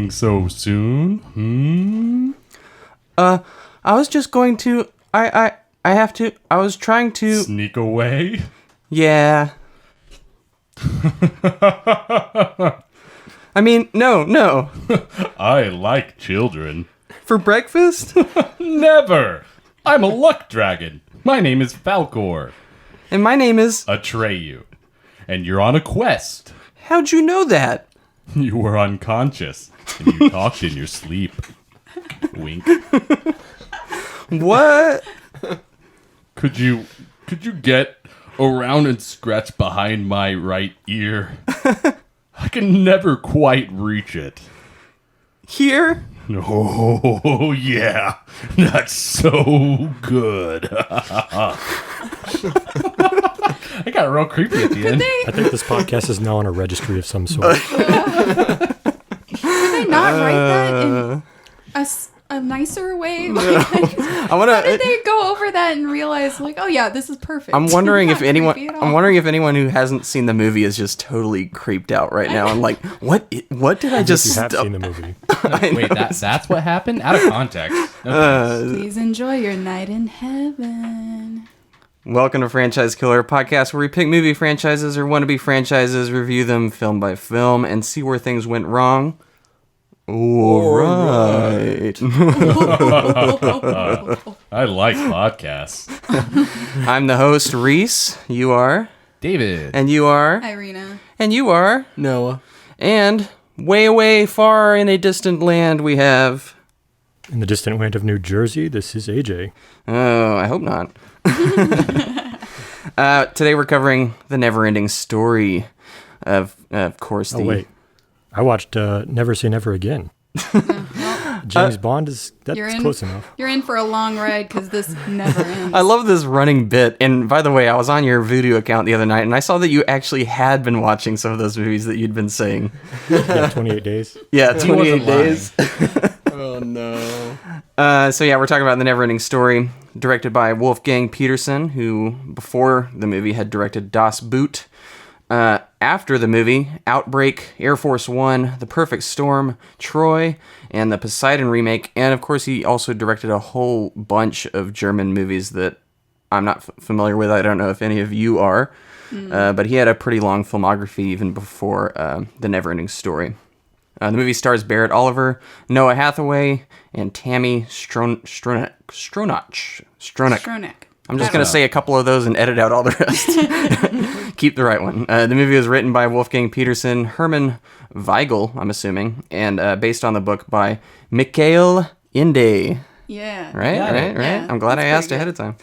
leaving so soon? I was just going to... I have to... I was trying to... Sneak away? Yeah. I mean, no. I like children. For breakfast? Never! I'm a luck dragon. My name is Falcor. And my name is... Atreyu. And you're on a quest. How'd you know that? You were unconscious. And you talked in your sleep. Wink. What? Could you get around and scratch behind my right ear? I can never quite reach it. Here? Oh, yeah. That's so good. I got real creepy at the end. I think this podcast is now on a registry of some sort. Did they not write that in a nicer way? How did they go over that and realize, like, oh yeah, this is perfect? I'm wondering if Not anyone. creepy at all. I'm wondering if anyone who hasn't seen the movie is just totally creeped out right now. And like, what did I just? You have seen the movie. Wait, that's what happened? Out of context. Okay. Please enjoy your night in heaven. Welcome to Franchise Killer, a podcast where we pick movie franchises or wannabe franchises, review them film by film, and see where things went wrong. All right. I like podcasts. I'm the host, Reese. You are. David. And you are. Irina. And you are. Noah. And way, way far in a distant land we have... In the distant land of New Jersey, this is AJ. Oh, I hope not. Today we're covering the Neverending Story of course, the... Oh, wait. I watched Never Say Never Again. James Bond that's close enough. You're in for a long ride because this never ends. I love this running bit. And by the way, I was on your Voodoo account the other night, and I saw that you actually had been watching some of those movies that you'd been saying. Yeah, 28 days. Yeah, 28 days. Oh, no. So yeah, we're talking about The Neverending Story, directed by Wolfgang Petersen, who, before the movie, had directed Das Boot. After the movie, Outbreak, Air Force One, The Perfect Storm, Troy, and the Poseidon remake. And of course, he also directed a whole bunch of German movies that I'm not familiar with. I don't know if any of you are. But he had a pretty long filmography even before The Neverending Story. The movie stars Barrett Oliver, Noah Hathaway, and Tammy Stronach. I'm just going to say a couple of those and edit out all the rest. Keep the right one. The movie was written by Wolfgang Petersen, Herman Weigel, I'm assuming, and based on the book by Michael Ende. Yeah. Right? Yeah, I'm glad I asked ahead of time.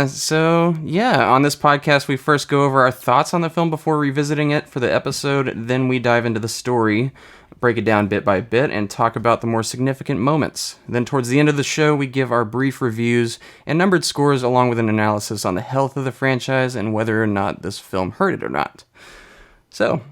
So, yeah, on this podcast, we first go over our thoughts on the film before revisiting it for the episode. Then we dive into the story, break it down bit by bit, and talk about the more significant moments. Then towards the end of the show, we give our brief reviews and numbered scores along with an analysis on the health of the franchise and whether or not this film hurt it or not. So,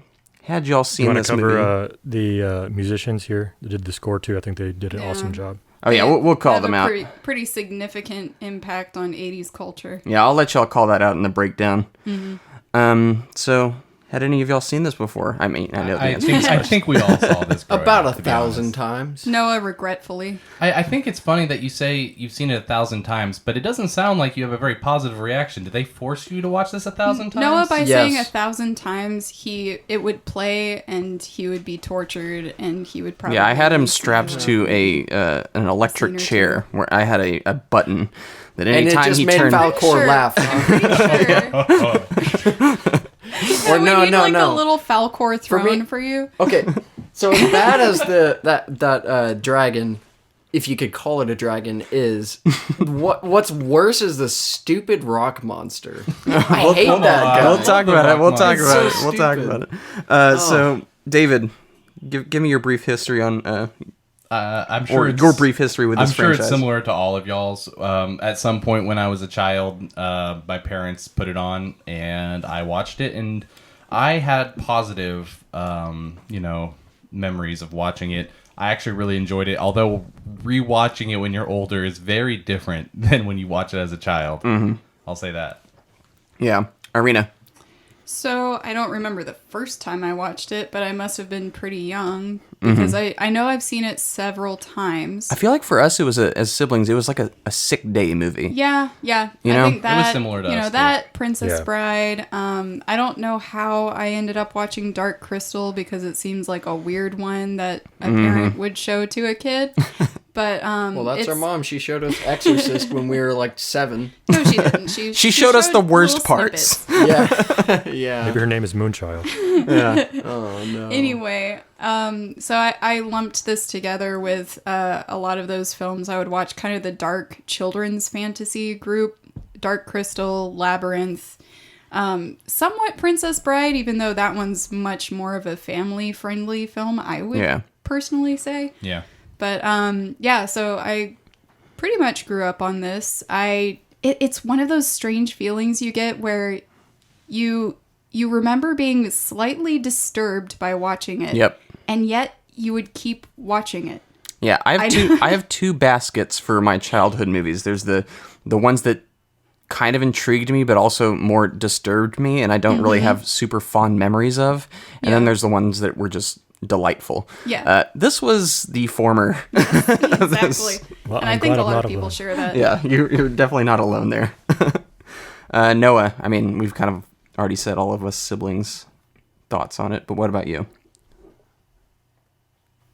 had y'all seen this movie? You want to cover the musicians here that did the score too? I think they did an awesome job. Oh yeah, we'll call them out. Pretty significant impact on 80s culture. Yeah, I'll let y'all call that out in the breakdown. Mm-hmm. So, had any of y'all seen this before? I mean, I know the answer. I think we all saw this growing About up, to be 1,000 honest. times. Noah, regretfully. I think it's funny that you say you've seen it 1,000 times, but it doesn't sound like you have a very positive reaction. Did they force you to watch this 1,000 times? Noah, by Yes. saying 1,000 times, it would play and he would be tortured and he would probably... Yeah, I had him strapped to an electric chair where I had a button that And it anytime just he made turned... Falcor laugh. Or we no, need no, like no. a little Falcor throne me- for you. Okay, so as bad as that dragon, if you could call it a dragon, is, what's worse is the stupid rock monster. I hate that guy. We'll talk about it. We'll talk It's about so it. We'll talk stupid. about it. So, David, give me your brief history on... I'm sure or it's, your brief history with this I'm sure franchise. it's similar to all of y'all's. At some point when I was a child, my parents put it on and I watched it, and I had positive, memories of watching it. I actually really enjoyed it, although rewatching it when you're older is very different than when you watch it as a child. Mm-hmm. I'll say that. Yeah. Irina. So, I don't remember the first time I watched it, but I must have been pretty young. because I know I've seen it several times. I feel like for us, it was as siblings, it was like a sick day movie. Yeah. You know? I think that, It was similar to us, too. that Princess Yeah. Bride. I don't know how I ended up watching Dark Crystal because it seems like a weird one that a parent would show to a kid. But Well, that's our it's- mom. She showed us Exorcist when we were like 7. No, she didn't. She showed us the worst little parts. snippets. Yeah. Yeah. Maybe her name is Moonchild. Oh, no. Anyway, so I lumped this together with a lot of those films I would watch, kind of the dark children's fantasy group, Dark Crystal, Labyrinth, somewhat Princess Bride, even though that one's much more of a family-friendly film, I would personally say. Yeah. But so I pretty much grew up on this. It's one of those strange feelings you get where you remember being slightly disturbed by watching it. Yep. And yet you would keep watching it. Yeah, I have two baskets for my childhood movies. There's the ones that kind of intrigued me, but also more disturbed me, and I don't really have super fond memories of. And then there's the ones that were just delightful. Yeah. This was the former. Exactly. Well, and I I'm think glad a I'm lot not of people alone. share that. Yeah, you're definitely not alone there. Noah, I mean, we've kind of already said all of us siblings' thoughts on it, but what about you?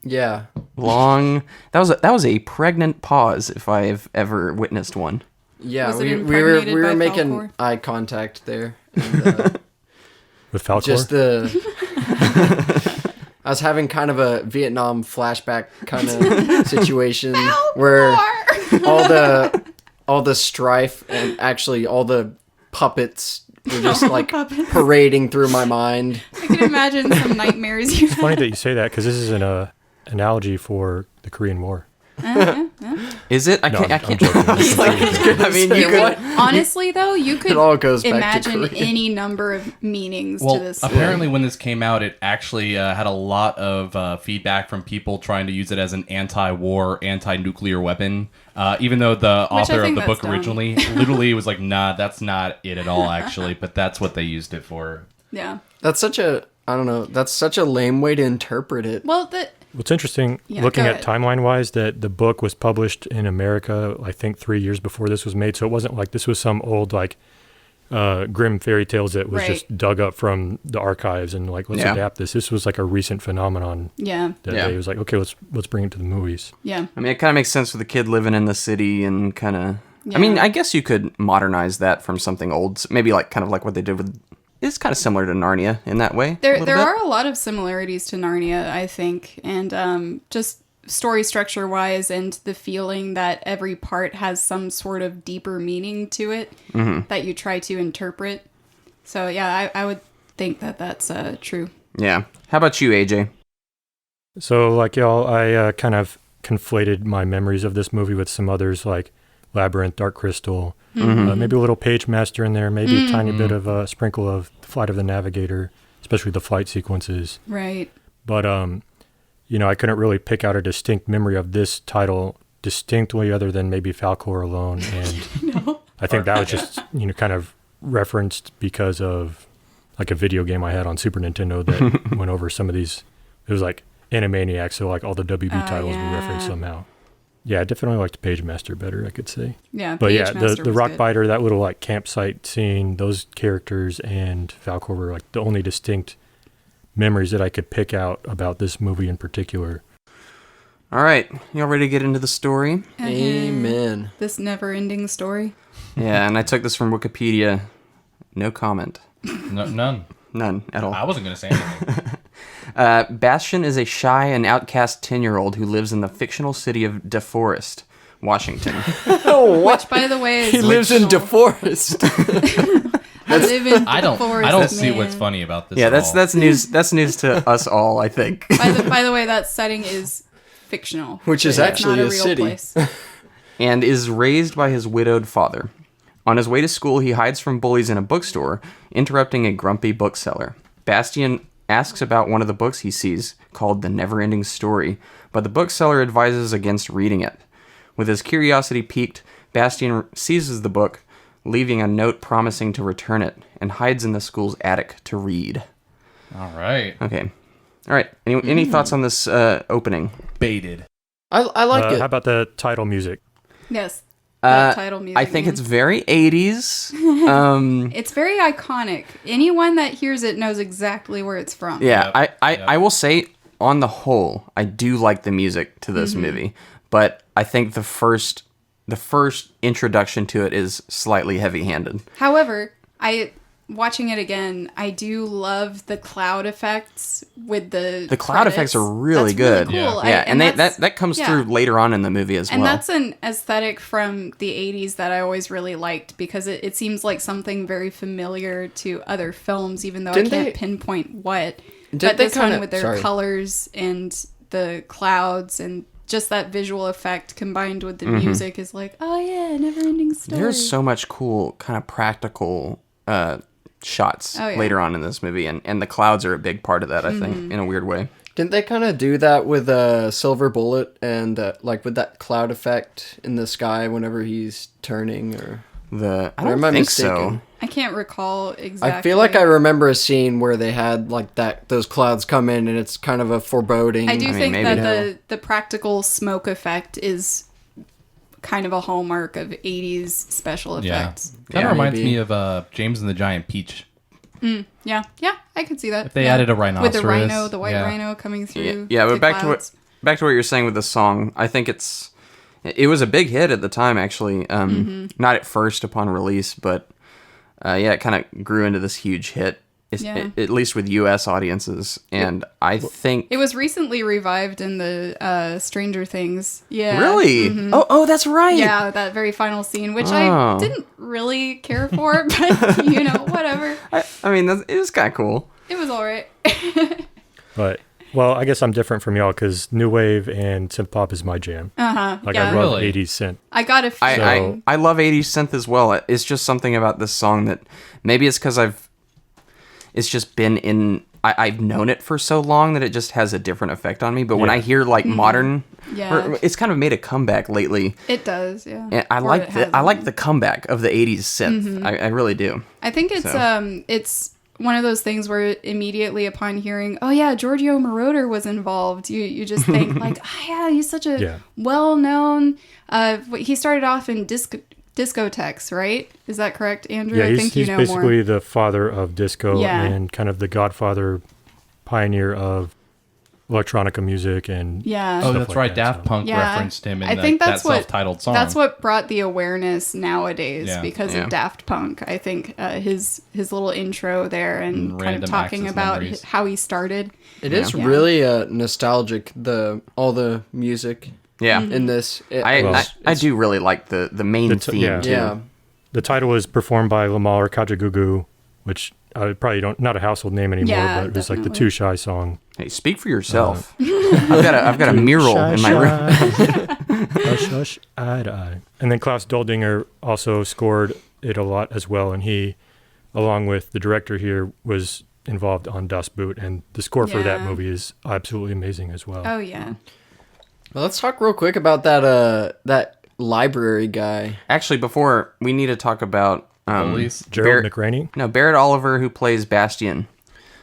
Yeah. That was a pregnant pause if I've ever witnessed one. Yeah, Was it we impregnated were by making Falcor? eye contact there. And, With Falcor? just the... I was having kind of a Vietnam flashback kind of situation where all the strife and actually all the puppets were just like parading through my mind. I can imagine some nightmares you It's funny that you say that because this is an analogy for the Korean War. Is it? I No, can't. I I'm can't. joking. I mean, you could. Honestly, though, you could It all goes back to imagine Korea. any number of meanings Well, to this. apparently when this came out, it actually had a lot of feedback from people trying to use it as an anti-war, anti-nuclear weapon. Even though the author of think the that's book dumb. originally literally was like, nah, that's not it at all, actually. But that's what they used it for. Yeah. That's such a... I don't know. That's such a lame way to interpret it. Well, What's interesting, Yeah, looking go at ahead. timeline-wise, that the book was published in America, I think, 3 years before this was made. So it wasn't like this was some old, like, grim fairy tales that was Right. just dug up from the archives and, like, let's Yeah. adapt this. This was, like, a recent phenomenon yeah. that Yeah. they was like, okay, let's bring it to the movies. Yeah. I mean, it kind of makes sense for the kid living in the city and kind of. I mean, Yeah. I guess you could modernize that from something old. Maybe like kind of like what they did with. It's kind of similar to Narnia in that way. There a little bit. are a lot of similarities to Narnia, I think, and just story structure wise, and the feeling that every part has some sort of deeper meaning to it that you try to interpret. So yeah, I would think that that's true. Yeah. How about you, AJ? So, like y'all, I kind of conflated my memories of this movie with some others, like Labyrinth, Dark Crystal, maybe a little Page Master in there, maybe a tiny bit of a sprinkle of Flight of the Navigator, especially the flight sequences. Right. But, I couldn't really pick out a distinct memory of this title distinctly other than maybe Falcor alone. And I think that was just, kind of referenced because of like a video game I had on Super Nintendo that went over some of these. It was like Animaniacs, so like all the WB titles we referenced somehow. Yeah, I definitely liked Page Master better, I could say. Yeah. But Page yeah, Master the was Rock good. Biter, that little like campsite scene, those characters and Falcor were like the only distinct memories that I could pick out about this movie in particular. All right, y'all ready to get into the story? Amen. This never-ending story. Yeah, and I took this from Wikipedia. No comment. No, none. None at all. I wasn't going to say anything. Bastian is a shy and outcast 10-year-old who lives in the fictional city of DeForest, Washington. Which, by the way, is He lives in fictional. DeForest. I live in I don't DeForest, see man. what's funny about this. Yeah, at that's all. that's news. That's news to us all, I think. By the way, that setting is fictional. Which is It's actually not a real city. place. And is raised by his widowed father. On his way to school, he hides from bullies in a bookstore, interrupting a grumpy bookseller. Bastian asks about one of the books he sees, called The Neverending Story, but the bookseller advises against reading it. With his curiosity piqued, Bastian seizes the book, leaving a note promising to return it, and hides in the school's attic to read. All right. Okay. All right. Any thoughts on this opening? Baited. I like it. How about the title music? Yes. That title music. I think man. it's very 80s. It's very iconic. Anyone that hears it knows exactly where it's from. Yeah, Yep. I will say, on the whole, I do like the music to this movie, but I think the first introduction to it is slightly heavy-handed. However, watching it again, I do love the cloud effects with the cloud credits. effects are really That's good. Really cool. Yeah, and that's- that comes yeah. through later on in the movie as And well. that's an aesthetic from the 80s that I always really liked because it seems like something very familiar to other films, even though Didn't I can't they- pinpoint what. Didn't But they this one kinda- with their sorry. colors and the clouds and just that visual effect combined with the music is like, oh yeah, Neverending Story. There's so much cool kind of practical shots Oh, yeah. later on in this movie, and the clouds are a big part of that, I think, in a weird way. Didn't they kind of do that with Silver Bullet and like with that cloud effect in the sky whenever he's turning? Or I Or don't am I think mistaken? so. I can't recall exactly. I feel like I remember a scene where they had like those clouds come in and it's kind of a foreboding. I do mean, think maybe. that the practical smoke effect is kind of a hallmark of 80s special Yeah. effects. Kind Yeah, of reminds maybe. me of James and the Giant Peach. Yeah, I could see that. If they Yeah. added a with the rhinoceros, rhino, the white yeah. rhino coming through. Yeah, but the back clouds. to what you're saying with the song. I think it was a big hit at the time, actually. Not at first upon release, but it kind of grew into this huge hit. Yeah. At least with U.S. audiences, and I think It was recently revived in the Stranger Things. Yeah. really. Oh, that's right. Yeah, that very final scene, which Oh. I didn't really care for, but whatever. I mean, it was kind of cool. It was all right. But well, I guess I'm different from y'all because new wave and synth pop is my jam. Like yeah. I love Really? 80s synth. I got a few. I love 80s synth as well. It's just something about this song that maybe it's because it's just been in. I've known it for so long that it just has a different effect on me. But when Yeah. I hear like modern, Yeah. or it's kind of made a comeback lately. It does, yeah. And I Or like it has. I like the comeback of the 80s synth. I really do. I think it's So. it's one of those things where immediately upon hearing, oh yeah, Giorgio Moroder was involved, you just think like, oh yeah, he's such a Yeah. well-known. He started off in discotheques, right? Is that correct, Andrew? Yeah, I think he's you know basically more. the father of disco Yeah. and kind of the godfather, pioneer of electronica music and Yeah. Oh, stuff that's like right. that, Daft so. Punk Yeah. referenced him in I think that that's what- self-titled song. That's what brought the awareness nowadays Yeah. because Yeah. of Daft Punk. I think his little intro there and kind of Random talking access about memories. how he started. It is Yeah. really nostalgic. All the music Yeah. Mm-hmm. in this. I do really like the main theme yeah. too. Yeah. The title was performed by Lamar Kajagoogoo, which I probably not a household name anymore, Yeah, but it was like the definitely. Too Shy song. Hey, speak for yourself. I've got a mural in my room. Hush, hush, eye to eye. And then Klaus Doldinger also scored it a lot as well, and he, along with the director here, was involved on Das Boot, and the score for that Yeah. movie is absolutely amazing as well. Oh yeah. Well, let's talk real quick about that library guy. Actually, before we need to talk about Bullies. Gerald Bar- McRaney. No, Barrett Oliver, who plays Bastian.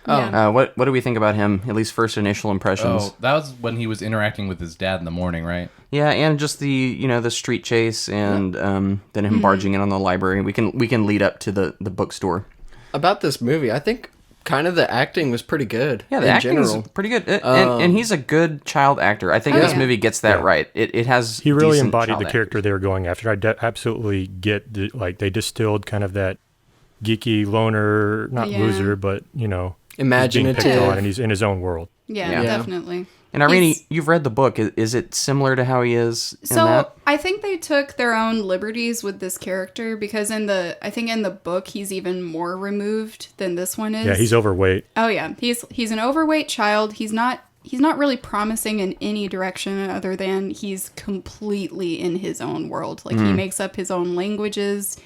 Oh. Yeah. What do we think about him? At least first initial impressions. Oh, that was when he was interacting with his dad in the morning, right? Yeah, and just the street chase and then him barging in on the library. We can lead up to the bookstore. About this movie, I think kind of the acting was pretty good. Yeah, the in acting general. is pretty good, and he's a good child actor. I think Oh, this yeah. movie gets that Yeah. right. It has He really decent embodied child the character they were going after. I absolutely get they distilled kind of that geeky loner, not Yeah. loser, but he's being Imaginative. picked on, and he's in his own world. Yeah, Yeah. definitely. And Irene, He's- you've read the book. Is it similar to how he is in So that? I think they took their own liberties with this character because I think in the book he's even more removed than this one is. Yeah, he's overweight. Oh yeah, he's an overweight child. He's not really promising in any direction other than he's completely in his own world. Like he makes up his own languages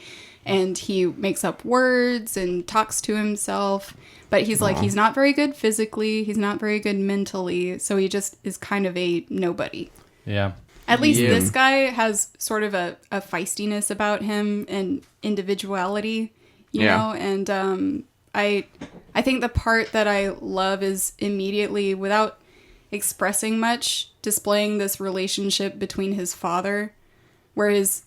and he makes up words and talks to himself. But he's like, he's not very good physically. He's not very good mentally. So he just is kind of a nobody. Yeah. At least Yeah. this guy has sort of a feistiness about him and individuality, you Yeah. know? And I think the part that I love is immediately, without expressing much, displaying this relationship between his father, whereas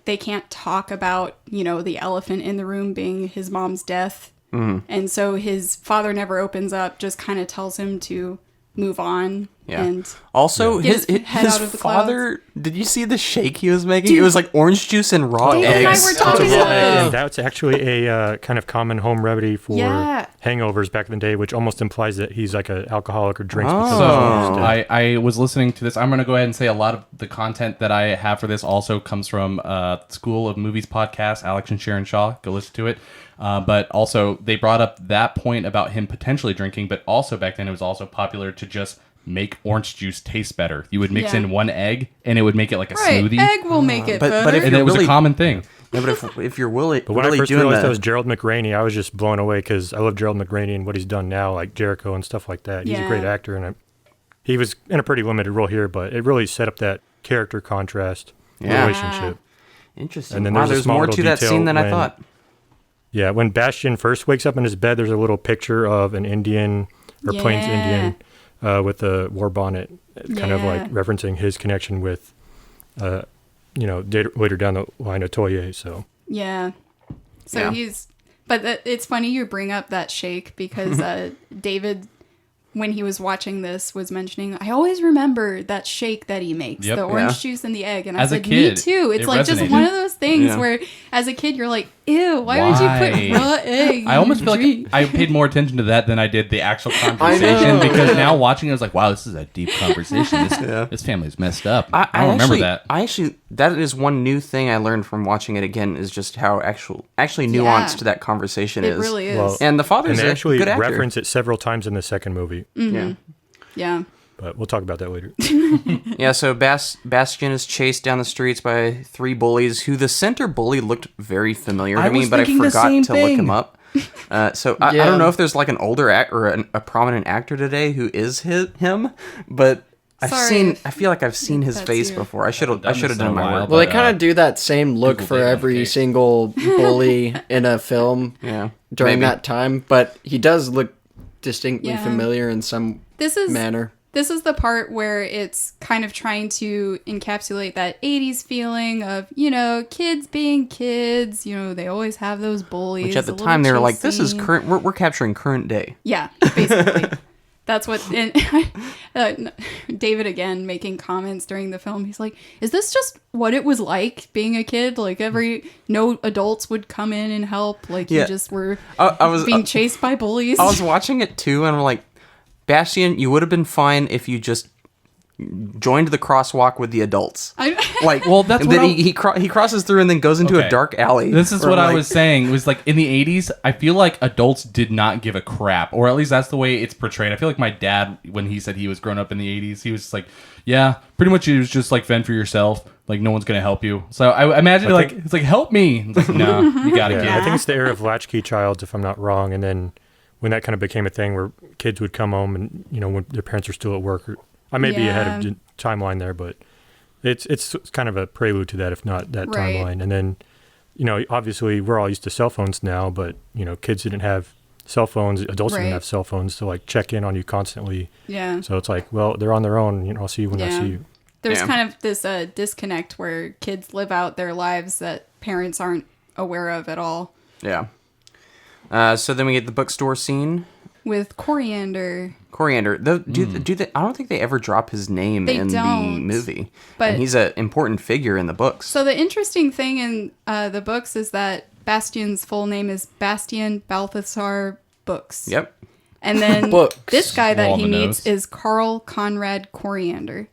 they can't talk about, the elephant in the room being his mom's death. And so his father never opens up, just kind of tells him to move on. Yeah. And also, get his head out of the father, did you see the shake he was making? It was like orange juice and raw David and I eggs. were talking about And this. that's actually a kind of common home remedy for Yeah. hangovers back in the day, which almost implies that he's like an alcoholic or drinks because So of his I was listening to this. I'm going to go ahead and say a lot of the content that I have for this also comes from School of Movies podcast, Alex and Sharon Shaw. Go listen to it. But also they brought up that point about him potentially drinking, but also back then it was also popular to just make orange juice taste better. You would mix Yeah. in one egg and it would make it like a Right, smoothie. egg will make it But better. if And you're it was really- a common thing. No, but if you're really, But when I really first doing realized that that, was Gerald McRaney, I was just blown away because I love Gerald McRaney and what he's done now, like Jericho and stuff like that. He's a Yeah. great actor, and he was in a pretty limited role here, but it really set up that character contrast Yeah. relationship. interesting. And then Wow, there's a there's small more little to that detail scene than I when- thought. Yeah, when Bastian first wakes up in his bed, there's a little picture of an Indian or Plains Yeah. Indian with a war bonnet, kind of like Yeah. referencing his connection with, later down the line, Otoye. So Yeah. So Yeah. it's funny you bring up that shake because David, when he was watching this, was mentioning, I always remember that shake that he makes, Yep. the orange Yeah. juice and the egg. And I As a said, kid, me too. It's it like just resonated. one of those things Yeah. where as a kid, you're like, ew, why would you put Why? raw egg I almost in feel your drink? like I paid more attention to that than I did the actual conversation know. because now watching it, I was like, wow, this is a deep conversation. This family's messed up. I don't remember that. That is one new thing I learned from watching it again is just how actually nuanced that conversation It is. really is. Well, And the father's and they a actually good actor. reference it several times in the second movie, Yeah. Yeah. but we'll talk about that later. Yeah, so Bastian is chased down the streets by three bullies who the center bully looked very familiar to I me, was but I thinking the forgot same to look thing. him up. So I Yeah. don't know if there's like an older or a prominent actor today who is him, but Sorry I feel like I've seen his that's face you. before. I should have Done this done in a my while, work. Well, they But, kind of do that same look Google for date on every case. single bully in a film Yeah. during Maybe. that time, but he does look distinctly Yeah. familiar in some This is manner. This is the part where it's kind of trying to encapsulate that 80s feeling of, kids being kids. They always have those bullies. Which at the a little time they were chase like, this is scene. current. We're capturing current day. Yeah, basically. That's what. And David again making comments during the film. He's like, "Is this just what it was like being a kid? Like no adults would come in and help. Like Yeah. you just were I was being chased by bullies." I was watching it too, and I'm like, Bastian, you would have been fine if you just joined the crosswalk with the adults. Like, Well, that's and what then I- he crosses through and then goes into Okay. a dark alley. This is where what I'm I like, was saying. It was like in the 80s, I feel like adults did not give a crap, or at least that's the way it's portrayed. I feel like my dad, when he said he was grown up in the 80s, he was just like, yeah, pretty much it was just like fend for yourself. Like no one's going to help you. So I imagine it's like, help me. It's like, no, you got to Yeah, get I think it's the era of latchkey childs, if I'm not wrong. And then when that kind of became a thing where kids would come home and, when their parents are still at work. I may be ahead of the timeline there, but it's kind of a prelude to that, if not that Right. timeline. And then, obviously we're all used to cell phones now, but, kids didn't have cell phones. Adults Right. didn't have cell phones to like check in on you constantly. Yeah. So it's like, well, they're on their own. I'll see you when I Yeah. see you. There's Yeah. kind of this disconnect where kids live out their lives that parents aren't aware of at all. Yeah. So then we get the bookstore scene. With Coriander. Coriander. I don't think they ever drop his name They in the don't, movie. but- and he's an important figure in the books. So the interesting thing in the books is that Bastian's full name is Bastian Balthasar Books. Yep. And then Books. this guy that On he the meets nose. is Carl Conrad Coriander.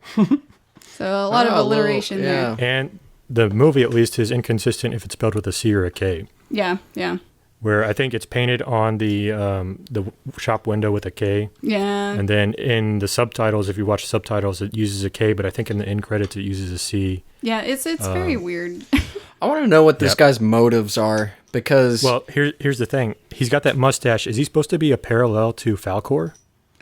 So a lot of Oh, alliteration yeah. there. And the movie, at least, is inconsistent if it's spelled with a C or a K. Yeah, yeah. Where I think it's painted on the shop window with a K. Yeah. And then in the subtitles, if you watch the subtitles, it uses a K, but I think in the end credits it uses a C. Yeah, it's very weird. I want to know what this Yep. guy's motives are because Well, here's the thing. He's got that mustache. Is he supposed to be a parallel to Falcor?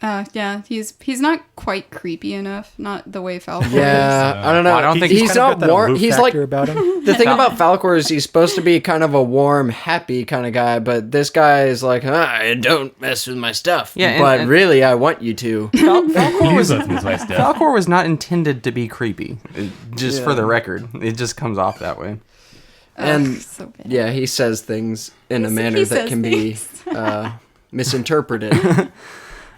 Yeah, he's not quite creepy enough. Not the way Falcor Yeah, I don't know. Well, I don't think he's not warm. He's like about him. the thing about Falcor is he's supposed to be kind of a warm, happy kind of guy, but this guy is like, don't mess with my stuff. Yeah, but really, I want you to. Falcor was not intended to be creepy, just for the record. It just comes off that way. And so bad. yeah, he says things in a manner that can be misinterpreted.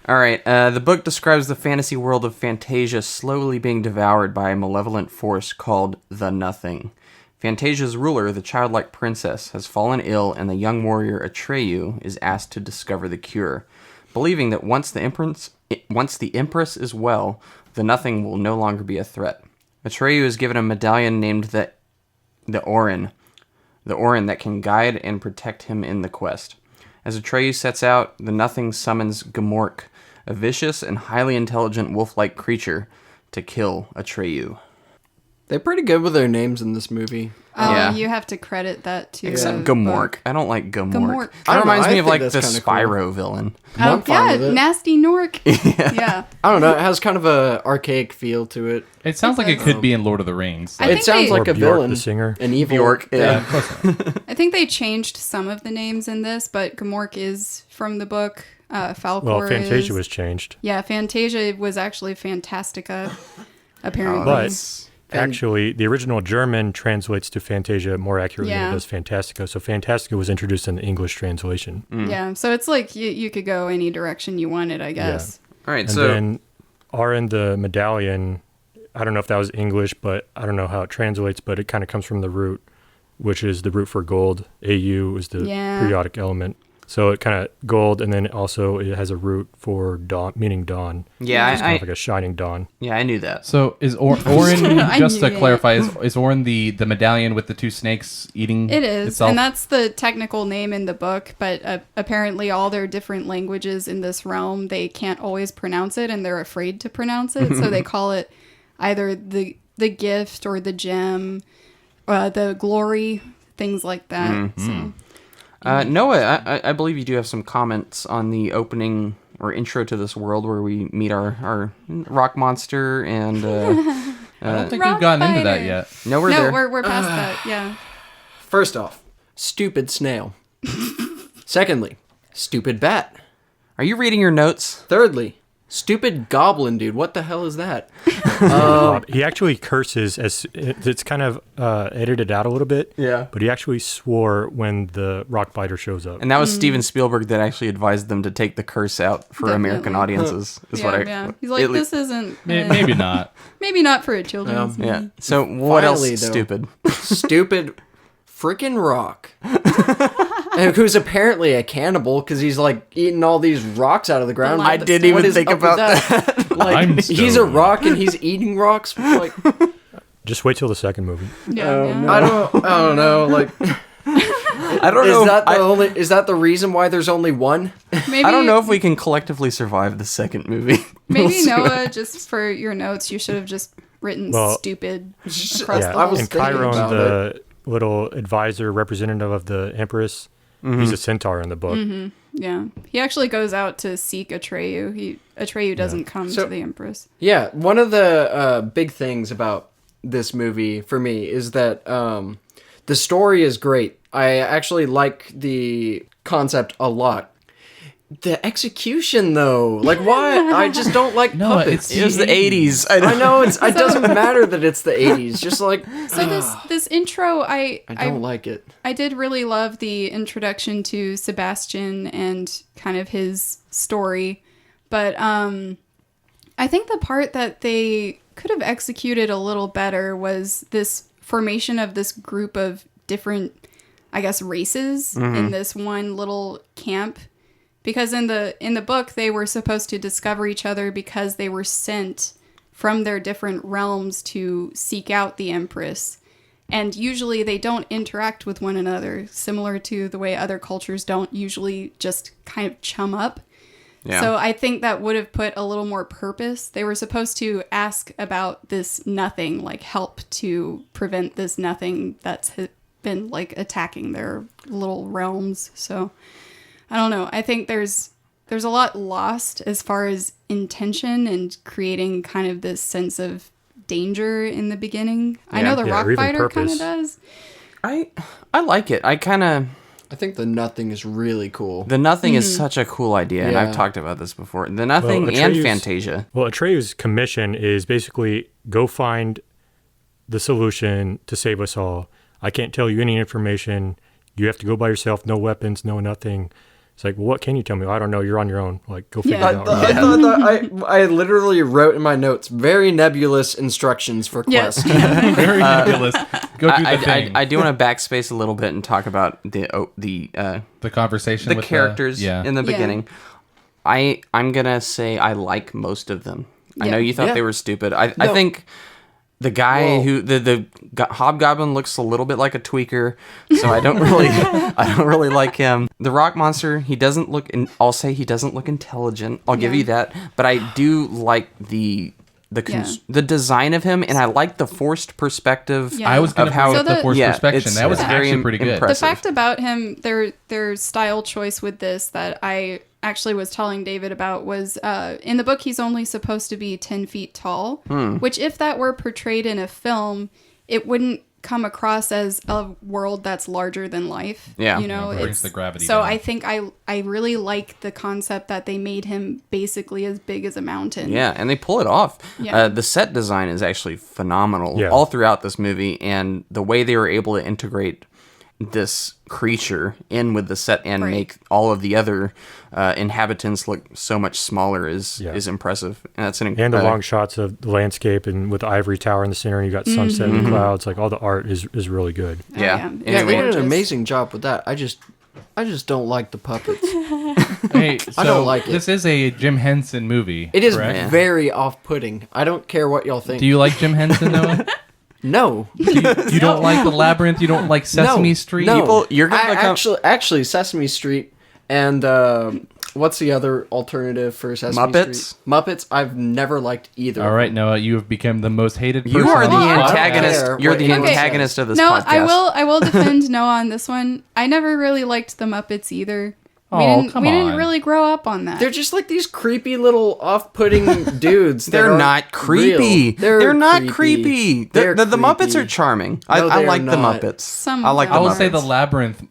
All right, the book describes the fantasy world of Fantasia slowly being devoured by a malevolent force called the Nothing. Fantasia's ruler, the childlike princess, has fallen ill, and the young warrior Atreyu is asked to discover the cure, believing that once the empress is well, the Nothing will no longer be a threat. Atreyu is given a medallion named the Orin that can guide and protect him in the quest. As Atreyu sets out, the Nothing summons Gamork, a vicious and highly intelligent wolf-like creature, to kill Atreyu. They're pretty good with their names in this movie. Oh, Yeah. you have to credit that to Except the Gamork. book. I don't like Gamork. Gamork. I That don't know, reminds I me of think like the that's kinda cool. Spyro villain. I'm fine Yeah, with it. nasty Nork. Yeah. I don't know. It has kind of a archaic feel to it. It sounds like it could be in Lord of the Rings. I Like, think It sounds they- like a Or Bjork, villain, the singer. an evil. Bjork, yeah. I think they changed some of the names in this, but Gamork is from the book. Falcor Well, Fantasia is... was changed. Yeah, Fantasia was actually Fantastica, apparently. But actually, the original German translates to Fantasia more accurately than Yeah. it does Fantastica. So Fantastica was introduced in the English translation. Yeah, so it's like you could go any direction you wanted, I guess. All right, And so then Arin the medallion, I don't know if that was English, but I don't know how it translates, but it kind of comes from the root, which is the root for gold. AU is the Yeah. periodic element. So it kind of gold, and then also it has a root for dawn, meaning dawn. yeah, It's kind of like a shining dawn. I knew that. So is Orin, I just to knew it. clarify, is Orin the medallion with the two snakes eating It is, itself? and that's the technical name in the book, but apparently all their different languages in this realm, they can't always pronounce it, and they're afraid to pronounce it, so they call it either the gift or the gem, the glory, things like that. So. Noah, I believe you do have some comments on the opening or intro to this world where we meet our rock monster and I don't think Rock we've gotten into that fighter. yet. no, we're No, there. we're past that, yeah. First off, stupid snail. Secondly, stupid bat. Are you reading your notes? Thirdly, stupid goblin dude. What the hell is that? He actually curses as it's kind of edited out a little bit. Yeah. But he actually swore when the rock biter shows up. And that was Steven Spielberg that actually advised them to take the curse out for American Definitely. audiences. Is Yeah, what I. yeah. He's like, this isn't... Maybe not. Maybe not for a children's movie. Yeah. So what Finally, else? though. Stupid. Stupid freaking rock. And who's apparently a cannibal because he's like eating all these rocks out of the ground. I didn't What even is think up with about that. Like, I'm he's a stoned. rock and he's eating rocks. Like, Just wait till the second movie. Yeah, yeah. I don't know. Like, I don't know. is that the reason why there's only one? Maybe, I don't know if we can collectively survive the second movie. Maybe We'll see. Noah, just for your notes, you should have just written Well, stupid across Yeah, the I whole was and thinking Chiron, about the little advisor representative of the Empress, he's a centaur in the book. Yeah, he actually goes out to seek Atreyu. Atreyu doesn't come So- to the Empress. Yeah, one of the big things about this movie for me is that the story is great. I actually like the concept a lot. The execution, though, like why? I just don't like No, puppets. It was the 80s. I know it doesn't matter that it's the 80s. Just like So this intro, I don't like it. I did really love the introduction to Sebastian and kind of his story, but I think the part that they could have executed a little better was this formation of this group of different, I guess, races in this one little camp. Because in the book, they were supposed to discover each other because they were sent from their different realms to seek out the Empress. And usually they don't interact with one another, similar to the way other cultures don't usually just kind of chum up. Yeah. So I think that would have put a little more purpose. They were supposed to ask about this nothing, like help to prevent this nothing that's been like attacking their little realms. So I don't know. I think there's there's a lot lost as far as intention and creating kind of this sense of danger in the beginning. I know the rock or even fighter kind purpose. of does. I like it. I think the nothing is really cool. the nothing is such a cool idea, and Yeah. I've talked about this before. The nothing and Atreyu's- Fantasia. Well, Atreyu's commission is basically go find the solution to save us all. I can't tell you any information. You have to go by yourself. No weapons, no nothing. It's like, well, what can you tell me? I don't know. You're on your own. Like, go figure Yeah. it out. I thought that I literally wrote in my notes very nebulous instructions for quest. Very nebulous. Go do the thing. I do want to backspace a little bit and talk about the conversation the with characters yeah. in the Yeah. beginning. I'm gonna say I like most of them. I know Yeah. you thought Yeah. they were stupid. I No. think the guy Well- who the hobgoblin looks a little bit like a tweaker, so I don't really like him. The rock monster, he doesn't look. I'll say he doesn't look intelligent. I'll give Yeah. you that, but I do like the design of him, and I like the forced perspective. Yeah. I was going of to how- bring up So the the- forced Yeah, perspection. it's- That was it's actually very pretty good. impressive. The fact about him, their style choice with this that I actually was telling David about was in the book he's only supposed to be 10 feet tall, which if that were portrayed in a film, it wouldn't come across as a world that's larger than life. Yeah. You know, Yeah, it brings it's the gravity So down. I think I really like the concept that they made him basically as big as a mountain. Yeah, and they pull it off. Yeah. The set design is actually phenomenal Yeah. all throughout this movie, and the way they were able to integrate this creature in with the set and Right. make all of the other inhabitants look so much smaller is Yeah. impressive. And that's an And the long shots of the landscape and with the Ivory Tower in the center, and you got sunset in the clouds. Like all the art is really good. Oh, Yeah. Yeah, they Anyway, did an Gorgeous. amazing job with that. I just don't like the puppets. Hey, so I don't like it. This is a Jim Henson movie. It is correct? Yeah. very off-putting. I don't care what y'all think. Do you like Jim Henson, Noah? No. You don't like The Labyrinth? You don't like Sesame Street? No. People- you're gonna I become- actually Sesame Street and what's the other alternative for Sesame Muppets? Street? Muppets. I've never liked either. All of right, them. Noah, you have become the most hated person You are on the this podcast. antagonist. care You're what the anyone antagonist says. of this No, podcast. I will defend Noah on this one. I never really liked the Muppets either. Oh, come we on. didn't really grow up on that. They're just like these creepy little off-putting dudes. that They're aren't not creepy. real. They're not creepy. They're The Muppets creepy. are charming. No, I they like are the not. Muppets. Some I like the I will Muppets. say the Labyrinth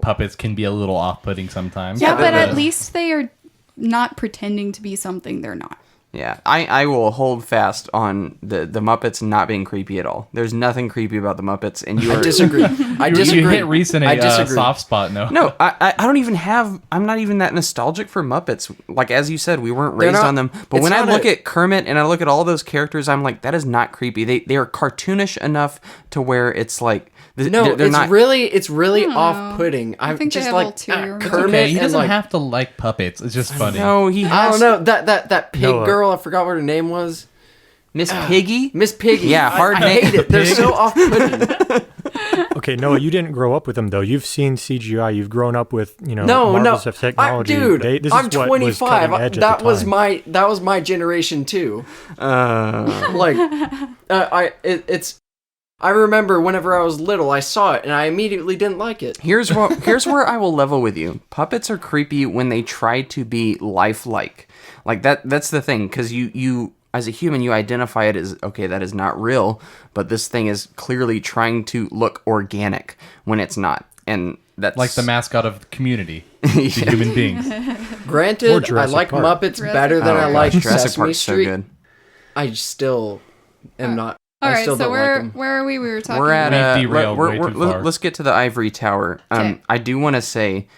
puppets can be a little off-putting sometimes. yeah, but the- at least they are not pretending to be something they're not. Yeah, I will hold fast on the Muppets not being creepy at all. There's nothing creepy about the Muppets, and you I are disagree. I You disagree. hit recent I a disagree. soft spot, Noah. No, I don't even have. I'm not even that nostalgic for Muppets. Like as you said, we weren't They're raised not- on them. But it's when I not look a- at Kermit and I look at all those characters, I'm like, that is not creepy. They are cartoonish enough to where it's like No, they're it's not. really I don't know. off-putting. I I'm think they just have like ulterior motives. Kermit Okay, he and doesn't like have to like puppets. It's just funny. No, he I has. don't know that pig Noah. girl. I forgot what her name was. Miss Piggy. Miss Piggy. Yeah, hard I name. hate it. They're Pig. so off-putting. Okay, Noah, you didn't grow up with them though. You've seen CGI. You've grown up with No, marvels of technology. dude. This is I'm what was 25. cutting edge at That the was time. that was my generation too. Like, it's. I remember whenever I was little, I saw it and I immediately didn't like it. Here's where I will level with you. Puppets are creepy when they try to be lifelike. Like that's the thing, because you as a human you identify it as, okay, that is not real, but this thing is clearly trying to look organic when it's not. And that's Like the mascot of Community, the human beings. Or Granted, I Jurassic like Park. Muppets Jurassic better than Oh, I gosh, like Jurassic Sesame Park's so Street. good. I still am not. All I right, still so don't like them. where are we? We were talking. We're at about... We derailed way too far. let's get to the Ivory Tower. Okay. I do want to say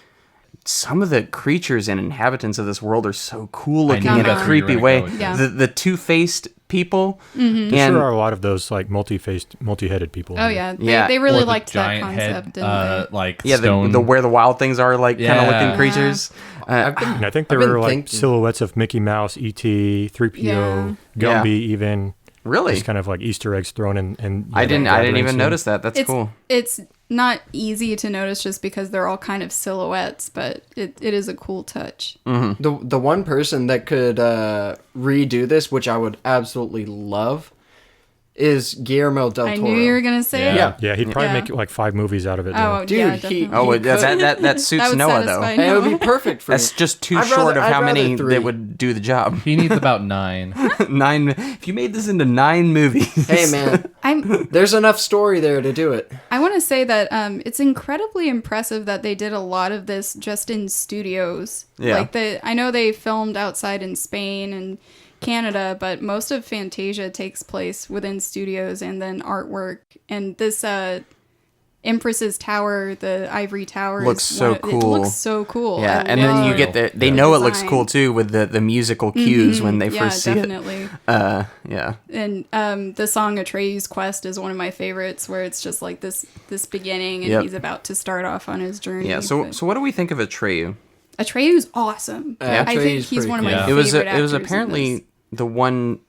some of the creatures and inhabitants of this world are so cool looking knew in a that's where you were creepy gonna way. go with Yeah. The two-faced people Mm-hmm. There and sure are a lot of those like multi-faced, multi-headed people. Oh yeah, Yeah. they Or really the liked that giant concept. head, didn't they? like yeah, stone. the where the wild things are, like kind of Yeah. looking creatures. And I think there I've been were like thinking- silhouettes of Mickey Mouse, E.T., 3PO, Yeah. Gumby, Yeah. even. Really? Just kind of like Easter eggs thrown in. And I didn't even notice that. That's It's cool. it's not easy to notice just because they're all kind of silhouettes, but it is a cool touch. The one person that could redo this, which I would absolutely love, is Guillermo del Toro. I knew you were gonna say it. Yeah. Yeah, he'd probably Yeah. make like 5 movies out of it. Oh, Though. Dude, yeah, he- definitely. Oh, well, that suits That would Noah though. satisfy And it would Noah. be perfect for That's me. just too I'd short rather- of I'd how rather many 3. that would do the job. He needs about 9. 9. If you made this into 9 movies. Hey, man, there's enough story there to do it. I want to say that it's incredibly impressive that they did a lot of this just in studios. Yeah. Like I know they filmed outside in Spain and Canada, but most of Fantasia takes place within studios and then artwork. And this Empress's Tower, the Ivory Tower, Looks is so It cool. looks so cool. Yeah, I and then you love get they the know it looks design. cool too with the musical cues when they Yeah, first see definitely. it. Yeah. And the song Atreyu's Quest is one of my favorites, where it's just like this beginning, and Yep. he's about to start off on his journey. Yeah. So but what do we think of Atreyu? Atreyu's awesome. Yeah, I think Atreyu's he's pretty one of my cool. It favorite was actors in apparently this. the one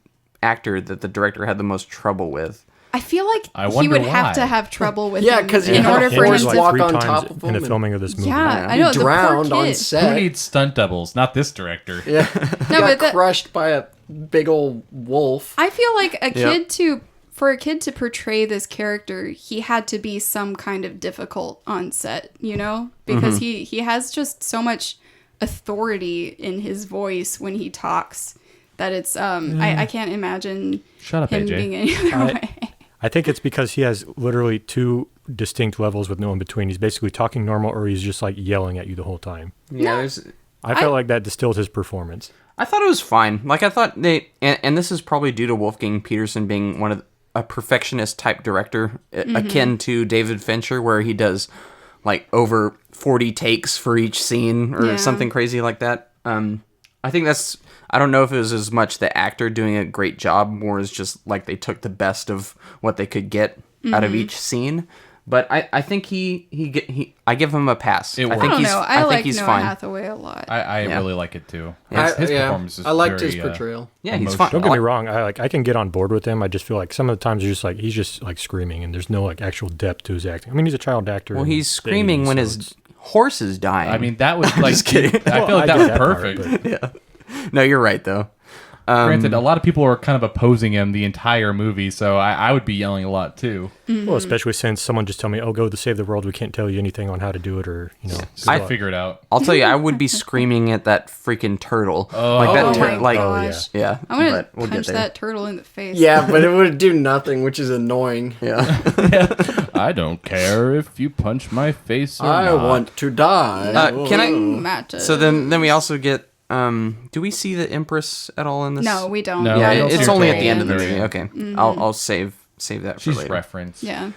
actor that the director had the most trouble with. I feel like I he wonder would have why. to have trouble with Yeah, him 'cause he in had order a for him horse to walk three on times top of in him the and- filming of this movie. Yeah, I He know. drowned the poor on kid. Who set. needs stunt doubles? Not this director. Yeah, No, got but that- crushed by a big old wolf. I feel like a Yep. kid for a kid to portray this character, he had to be some kind of difficult on set, you know, because he has just so much authority in his voice when he talks that it's I can't imagine Shut up, him AJ. being any other way. I think it's because he has literally 2 distinct levels with no in between. He's basically talking normal, or he's just like yelling at you the whole time. Yeah. There's. I felt like that distilled his performance. I thought it was fine. Like I thought and this is probably due to Wolfgang Petersen being a perfectionist type director, akin to David Fincher, where he does like over 40 takes for each scene or Yeah. something crazy like that. I think I don't know if it was as much the actor doing a great job, more as just like they took the best of what they could get out of each scene. But I think I give him a pass. It I works. think I don't he's know. I I think like he's Noah fine. Hathaway a lot. I Yeah. really like it too. Yeah. His performance is I liked very, his portrayal. Yeah, he's emotional. fine. Don't get me wrong. I can get on board with him. I just feel like some of the times he's just like screaming, and there's no like actual depth to his acting. I mean, he's a child actor. Well, in he's the screaming 80s, when so his it's- horse is dying. I mean, that was like, kidding. I feel Well, like I that was get that part, perfect. but- No, you're right though. Granted, a lot of people are kind of opposing him the entire movie, so I would be yelling a lot too. Well, especially since someone just told me, "Oh, go to save the world. We can't tell you anything on how to do it," or I figure it out. I'll tell you, I would be screaming at that freaking turtle. Like Oh that my like gosh. yeah. I'm gonna but we'll punch get there. that turtle in the face. Yeah, but it would do nothing, which is annoying. Yeah. I don't care if you punch my face or I not. want to die. Can I Matches. So then we also get do we see the Empress at all in this? No, we don't. No, Yeah, I don't it's see her only till at the end of the very movie. end. Okay. I'll save that for She's later. referenced. Yeah.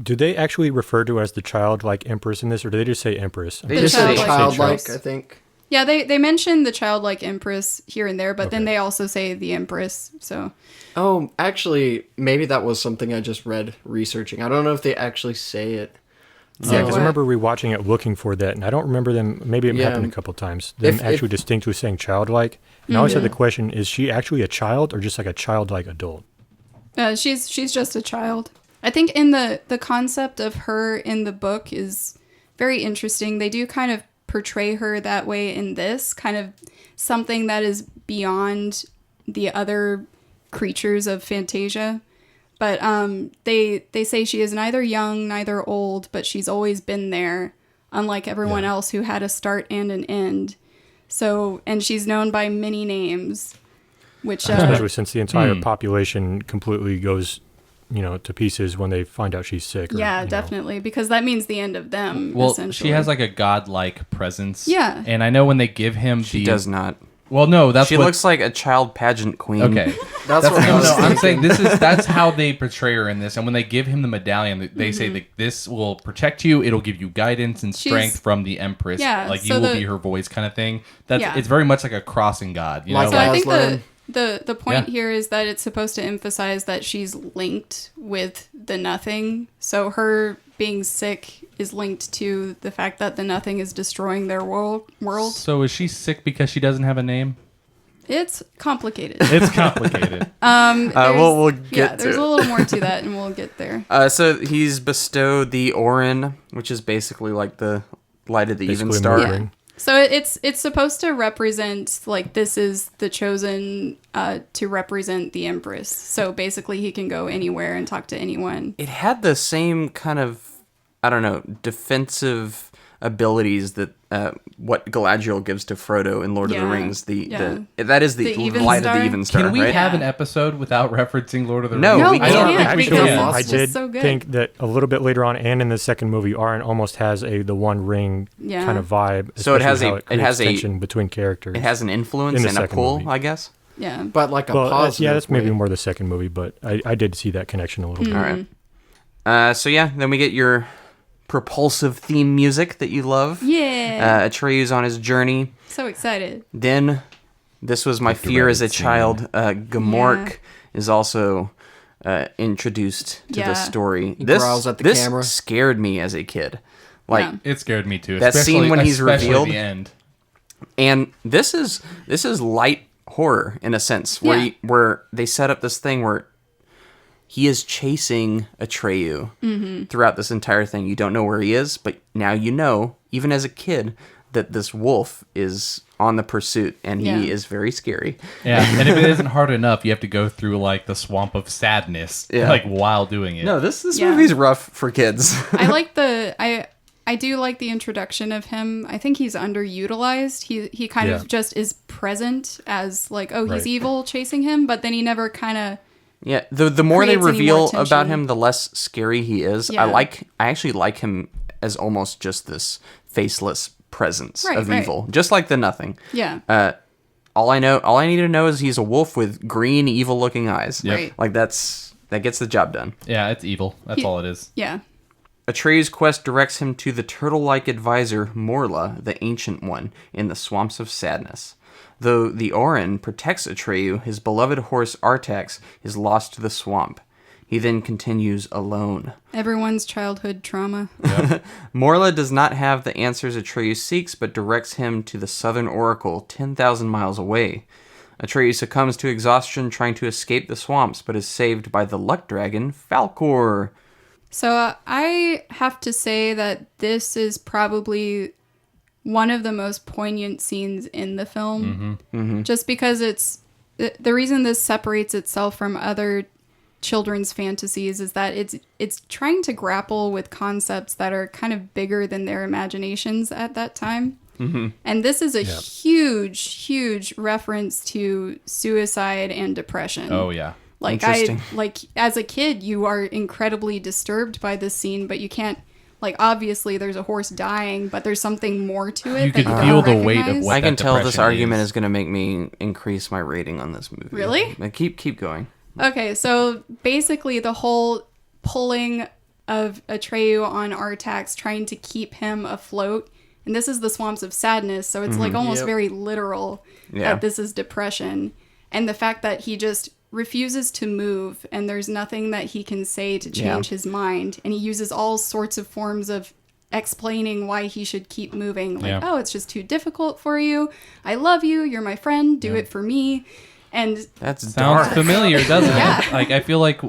Do they actually refer to her as the childlike empress in this, or do they just say empress? They The just say childlike childlike, empress. I think. Yeah, they mentioned the childlike empress here and there, but then they also say the empress. So Oh, actually, maybe that was something I just read researching. I don't know if they actually say it. Yeah, because what? I remember rewatching it looking for that, and I don't remember them. Maybe it Yeah. happened a couple times. Them If- actually distinctly saying childlike. And I always had the question: is she actually a child, or just like a childlike adult? she's just a child. I think in the concept of her in the book is very interesting. They do kind of portray her that way in this, kind of something that is beyond the other creatures of Fantasia. But they say she is neither young, neither old, but she's always been there, unlike everyone else who had a start and an end. So, and she's known by many names, which Especially since the entire population completely goes, to pieces when they find out she's sick. Or, yeah, definitely, because that means the end of them. Well, essentially. she has like a godlike presence. Yeah. And I know when they give him She does not. Well, no, that's She what. looks like a child pageant queen. Okay. That's what I No, was no, I'm thinking. saying that's how they portray her in this. And when they give him the medallion, they say that this will protect you. It'll give you guidance and strength She's- from the Empress. Yeah, like so you will the- be her voice, kind of thing. That's Yeah. it's very much like a crossing god. You Like know, So I like, think Aslan. the point Yeah. here is that it's supposed to emphasize that she's linked with the nothing. So her being sick is linked to the fact that the nothing is destroying their world. so is she sick because she doesn't have a name? It's complicated. It's complicated. We'll get yeah, to there's it. a little more to that, and we'll get there. So he's bestowed the Orin, which is basically like the light of the even Basically star. murdering. So it's supposed to represent, like, this is the chosen to represent the Empress. So basically he can go anywhere and talk to anyone. It had the same kind of, I don't know, defensive abilities that what Galadriel gives to Frodo in Lord of the Rings. That is the Even light Star? of the Even Star, Can we right? have an episode without referencing Lord of the No, Rings? we No, can't. we can't. Actually, because I it's did just so good. think that a little bit later on, and in the second movie, Arryn almost has the One Ring Yeah. kind of vibe. So it has especially how it has creates tension between characters. It has an influence In the and a second pull, movie. I guess. Yeah. But like a well, positive yeah, that's maybe way. more the second movie, but I did see that connection a little bit. All right. So yeah, then we get your propulsive theme music that you love. Yeah. Atreyu's on his journey. So excited. Then, this was my fear as a dreaded scene. child. Gamork is also introduced to Yeah. the story. He growls at the camera. This scared me as a kid. Like, Yeah. It scared me too. That scene when he's especially revealed? the end. and this is light horror in a sense, where Yeah. where they set up this thing where he is chasing Atreyu throughout this entire thing. You don't know where he is, but now you know, even as a kid, that this wolf is on the pursuit, and Yeah. he is very scary. Yeah, and if it isn't hard enough, you have to go through like the swamp of sadness, Yeah. like while doing it. No, this Yeah. movie's rough for kids. I like I do like the introduction of him. I think he's underutilized. He kind Yeah. of just is present as like, oh, he's Right. evil chasing him, but then he never kind of Yeah, the more they Creates any more reveal tension. about him, the less scary he is. Yeah. I actually like him as almost just this faceless presence Right, of right. evil, just like the Nothing. yeah. All I need to know is he's a wolf with green, evil-looking eyes. Yep. Right. Like that gets the job done. Yeah, it's evil. That's all it is. Yeah. Atreyu's quest directs him to the turtle-like advisor Morla, the Ancient One, in the Swamps of Sadness. Though the Orin protects Atreyu, his beloved horse Artax is lost to the swamp. He then continues alone. Everyone's childhood trauma. Morla does not have the answers Atreyu seeks, but directs him to the Southern Oracle, 10,000 miles away. Atreyu succumbs to exhaustion trying to escape the swamps, but is saved by the luck dragon, Falkor. So I have to say that this is probably one of the most poignant scenes in the film. Just because it's the reason this separates itself from other children's fantasies is that it's trying to grapple with concepts that are kind of bigger than their imaginations at that time. And this is a huge reference to suicide and depression. Oh yeah. Like Interesting. as a kid, you are incredibly disturbed by this scene, but you can't, like, obviously there's a horse dying, but there's something more to it. You that can don't feel the weight of recognize. what I can that tell this depression argument is. is going to make me increase my rating on this movie. Really? Like, keep going. Okay, so basically the whole pulling of Atreyu on Artax, trying to keep him afloat, and this is the Swamps of Sadness, so it's like almost Yep. very literal Yeah. that this is depression, and the fact that he just refuses to move, and there's nothing that he can say to change his mind, and he uses all sorts of forms of explaining why he should keep moving, like, Yeah. oh, it's just too difficult for you, I love you, you're my friend, do it for me. And That's Sounds dark. familiar, doesn't Yeah. it? Like I feel like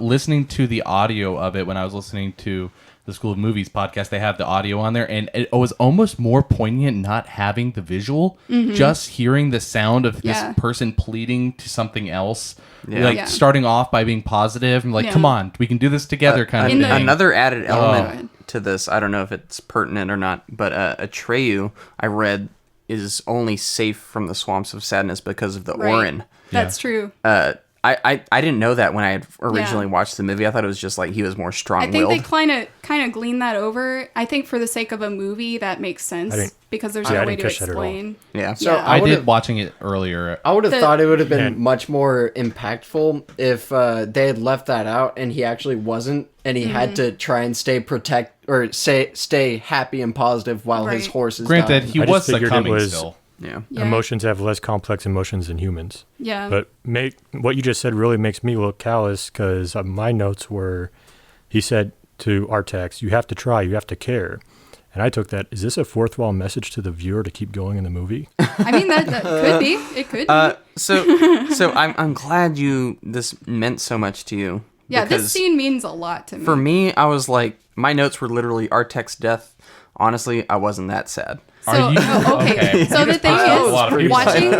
listening to the audio of it when I was listening to the School of Movies podcast, they have the audio on there, and it was almost more poignant not having the visual, just hearing the sound of Yeah. this person pleading to something else, Yeah. like Yeah. starting off by being positive and like, Yeah. come on, we can do this together, kind In of the- thing. Another added element Oh. to this, I don't know if it's pertinent or not, but Atreyu, I read, is only safe from the Swamps of Sadness because of the Right. Orin. that's true. I didn't know that when I had originally watched the movie. I thought it was just like he was more I think strong-willed. they kind of glean that over. I think for the sake of a movie, that makes sense didn't- because there's yeah, no I way didn't to catch that at all. explain. Yeah. So Yeah. I would've- did watching it earlier. I would have The- thought it would have been Yeah. much more impactful if they had left that out and he actually wasn't, and he Mm-hmm. had to try and stay happy and positive while his Right. horse is Granted, dying. he I was just figured it succumbing was- still. Yeah. Yeah. Emotions have less complex emotions than humans. Yeah. But what you just said really makes me look callous because my notes were, he said to Artax, "You have to try, you have to care." And I took that, is this a fourth wall message to the viewer to keep going in the movie? I mean, that could be. It could be. So I'm glad this meant so much to you. Yeah, because this scene means a lot to me. for me, I was like, my notes were literally Artax's death. Honestly, I wasn't that sad. Are you? Okay. So the thing A lot of is,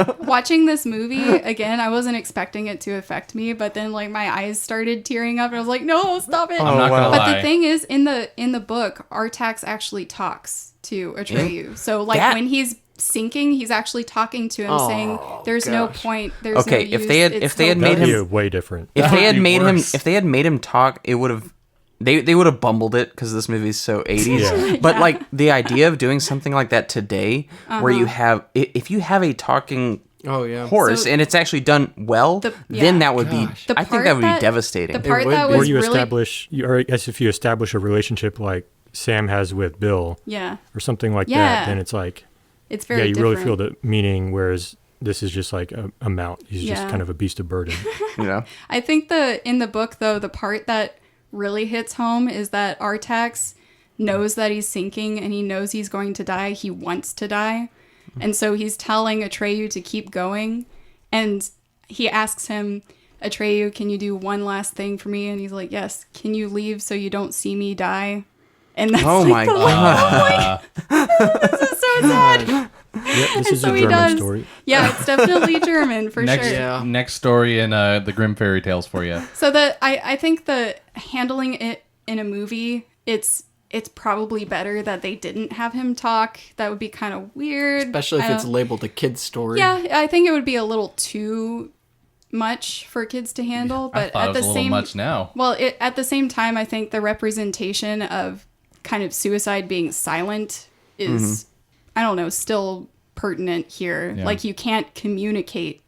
people. watching this movie again, I wasn't expecting it to affect me, but then like my eyes started tearing up, and I was like, "No, stop it!" I'm not gonna But lie. the thing is, in the book, Artax actually talks to Atreyu. So like That- when he's sinking, he's actually talking to him, saying, "There's no point. There's Okay, no if they had- use, if it's they had That'd made be him- way different. If they had be made worse. him talk, it would have. They would have bumbled it because this movie's so 80s. Yeah. But like the idea of doing something like that today, where you have if you have a talking Oh yeah. horse So- and it's actually done well, The- then yeah. that would be. The I think part that would be that- devastating. The part would that be. Or was you really establish, or I guess if you establish a relationship like Sam has with Bill, yeah, or something like Yeah. that, then it's like, it's very yeah, you different. really feel the meaning. Whereas this is just like a mount. He's just Yeah. kind of a beast of burden. You know, I think in the book though, the part that really hits home is that Artax knows that he's sinking and he knows he's going to die. He wants to die. And so he's telling Atreyu to keep going. And he asks him, Atreyu, can you do one last thing for me? And he's like, yes. Can you leave so you don't see me die? And that's oh like my the god, this is so sad. Yeah, this is so a he German does. story. Yeah, it's definitely German for Next, sure. Yeah. next story in the Grimm fairy tales for you. So I think the handling it in a movie, it's probably better that they didn't have him talk. That would be kind of weird. Especially if I it's don't- labeled a kid's story. Yeah, I think it would be a little too much for kids to handle. I But thought at it was the a little same much now. well, at the same time, I think the representation of kind of suicide being silent is, I don't know, still pertinent here. Yeah. Like you can't communicate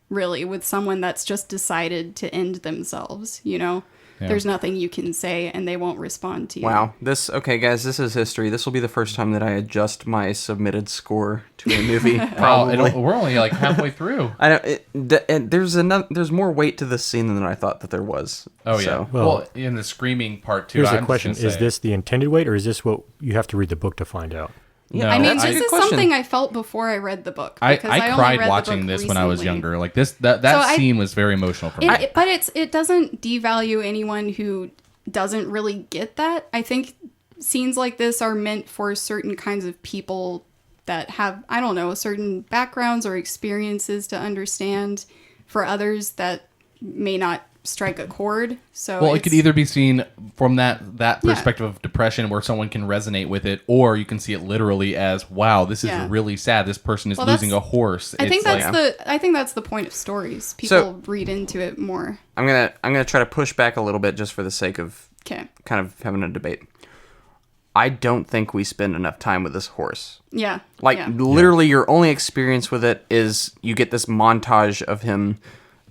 really with someone that's just decided to end themselves, you know? Yeah. There's nothing you can say and they won't respond to you. wow! Okay, guys, this is history. This will be the first time that I adjust my submitted score to a movie. Wow, Probably. we're only like halfway through. I don't. There's more weight to this scene than I thought that there was. Oh yeah. So- Well, in the screaming part too. Here's I'm the just question: gonna is say- this the intended weight, or is this what you have to read the book to find out? No, I mean, that's a this good is question. something I felt before I read the book. I because only cried read the watching book this when I was recently. younger. Like that So I- scene was very emotional for me. But it doesn't devalue anyone who doesn't really get that. I think scenes like this are meant for certain kinds of people that have, I don't know, certain backgrounds or experiences to understand. For others that may not strike a chord. So Well, it could it's- either be seen from that Yeah. perspective of depression where someone can resonate with it, or you can see it literally as, wow, this is Yeah. really sad. This person is Well, losing a that's- horse. I think It's that's like, I think that's the point of stories. So- People read into it more. I'm gonna try to push back a little bit just for the sake of Okay. kind of having a debate. I don't think we spend enough time with this horse. Yeah. Like yeah. literally, your only experience with it is you get this montage of him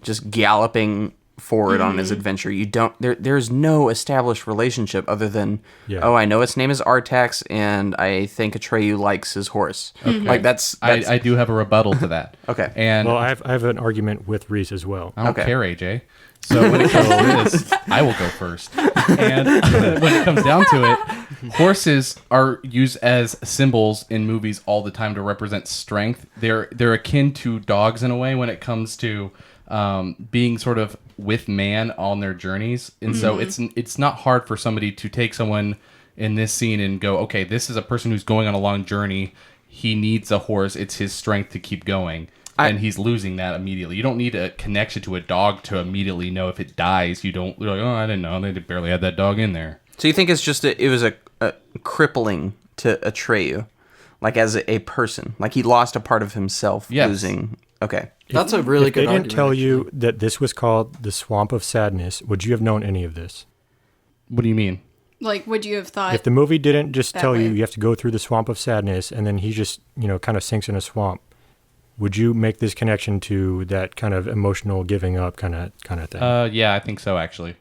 just galloping forward on Mm-hmm. his adventure. You don't. There's no established relationship other than Yeah. oh, I know its name is Artax, and I think Atreyu likes his horse. Like that's I do have a rebuttal to that. Okay. And Well, I have an argument with Reese as well. I don't Okay. care, AJ. So when it comes to this, I will go first. And when it comes down to it, horses are used as symbols in movies all the time to represent strength. They're akin to dogs in a way when it comes to being sort of with man on their journeys. And so it's not hard for somebody to take someone in this scene and go, okay, this is a person who's going on a long journey. He needs a horse. It's his strength to keep going. And he's losing that immediately. You don't need a connection to a dog to immediately know if it dies. You're like, oh, I didn't know. They barely had that dog in there. So you think it's just it was a crippling to Atreyu, like as a person, like he lost a part of himself Yes. losing. Okay. That's a really If good they argument. didn't tell you that this was called the Swamp of Sadness, would you have known any of this? What do you mean? Like, would you have thought? If the movie didn't just that tell you way. you have to go through the Swamp of Sadness and then he just, kind of sinks in a swamp, would you make this connection to that kind of emotional giving up kind of thing? Yeah, I think so, actually.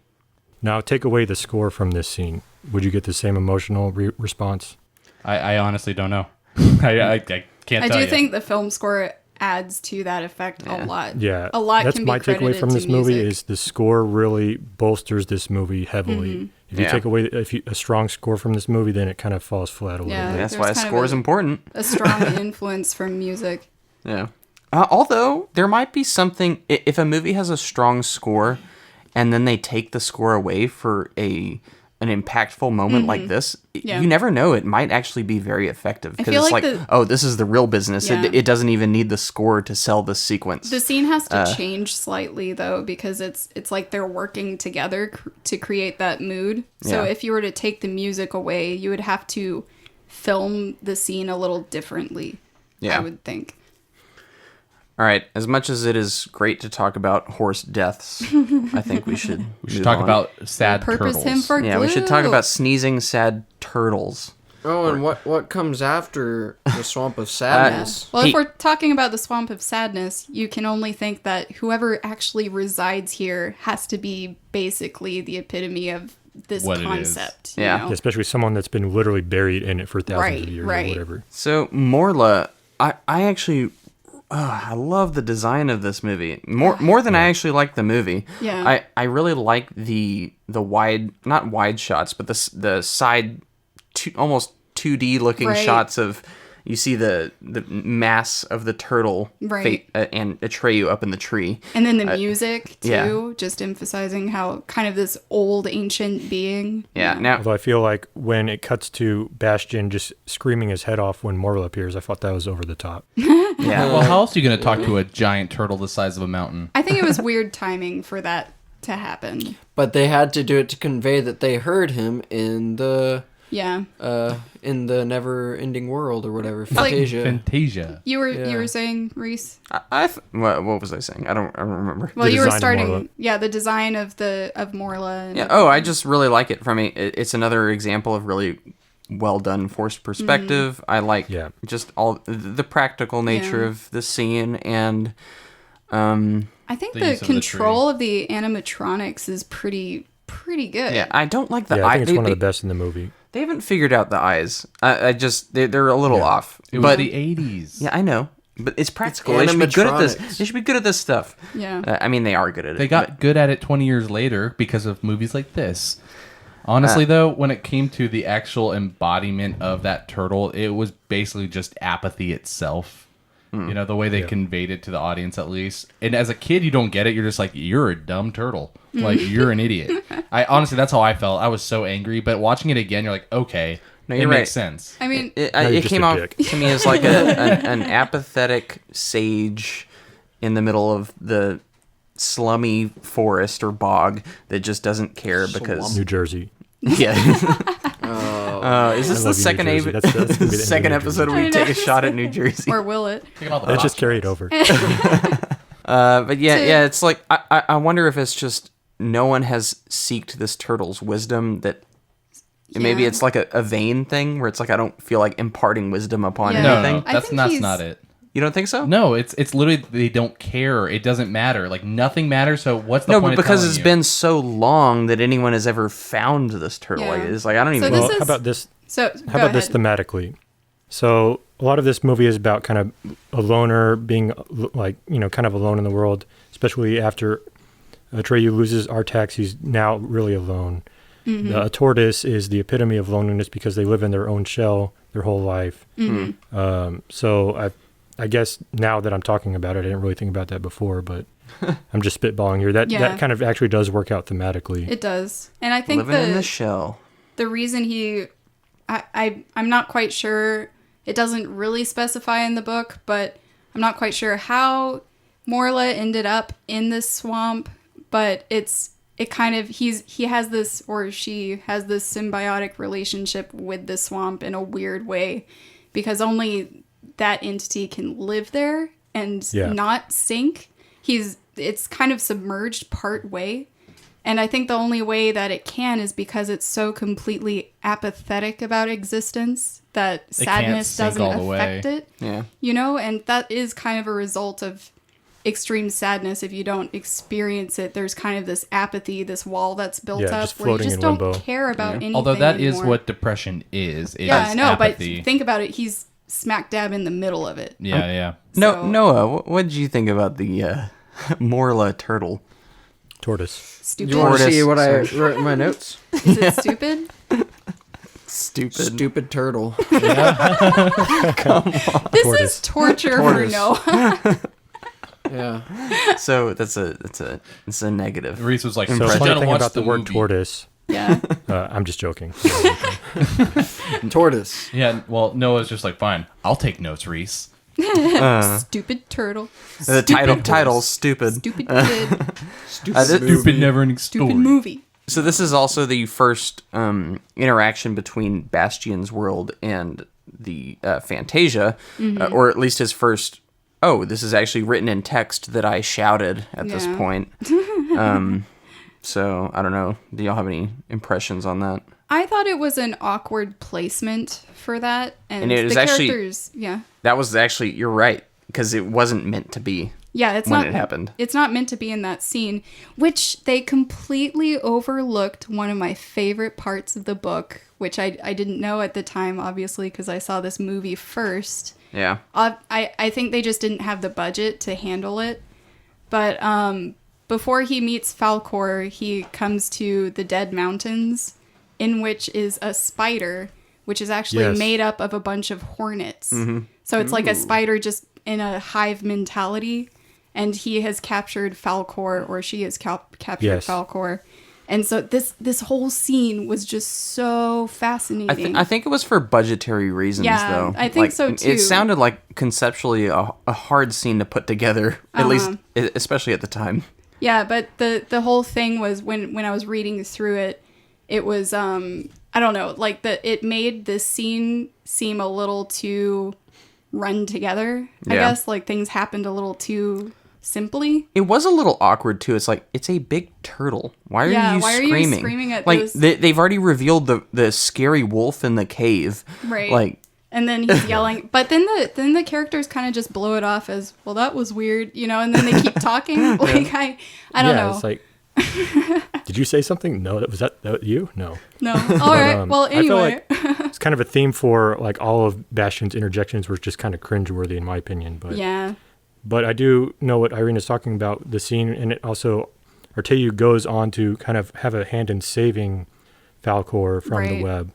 Now, take away the score from this scene. Would you get the same emotional response? I honestly don't know. I can't I tell do you. think the film score adds to that effect a lot. Yeah, a lot. That's can be my takeaway credited from to this movie music. is the score really bolsters this movie heavily. If you Yeah. take away a strong score from this movie, then it kind of falls flat a little Yeah. bit. That's There's why a kind of score is a- important. a strong influence from music. Yeah. Although there might be something if a movie has a strong score, and then they take the score away for a an impactful moment like this, Yeah. you never know. It might actually be very effective because feel it's like like, oh, this is the real business. Yeah. It doesn't even need the score to sell this sequence. The scene has to change slightly though, because it's like they're working together to create that mood. So Yeah. if you were to take the music away, you would have to film the scene a little differently. Yeah. I would think. All right, as much as it is great to talk about horse deaths, I think we should talk about sad Purpose turtles. him for we should talk glue. about sneezing sad turtles. Oh, and what comes after the Swamp of Sadness? Well, He- if we're talking about the Swamp of Sadness, you can only think that whoever actually resides here has to be basically the epitome of this What it is. concept. you Yeah. know? Especially someone that's been literally buried in it for thousands of years right. or whatever. So Morla, I actually, I love the design of this movie more than I actually like the movie. Yeah. I really like the wide, not wide shots, but the side, almost 2D looking Right. shots of. You see the mass of the turtle Right. and Atreyu up in the tree. And then the music, too, yeah. just emphasizing how kind of this old ancient being. Yeah. Now, Although I feel like when it cuts to Bastion just screaming his head off when Morla appears, I thought that was over the top. yeah. Well, how else are you going to talk to a giant turtle the size of a mountain? I think it was weird timing for that to happen. But they had to do it to convey that they heard him in the Yeah. Never-ending world or whatever, like- Fantasia. Fantasia. You were Yeah. saying, Reese? What was I saying? I don't remember. Well, The you were design of starting. Morla. Yeah, the design of Morla. And Yeah. Oh, I just really like it. It's another example of really well done forced perspective. I like Yeah. just all the practical nature Yeah. of the scene, and I think The the use of the control of the animatronics is pretty good. yeah, I don't like the Yeah, I eye. think it's one of the best in the movie. They haven't figured out the eyes. I just they're a little off. It was but the 80s. yeah, I know. But it's practical. They should be good at this. animatronics. They should be good at this stuff. Yeah. I mean, they are good at it. They got good at it 20 years later because of movies like this. Honestly, though, when it came to the actual embodiment of that turtle, it was basically just apathy itself. You know, the way they conveyed it to the audience, at least. And as a kid, you don't get it. You're just like, you're a dumb turtle. Like, you're an idiot. Honestly, that's how I felt. I was so angry. But watching it again, you're like, okay, No, it you're makes right. sense. I mean, It you're just came a off dick. to me as like an apathetic sage in the middle of the slummy forest or bog that just doesn't care because New Jersey. yeah. Is this I the love you, second New Jersey. That's gonna be the end of second New episode Jersey. where we I take a know. shot at New Jersey? or will it? Let's just carry it over. But yeah, it's like I wonder if it's just no one has seeked this turtle's wisdom. That maybe Yeah. it's like a vain thing where it's like I don't feel like imparting wisdom upon Yeah. No, anything. no, I that's think not he's- it. You don't think so? No, it's literally they don't care. It doesn't matter. Like nothing matters. So what's the No, point but of because telling it's you? been so long that anyone has ever found this turtle. Yeah. Like, it's like I don't even. So Well, this how is- about this? So, How about this thematically? So a lot of this movie is about kind of a loner being like, kind of alone in the world, especially after Atreyu loses Artax. He's now really alone. A tortoise is the epitome of loneliness because they live in their own shell their whole life. So I guess now that I'm talking about it, I didn't really think about that before, but I'm just spitballing here. That Yeah. kind of actually does work out thematically. It does. And I think living in the shell. the reason I'm not quite sure, it doesn't really specify in the book, but I'm not quite sure how Morla ended up in this swamp, but he has this, or she has this symbiotic relationship with the swamp in a weird way, because only that entity can live there and not sink. It's kind of submerged part way. And I think the only way that it can is because it's so completely apathetic about existence that It can't sadness sink doesn't all the way. affect it. Yeah. And that is kind of a result of extreme sadness. If you don't experience it, there's kind of this apathy, this wall that's built up just where you floating just in don't limbo. care about anything. Although that is anymore. what depression is. It Yeah, is I know, apathy. but think about it. He's smack dab in the middle of it. Yeah. No, So- Noah, what did you think about the Morla turtle? Tortoise. Stupid. Do you want to Tortoise, see what I sorry. wrote in my notes? Is it stupid? Stupid. Stupid turtle. This is torture for Tortoise. Noah. Yeah. So it's a negative. Reese was like, So "You funny gotta thing watch about the word movie." tortoise. Yeah. I'm just joking. Tortoise. Yeah, well, Noah's just like, fine, I'll take notes, Reese. Stupid turtle. The title's stupid. Stupid kid. Stupid Neverending Story. Stupid movie. So this is also the first interaction between Bastian's world and the Fantasia, or at least his first. Oh, this is actually written in text that I shouted at this point. So I don't know. Do y'all have any impressions on that? I thought it was an awkward placement for that, and it was the actually- characters. Yeah. That was actually, you're right, because it wasn't meant to be. Yeah, it's when not. it happened. It's not meant to be in that scene, which they completely overlooked. One of my favorite parts of the book, which I didn't know at the time, obviously, because I saw this movie first. Yeah. I think they just didn't have the budget to handle it. But before he meets Falkor, he comes to the Dead Mountains, in which is a spider, which is actually made up of a bunch of hornets. So it's like a spider just in a hive mentality. And he has captured Falkor, or she has captured Falkor. And so this whole scene was just so fascinating. I think it was for budgetary reasons, though. I think so, too. It sounded like conceptually a hard scene to put together, at least, especially at the time. Yeah, but the whole thing was, when I was reading through it, it was, I don't know, like it made this scene seem a little too run together, I guess. Like things happened a little too simply. It was a little awkward too. It's like, it's a big turtle. Why are you screaming? Are you screaming at like those? they've already revealed the scary wolf in the cave, Right? Like, and then he's yelling, but then the characters kind of just blow it off as, well, that was weird, and then they keep talking. Like I don't know. It's like, did you say something? No, was that you? No. No. All right. Well, anyway. I feel like it's kind of a theme for like all of Bastian's interjections were just kind of cringeworthy in my opinion. But yeah. But I do know what Irene is talking about, the scene, and it also, Atreyu goes on to kind of have a hand in saving Falkor from the web.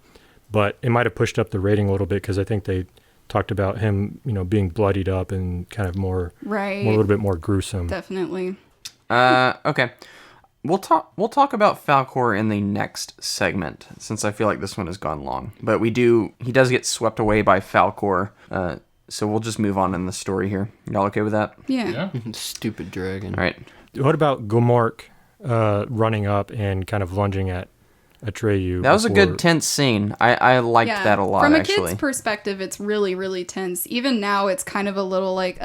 But it might have pushed up the rating a little bit because I think they talked about him, being bloodied up and kind of a little bit more gruesome. Definitely. Okay. We'll talk about Falkor in the next segment, since I feel like this one has gone long. But he does get swept away by Falkor, so we'll just move on in the story here. Y'all okay with that? Yeah. Stupid dragon. All right. What about Gomork running up and kind of lunging at Atreyu? That was a good tense scene. I liked that a lot, From a actually. kid's perspective, it's really, really tense. Even now, it's kind of a little like,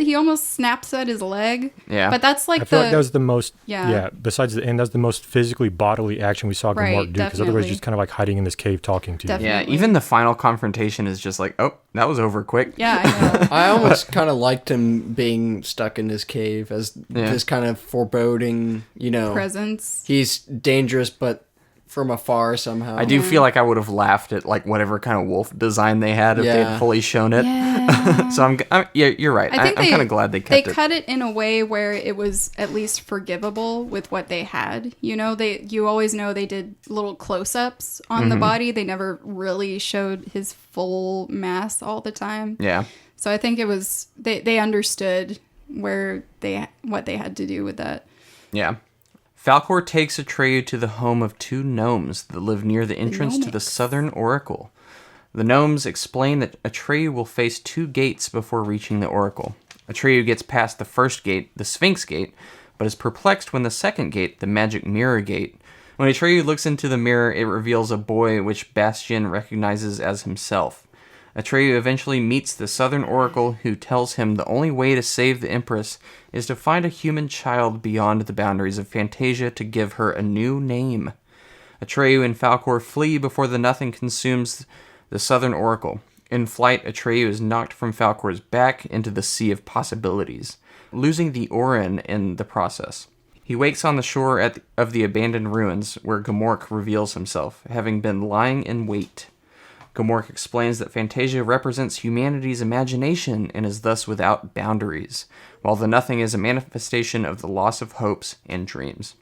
he almost snaps at his leg. Yeah. But that's like I feel like that was the most, Yeah. besides the end, that's the most physically bodily action we saw Gomork do, because otherwise he's just kind of like hiding in this cave talking to you. Yeah, even the final confrontation is just like, oh, that was over quick. Yeah, I know. I almost kind of liked him being stuck in his cave as this kind of foreboding, presence. He's dangerous, but from afar somehow. I do feel like I would have laughed at like whatever kind of wolf design they had if they had fully shown it. Yeah. So you're right. I'm kind of glad they kept it. They cut it in a way where it was at least forgivable with what they had. You always know they did little close-ups on the body. They never really showed his full mass all the time. Yeah. So I think it was they understood what they had to do with that. Yeah. Falkor takes Atreyu to the home of two gnomes that live near the entrance to the Southern Oracle. The gnomes explain that Atreyu will face two gates before reaching the Oracle. Atreyu gets past the first gate, the Sphinx Gate, but is perplexed when the second gate, the Magic Mirror Gate. When Atreyu looks into the mirror, it reveals a boy which Bastian recognizes as himself. Atreyu eventually meets the Southern Oracle, who tells him the only way to save the Empress is to find a human child beyond the boundaries of Fantasia to give her a new name. Atreyu and Falkor flee before the Nothing consumes the Southern Oracle. In flight, Atreyu is knocked from Falkor's back into the Sea of Possibilities, losing the Orin in the process. He wakes on the shore of the abandoned ruins, where Gomork reveals himself, having been lying in wait. Gomork explains that Fantasia represents humanity's imagination and is thus without boundaries, while the Nothing is a manifestation of the loss of hopes and dreams.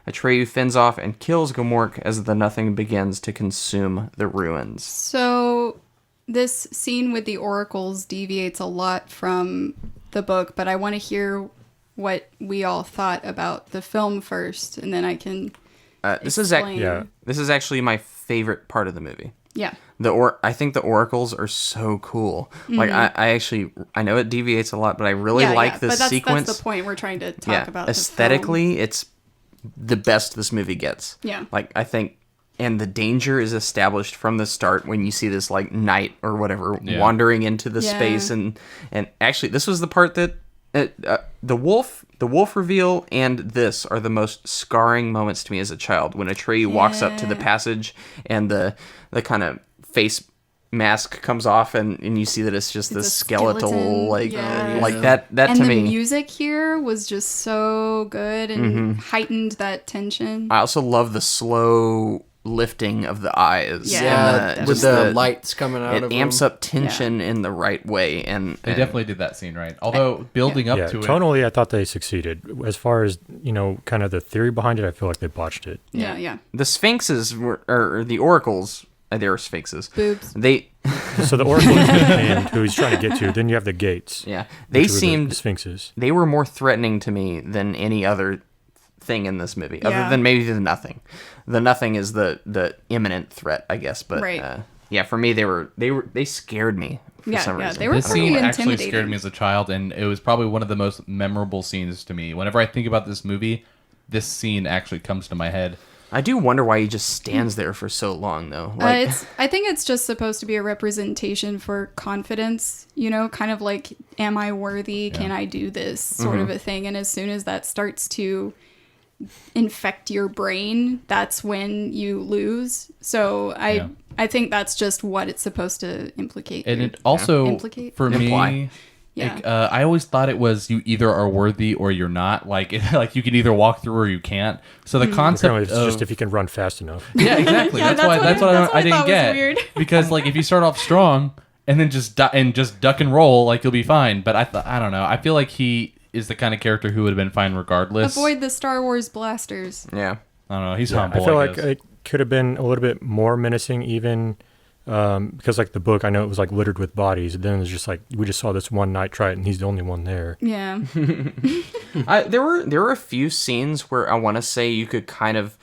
Atreyu fends off and kills Gomork as the Nothing begins to consume the ruins. So this scene with the oracles deviates a lot from the book, but I want to hear what we all thought about the film first, and then I can This explain. is actually my favorite part of the movie. Yeah. I think the oracles are so cool. Like I know it deviates a lot, but I really like the but sequence. That's the point we're trying to talk about. Aesthetically, it's the best this movie gets. Yeah. Like I think, and the danger is established from the start when you see this like knight or whatever wandering into the space, and actually this was the part that the wolf reveal and this are the most scarring moments to me as a child, when Atreyu walks up to the passage and the kind of face mask comes off and you see that it's just this skeletal skeleton. like that and to the me. Music here was just so good and heightened that tension. I also love the slow lifting of the eyes. Yeah, with the lights coming out of it amps them. up tension in the right way, and They definitely did that scene right. Although building up to it, tonally, I thought they succeeded. As far as kind of the theory behind it, I feel like they botched it. Yeah. the sphinxes or the oracles. They were sphinxes. Boobs. So the oracle is and who he's trying to get to. Then you have the gates. Yeah, they which were the seemed sphinxes. They were more threatening to me than any other thing in this movie, other than maybe the nothing. The nothing is the imminent threat, I guess. But for me, they scared me for some reason. They were this pretty scene intimidating. actually scared me as a child, and it was probably one of the most memorable scenes to me. Whenever I think about this movie, this scene actually comes to my head. I do wonder why he just stands there for so long, though. Like, I think it's just supposed to be a representation for confidence, kind of like, am I worthy? Can I do this? Sort of a thing. And as soon as that starts to infect your brain, that's when you lose. So I think that's just what it's supposed to implicate. And it also, Implicate? me, Yeah. like, I always thought it was you either are worthy or you're not. Like you can either walk through or you can't. So the concept Apparently, it's just if you can run fast enough. Yeah, exactly. Yeah, that's what I didn't thought was get. weird. Because like if you start off strong and then just duck and roll, like you'll be fine. But I don't know. I feel like he is the kind of character who would have been fine regardless. Avoid the Star Wars blasters. yeah. I don't know. He's humble. I feel like guess. it could have been a little bit more menacing, even because like the book, I know it was like littered with bodies. And then it's just like we just saw this one knight try it, and he's the only one there. Yeah. There were a few scenes where I want to say you could kind of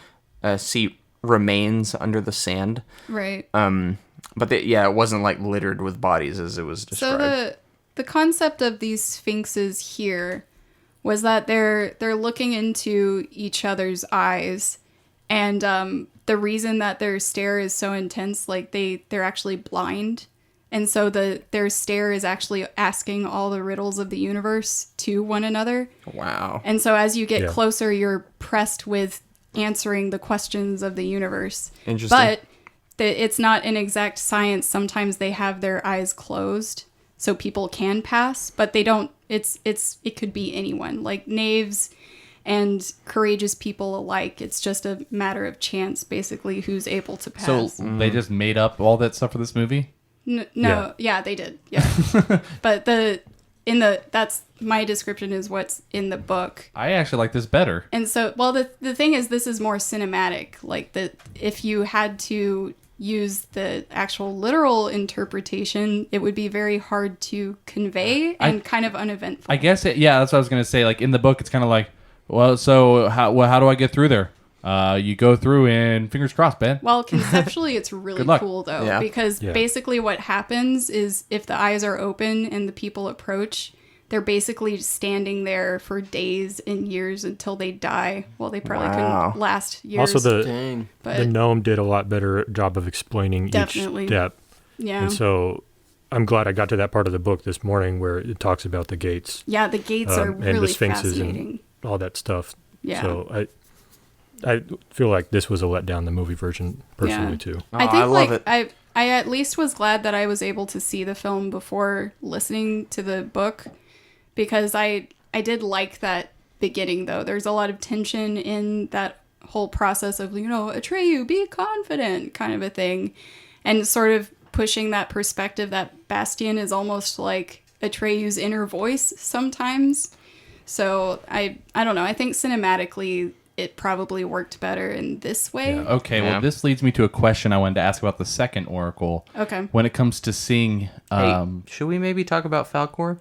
see remains under the sand. Right. But it wasn't like littered with bodies as it was described. So the concept of these sphinxes here was that they're looking into each other's eyes, and the reason that their stare is so intense, like they're actually blind, and so their stare is actually asking all the riddles of the universe to one another. Wow. And so as you get closer, you're pressed with answering the questions of the universe. Interesting. But it's not an exact science. Sometimes they have their eyes closed so people can pass, but they don't. It could be anyone, like knaves and courageous people alike. It's just a matter of chance, basically, who's able to pass. So they just made up all that stuff for this movie? No, yeah, they did. Yeah. But that's my description is what's in the book. I actually like this better. And so, well, the thing is, this is more cinematic. Like if you had to use the actual literal interpretation, it would be very hard to convey and kind of uneventful. I guess that's what I was gonna say. Like in the book, it's kind of like, well, so how do I get through there? You go through and fingers crossed, Ben. Well, conceptually, it's really Good luck. cool, though, Yeah. because basically what happens is if the eyes are open and the people approach, they're basically standing there for days and years until they die. Well, they probably couldn't last years. Also, Dang. the gnome did a lot better job of explaining Definitely. each step. Yeah. And so I'm glad I got to that part of the book this morning where it talks about the gates. Yeah, the gates are and really the sphinxes fascinating. and all that stuff. Yeah. So I feel like this was a letdown, the movie version, personally, too. I think I love it. I at least was glad that I was able to see the film before listening to the book, because I did like that beginning, though. There's a lot of tension in that whole process of, Atreyu, be confident kind of a thing, and sort of pushing that perspective that Bastian is almost like Atreyu's inner voice sometimes. So I don't know. I think cinematically it probably worked better in this way. Yeah, okay, well, this leads me to a question I wanted to ask about the second oracle. Okay. When it comes to seeing... Hey, should we maybe talk about Falcor?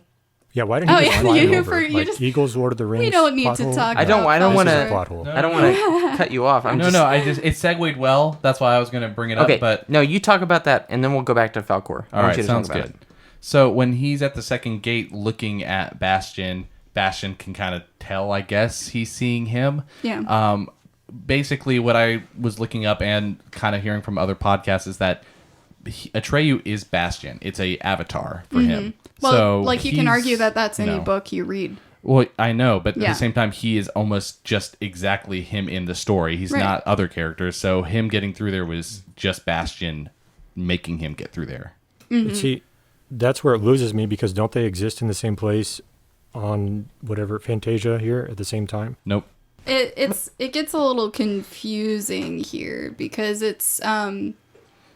Yeah, why didn't he just fly over? you Like just- Eagles, Lord of the Rings. We don't need plot to hole? talk I don't about want This is a to. plot hole. I don't want to cut you off. I'm No, just, no, it segued well. That's why I was going to bring it up. Okay, But no, you talk about that, and then we'll go back to Falcor. I all want right, you to sounds talk about good. So when he's at the second gate looking at Bastion can kind of tell, I guess, he's seeing him. Yeah. Basically, what I was looking up and kind of hearing from other podcasts is that Atreyu is Bastion. It's a avatar for him. Well, so like you can he's, argue that that's any you know, book you read. Well, I know, but at Yeah. the same time, he is almost just exactly him in the story. He's Right. not other characters. So him getting through there was just Bastion making him get through there. See, that's where it loses me because don't they exist in the same place on whatever Fantasia here at the same time? Nope. It gets a little confusing here because it's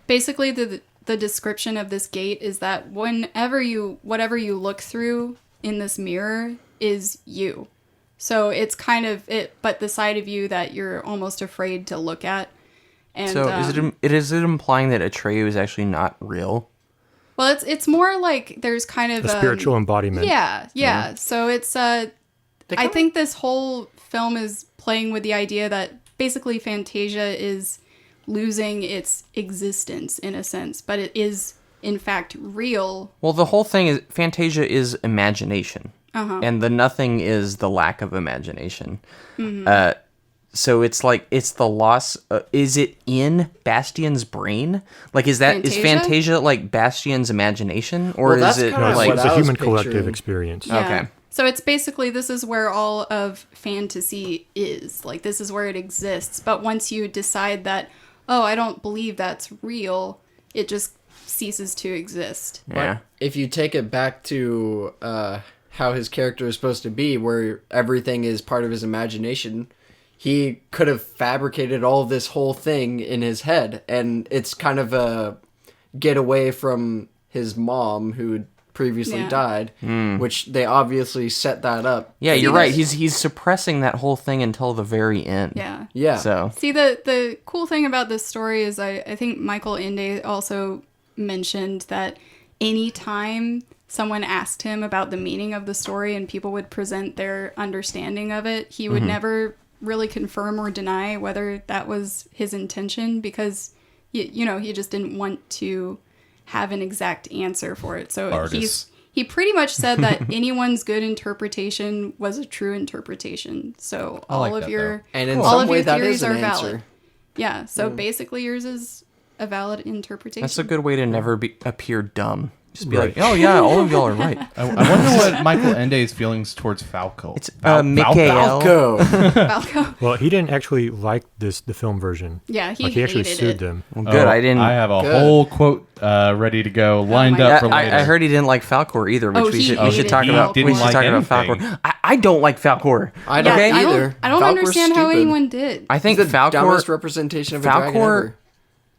basically the description of this gate is that whatever you look through in this mirror is you. So it's kind of it, but the side of you that you're almost afraid to look at. And So is it implying that Atreyu is actually not real? well, it's more like there's kind of A spiritual embodiment. Yeah. So it's I think this whole film is playing with the idea that basically Fantasia is losing its existence in a sense, but it is in fact real. Well, the whole thing is Fantasia is imagination, and the nothing is the lack of imagination. So it's like it's the loss. Is it in Bastion's brain? Like, is Fantasia? Fantasia like Bastion's imagination, or Well, is that's it kinda No, like? what it's I a was human collective picturing. experience. Yeah. Okay. So it's basically this is where all of fantasy is. Like this is where it exists. But once you decide that, oh, I don't believe that's real, it just ceases to exist. Yeah. If you take it back to how his character is supposed to be, where everything is part of his imagination, he could have fabricated all this whole thing in his head, and it's kind of a getaway from his mom who previously Yeah. died, which they obviously set that up. Yeah, See, you're right. this- He's suppressing that whole thing until the very end. Yeah. Yeah. So See, the cool thing about this story is I think Michael Ende also mentioned that anytime someone asked him about the meaning of the story and people would present their understanding of it, he would never really confirm or deny whether that was his intention because, you know, he just didn't want to have an exact answer for it. So Artists. he pretty much said that anyone's good interpretation was a true interpretation. So I like all of that, your And in all some of way, your that theories is an are answer. valid. Yeah. So basically, yours is a valid interpretation. that's a good way to never appear dumb. Just be Right. like, oh yeah, all of y'all are right. I wonder what Michael Ende's feelings towards Falco. It's Mikael. Go. Falco. Well, he didn't actually like the film version. Yeah, he Like, he actually hated sued it. them. Well, good. I didn't. I have a Good. whole quote ready to go, lined my up God. for later. I heard he didn't like Falcor either, which Oh, we he should hated talk about. Falcor. We should He talk didn't about like Falcor. I don't like Falcor. I don't Okay? either. I don't Falcor's understand how stupid. anyone did. I think He's the dumbest Falcor representation of a dragon Falcor ever.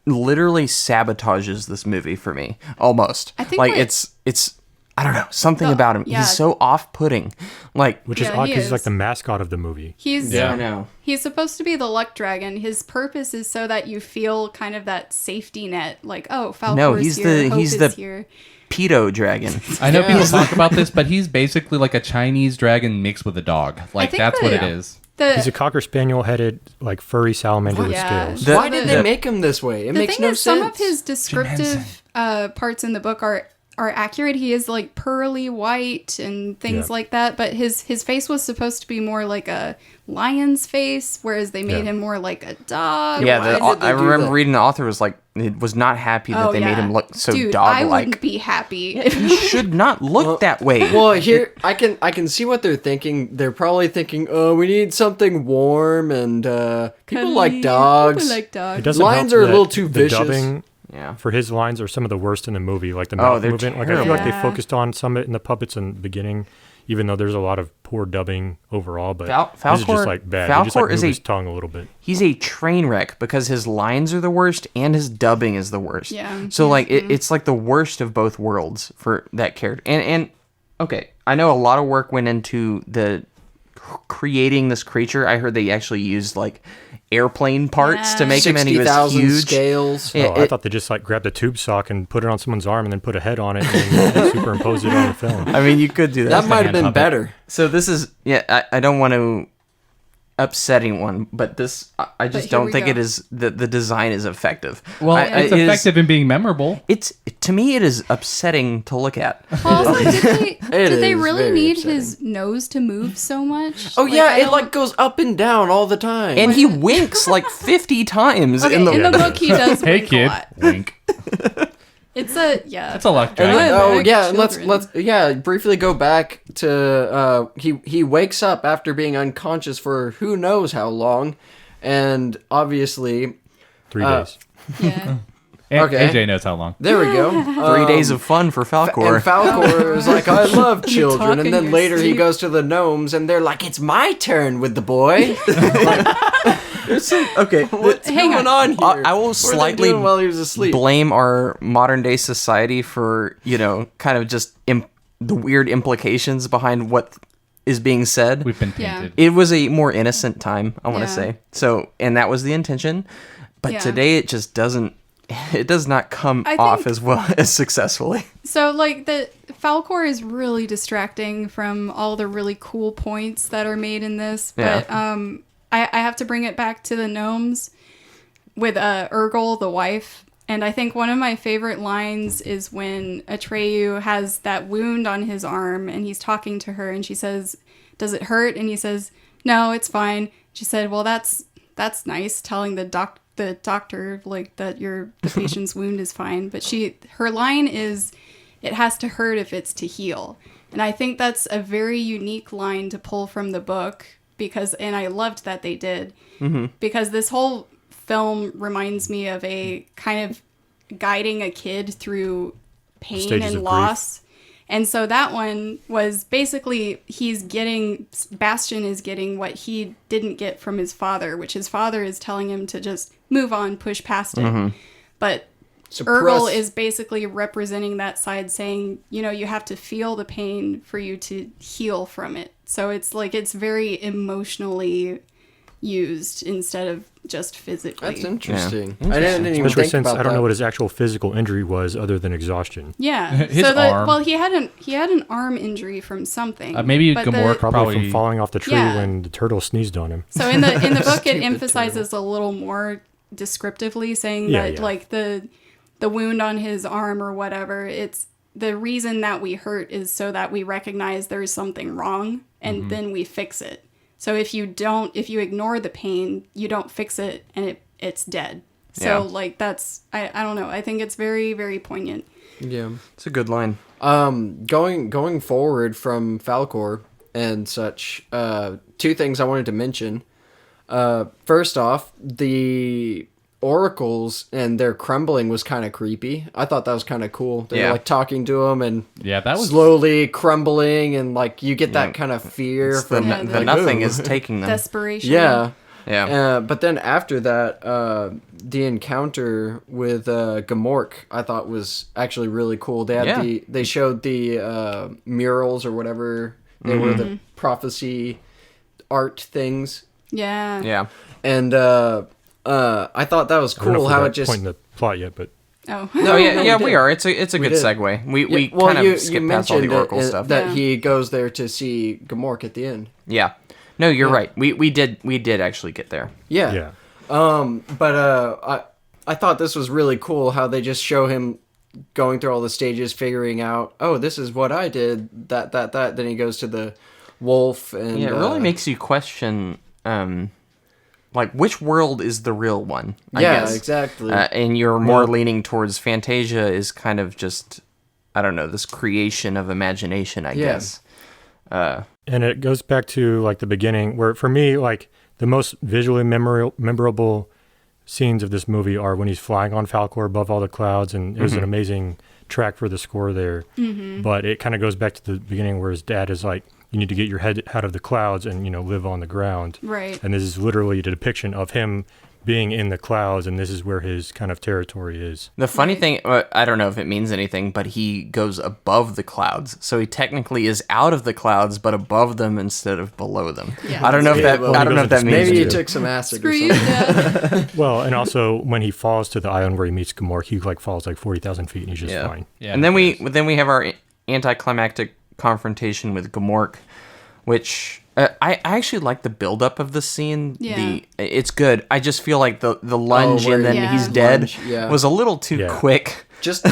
literally sabotages this movie for me. Almost. I think like what- it's I don't know, something about him. yeah. He's so off-putting. Like, Which is Yeah, odd he because he's like is. the mascot of the movie. He's I know. he's supposed to be the luck dragon. His purpose is so that you feel kind of that safety net, like, oh, Falcor's No, he's here, the- Hope he's is the- here. Pedo dragon. I know Yeah. people talk about this, but he's basically like a Chinese dragon mixed with a dog. Like think that's that- what it is. He's a cocker spaniel headed, like furry salamander with Yeah. scales. The- Why did they the- make him this way? It The makes thing no is, sense. some of his descriptive parts in the book are accurate. He is like pearly white and things Yeah. like that, but his face was supposed to be more like a lion's face, whereas they made Yeah. him more like a dog. Yeah, why did they I do remember that? reading the author was like, it was not happy that they made him look so Dude, I dog-like. wouldn't be happy. He should not look that way. Well, here I can see what they're thinking. They're probably thinking, "Oh, we need something warm," and people like dogs. People like It dogs. doesn't Lions help are a that little too the vicious. dubbing Yeah. for his lines are some of the worst in the movie, like the Oh, mouth they're movement. Like I feel like they terrible. focused on some of it in the puppets in the beginning, even though there's a lot of poor dubbing overall. But Falcor- this is just like bad. He just like Falcor is moved a- his tongue a little bit. He's a train wreck because his lines are the worst and his dubbing is the worst. Yeah. So like it's like the worst of both worlds for that character. And okay, I know a lot of work went into the creating this creature. I heard they actually used like airplane parts to Yeah. make him, and he was 60,000 huge. scales. Yeah, I thought they just like grabbed a tube sock and put it on someone's arm and then put a head on it and superimposed it on the film. I mean, you could do that. That might have been puppet. better. So this is, I don't want to upset anyone, but this, I just here don't we think go. it is, the design is effective. Well, it's it is- effective in being memorable. to me, it is upsetting to look at. Well, also, did they is really very need upsetting. his nose to move so much? Oh yeah, I it don't- like goes up and down all the time. And he winks like 50 times Okay, in the book he does Hey, wink a kid. lot. Wink. It's a yeah. That's a luck And dragon. then- Yeah, oh they're yeah, and children. let's briefly go back to he wakes up after being unconscious for who knows how long, and obviously 3 days. Yeah. Okay. AJ knows how long. there we go. 3 days of fun for Falcor. And Falcor is like, I love children, talk and in then your later he sleep. goes to the gnomes, and they're like, it's my turn with the boy. Okay, What's Hang going on. on here? I will What are they slightly doing while he was asleep. blame our modern day society for, kind of just the weird implications behind what is being said. We've been Yeah. painted. It was a more innocent time, I want to Yeah. say. So, and that was the intention. But Yeah. today it just doesn't, it does not come I off think- as well as successfully. So like the Falcor is really distracting from all the really cool points that are made in this. But I have to bring it back to the gnomes with Urgel, the wife. And I think one of my favorite lines is when Atreyu has that wound on his arm and he's talking to her and she says, "Does it hurt?" And he says, "No, it's fine." She said, "Well, that's nice, telling the doctor like that the patient's wound is fine." But her line is, "It has to hurt if it's to heal." And I think that's a very unique line to pull from the book and I loved that they did, because this whole film reminds me of a kind of guiding a kid through pain Stages and of loss. And so that one was basically Bastian is getting what he didn't get from his father, which his father is telling him to just move on, push past it. But Urgel is basically representing that side, saying, you have to feel the pain for you to heal from it. So it's very emotionally used instead of just physically. That's interesting. Yeah. I didn't even Especially think since about I don't know that. what his actual physical injury was other than exhaustion. Yeah. His arm. Well, he had an arm injury from something. Maybe but Gamork Probably Probably- from falling off the tree Yeah. when the turtle sneezed on him. So in the book, it Stupid emphasizes a little more descriptively, saying Yeah, that yeah. like the wound on his arm or whatever, it's the reason that we hurt is so that we recognize there's something wrong and then we fix it. So if you ignore the pain, you don't fix it and it's dead. So I don't know. I think it's very, very poignant. Yeah. It's a good line. Going forward from Falcor and such, two things I wanted to mention. First off, the oracles and their crumbling was kind of creepy. I thought that was kind of cool. They were like talking to him and Yeah, that was slowly crumbling, and like you get that kind of fear It's the, from Yeah, the like, nothing ooh. is taking them. Desperation. Yeah. Yeah. But then after that, the encounter with Gamork, I thought was actually really cool. They had they showed the murals or whatever they were, the prophecy art things, Yeah. Yeah. and I thought that was I don't know cool if we're how at it that just. point in the plot yet, but Oh. No, yeah, we yeah, did. we are. It's a good did. segue. We Well, kind of you skip past all the mentioned Oracle stuff. that Yeah. he goes there to see Gamork at the end. Yeah. No, you're right. We did actually get there. Yeah. yeah. But I thought this was really cool how they just show him going through all the stages, figuring out, oh, this is what I did, that. Then he goes to the wolf, and Yeah, it really makes you question, like, which world is the real one? I guess. exactly. And you're more leaning towards Fantasia is kind of just, I don't know, this creation of imagination, I guess. And it goes back to like the beginning, where for me, like the most visually memorable scenes of this movie are when he's flying on Falcor above all the clouds, and it was an amazing track for the score there. But it kind of goes back to the beginning where his dad is like, you need to get your head out of the clouds and live on the ground. Right. And this is literally a depiction of him being in the clouds, and this is where his kind of territory is. The funny thing, I don't know if it means anything, but he goes above the clouds, so he technically is out of the clouds, but above them instead of below them. Yeah. I don't know if that. well, I don't know if that means. Maybe you anything. took some acid Screw or you, something. Dad. Well, and also when he falls to the island where he meets Gamork, he like falls like 40,000 feet, and he's just fine. Yeah, and then we have our anticlimactic confrontation with Gamork, which I actually like the buildup of the scene. Yeah. It's good. I just feel like the lunge where and then Yeah. he's dead Lunge, yeah. was a little too quick. Just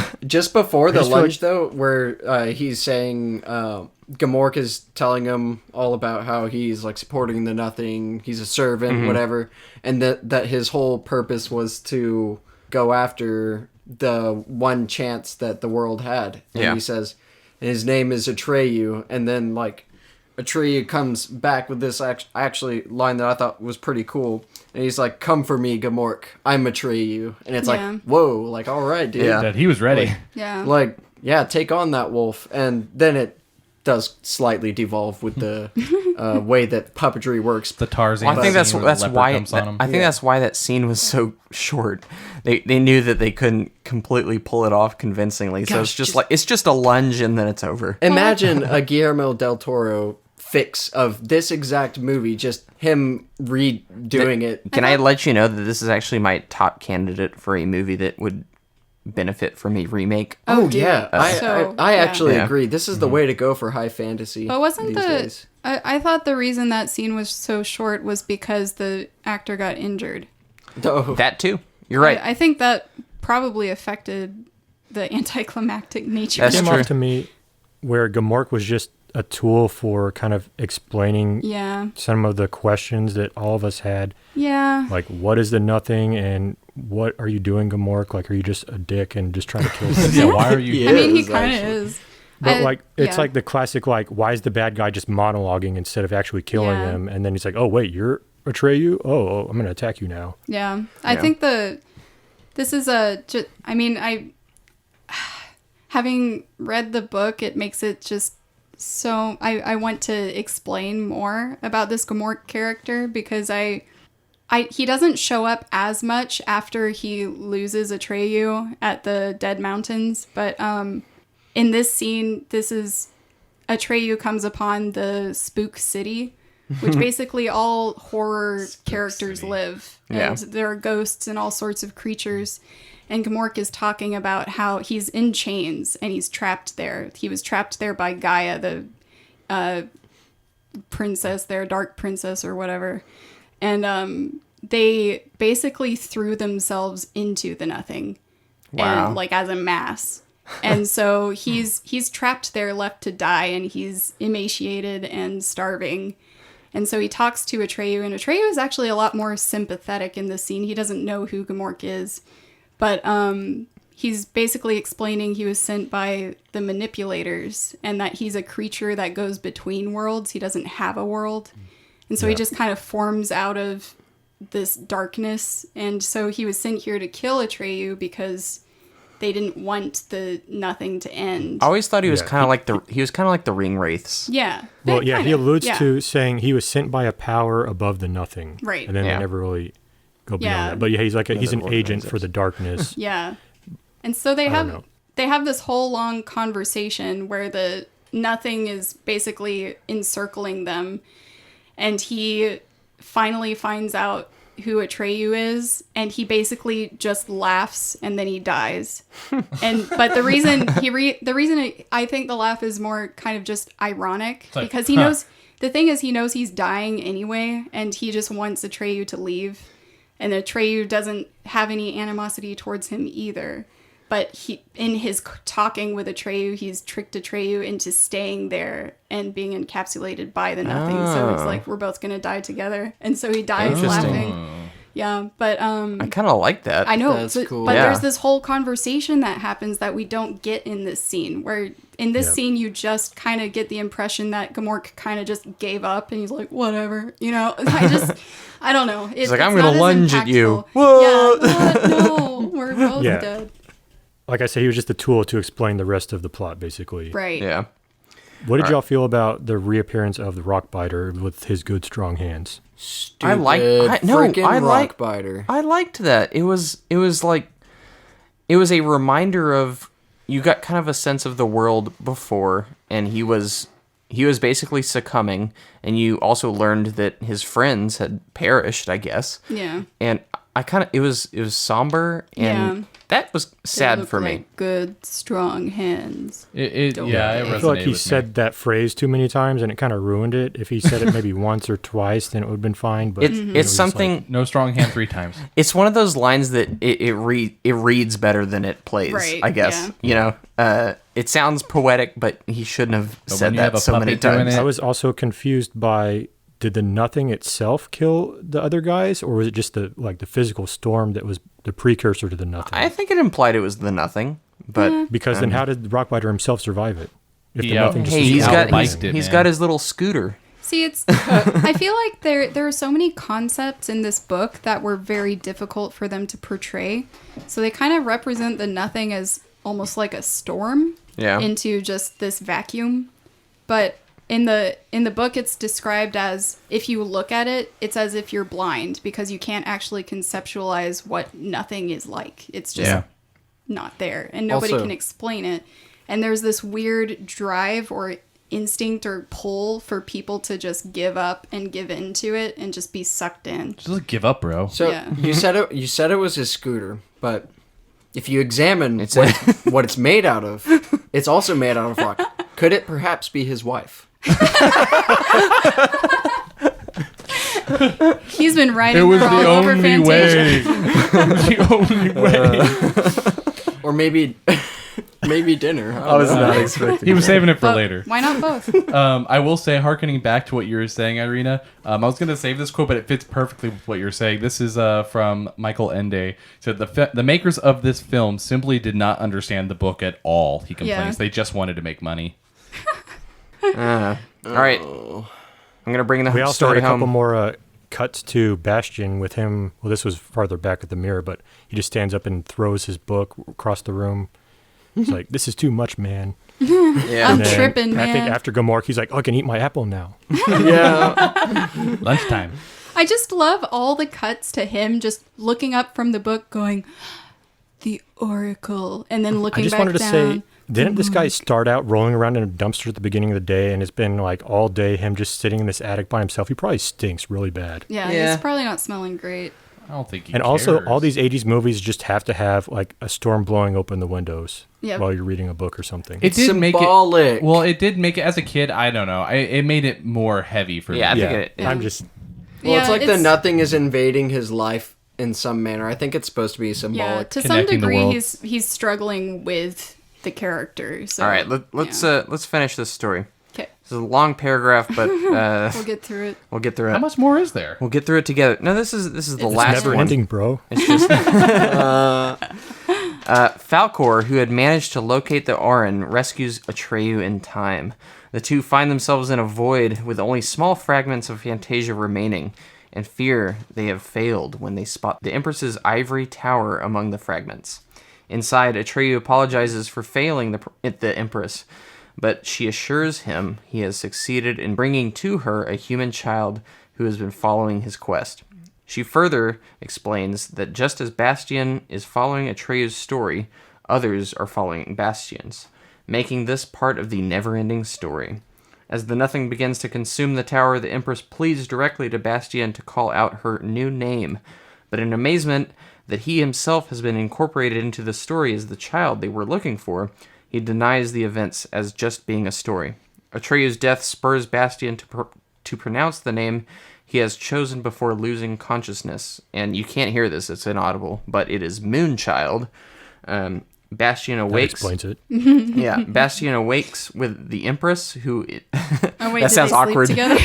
before the just feel lunge, though, where he's saying Gamork is telling him all about how he's like supporting the Nothing, he's a servant, whatever, and that his whole purpose was to go after the one chance that the world had. And he says, and his name is Atreyu, and then like Atreyu comes back with this actually line that I thought was pretty cool. And he's like, "Come for me, Gamork. I'm Atreyu." And it's Yeah. like, whoa, like, all right, dude. Yeah. That he was ready. Yeah. Like, yeah, take on that wolf. And then it does slightly devolve with the way that puppetry works. The Tarzan. Well, I think that's scene where the that's leopard why comes on him. I think that's why that scene was so short. They knew that they couldn't completely pull it off convincingly, so Gosh, it's just a lunge and then it's over. Imagine a Guillermo del Toro fix of this exact movie, just him redoing it. Can I let you know that this is actually my top candidate for a movie that would benefit from a remake? Oh, dude. yeah. I actually Yeah. agree. This is the way to go for high fantasy. But wasn't these the days. I thought the reason that scene was so short was because the actor got injured. Oh, That too. You're right. I think that probably affected the anticlimactic nature. That's It came true. off to me where Gamork was just a tool for kind of explaining Yeah. some of the questions that all of us had. Yeah. Like, what is the Nothing, and what are you doing, Gamork? Like, are you just a dick and just trying to kill people? Yeah, why are you? Yeah. I mean, he is, kind of actually. is. But like, it's yeah. like the classic, like, why is the bad guy just monologuing instead of actually killing Yeah. him? And then he's like, oh, wait, you're Atreyu? Oh, I'm going to attack you now. Yeah. I Yeah. think this is having read the book, it makes it just so I want to explain more about this Gamork character because he doesn't show up as much after he loses Atreyu at the Dead Mountains, but in this scene, this is Atreyu comes upon the Spook City, which basically all horror characters live. And there are ghosts and all sorts of creatures. And Gamork is talking about how he's in chains and he's trapped there. He was trapped there by Gaia, the princess there, dark princess or whatever. And they basically threw themselves into the Nothing. Wow. And like as a mass. And so he's trapped there, left to die, and he's emaciated and starving. And so he talks to Atreyu, and Atreyu is actually a lot more sympathetic in this scene. He doesn't know who Gamork is. But he's basically explaining he was sent by the manipulators and that he's a creature that goes between worlds. He doesn't have a world. And so he just kind of forms out of this darkness. And so he was sent here to kill Atreyu because they didn't want the Nothing to end. I always thought he was Yeah, kind of like the ring wraiths. Yeah. Well, yeah, he alludes yeah. to saying he was sent by a power above the Nothing. Right. And then Yeah. they never really go beyond Yeah. that. But yeah, he's like he's an Another agent for the darkness. Yeah. And so they don't have know. this whole long conversation where the Nothing is basically encircling them, and he finally finds out who Atreyu is, and he basically just laughs and then he dies. But the reason I think the laugh is more kind of just ironic like, because he knows the thing is he knows he's dying anyway, and he just wants Atreyu to leave. And Atreyu doesn't have any animosity towards him either. But in his talking with Atreyu, he's tricked Atreyu into staying there and being encapsulated by the Nothing. So it's like, we're both going to die together. And so he dies Interesting. laughing. Yeah, but I kind of like that. I know. That's cool. But Yeah. there's this whole conversation that happens that we don't get in this scene. Where in this scene, you just kind of get the impression that Gamork kind of just gave up and he's like, whatever. You know, I don't know. He's like, I'm going to lunge at you. What? Yeah, what? No, we're both Yeah. dead. Like I said, he was just a tool to explain the rest of the plot, basically. Right. Yeah. What did y'all feel about the reappearance of the Rockbiter with his good, strong hands? Stupid frickin' Rockbiter. I liked that. It was a reminder of, you got kind of a sense of the world before, and he was basically succumbing, and you also learned that his friends had perished, I guess. Yeah. And it was somber, and that was sad for me. Like good, strong hands. It resonated I feel like he with me. said that phrase too many times, and it kind of ruined it. If he said it maybe once or twice, then it would have been fine. But It's something. No strong hand 3 times. It's one of those lines that it reads better than it plays. Right, I guess it sounds poetic, but he shouldn't have But said when you have that a so many puppet doing times. it- I was also confused by, did the nothing itself kill the other guys, or was it just the physical storm that was the precursor to the nothing? I think it implied it was the nothing, but Because then how did Rockbiter himself survive it? If the Yeah. nothing just hey, he's out got biked it, he's man. got his little scooter. See, it's. I feel like there are so many concepts in this book that were very difficult for them to portray. So they kind of represent the nothing as almost like a storm into just this vacuum. But in the book, it's described as, if you look at it, it's as if you're blind, because you can't actually conceptualize what nothing is like. It's just not there, and nobody Also- can explain it. And there's this weird drive or instinct or pull for people to just give up and give into it and just be sucked in. Just give up, bro. So Yeah. you said it was his scooter, but if you examine It's what it's made out of, it's also made out of rock. Could it perhaps be his wife? He's been writing It was her all the over only Fantasia. way. It was the only way. Or maybe dinner. I was not expecting. He was saving it for But later. why not both? I will say, hearkening back to what you were saying, Irina, I was going to save this quote, but it fits perfectly with what you're saying. This is from Michael Ende. So the makers of this film simply did not understand the book at all, he complains. Yeah. They just wanted to make money. All right, I'm gonna bring the We also story had a couple home. more cuts to Bastian with him. Well, this was farther back at the mirror, but he just stands up and throws his book across the room. He's like, "This is too much, man." Yeah, I'm And then tripping, I think man. after Gomorrah, he's like, "Oh, I can eat my apple now." Yeah. Lunchtime. I just love all the cuts to him just looking up from the book going, "The Oracle," and then looking I just back wanted to down. say, didn't this guy start out rolling around in a dumpster at the beginning of the day, and it's been like all day him just sitting in this attic by himself? He probably stinks really bad. Yeah, Yeah. he's probably not smelling great. I don't think he And also, cares. all these 80s movies just have to have like a storm blowing open the windows Yep. while you're reading a book or something. It did make symbolic. it. Well, it did make it as a kid. I don't know. It made it more heavy for Yeah, I me. think yeah, it- I'm just Well, it's Yeah, like the nothing is invading his life in some manner. I think it's supposed to be Yeah, symbolic. to some Connecting the degree, worlds. he's struggling with the character. So All right, let's finish this story. Okay, This is a long paragraph, but we'll get through it. we'll get through it. How much more is there? We'll get through it together. No, this is the It's last never one. ending, bro. It's just Falkor, who had managed to locate the Auron, rescues Atreyu in time. The two find themselves in a void with only small fragments of Fantasia remaining, and fear they have failed when they spot the Empress's ivory tower among the fragments. Inside, Atreyu apologizes for failing the Empress, but she assures him he has succeeded in bringing to her a human child who has been following his quest. She further explains that just as Bastian is following Atreyu's story, others are following Bastian's, making this part of the Neverending Story. As the nothing begins to consume the tower, the Empress pleads directly to Bastian to call out her new name, but in amazement that he himself has been incorporated into the story as the child they were looking for, he denies the events as just being a story. Atreyu's death spurs Bastian to pronounce the name he has chosen before losing consciousness. And you can't hear this, it's inaudible, but it is Moonchild. Bastian That awakes. explains it. Yeah, Bastian awakes with the Empress, who... Oh wait, That did sounds they sleep awkward. together?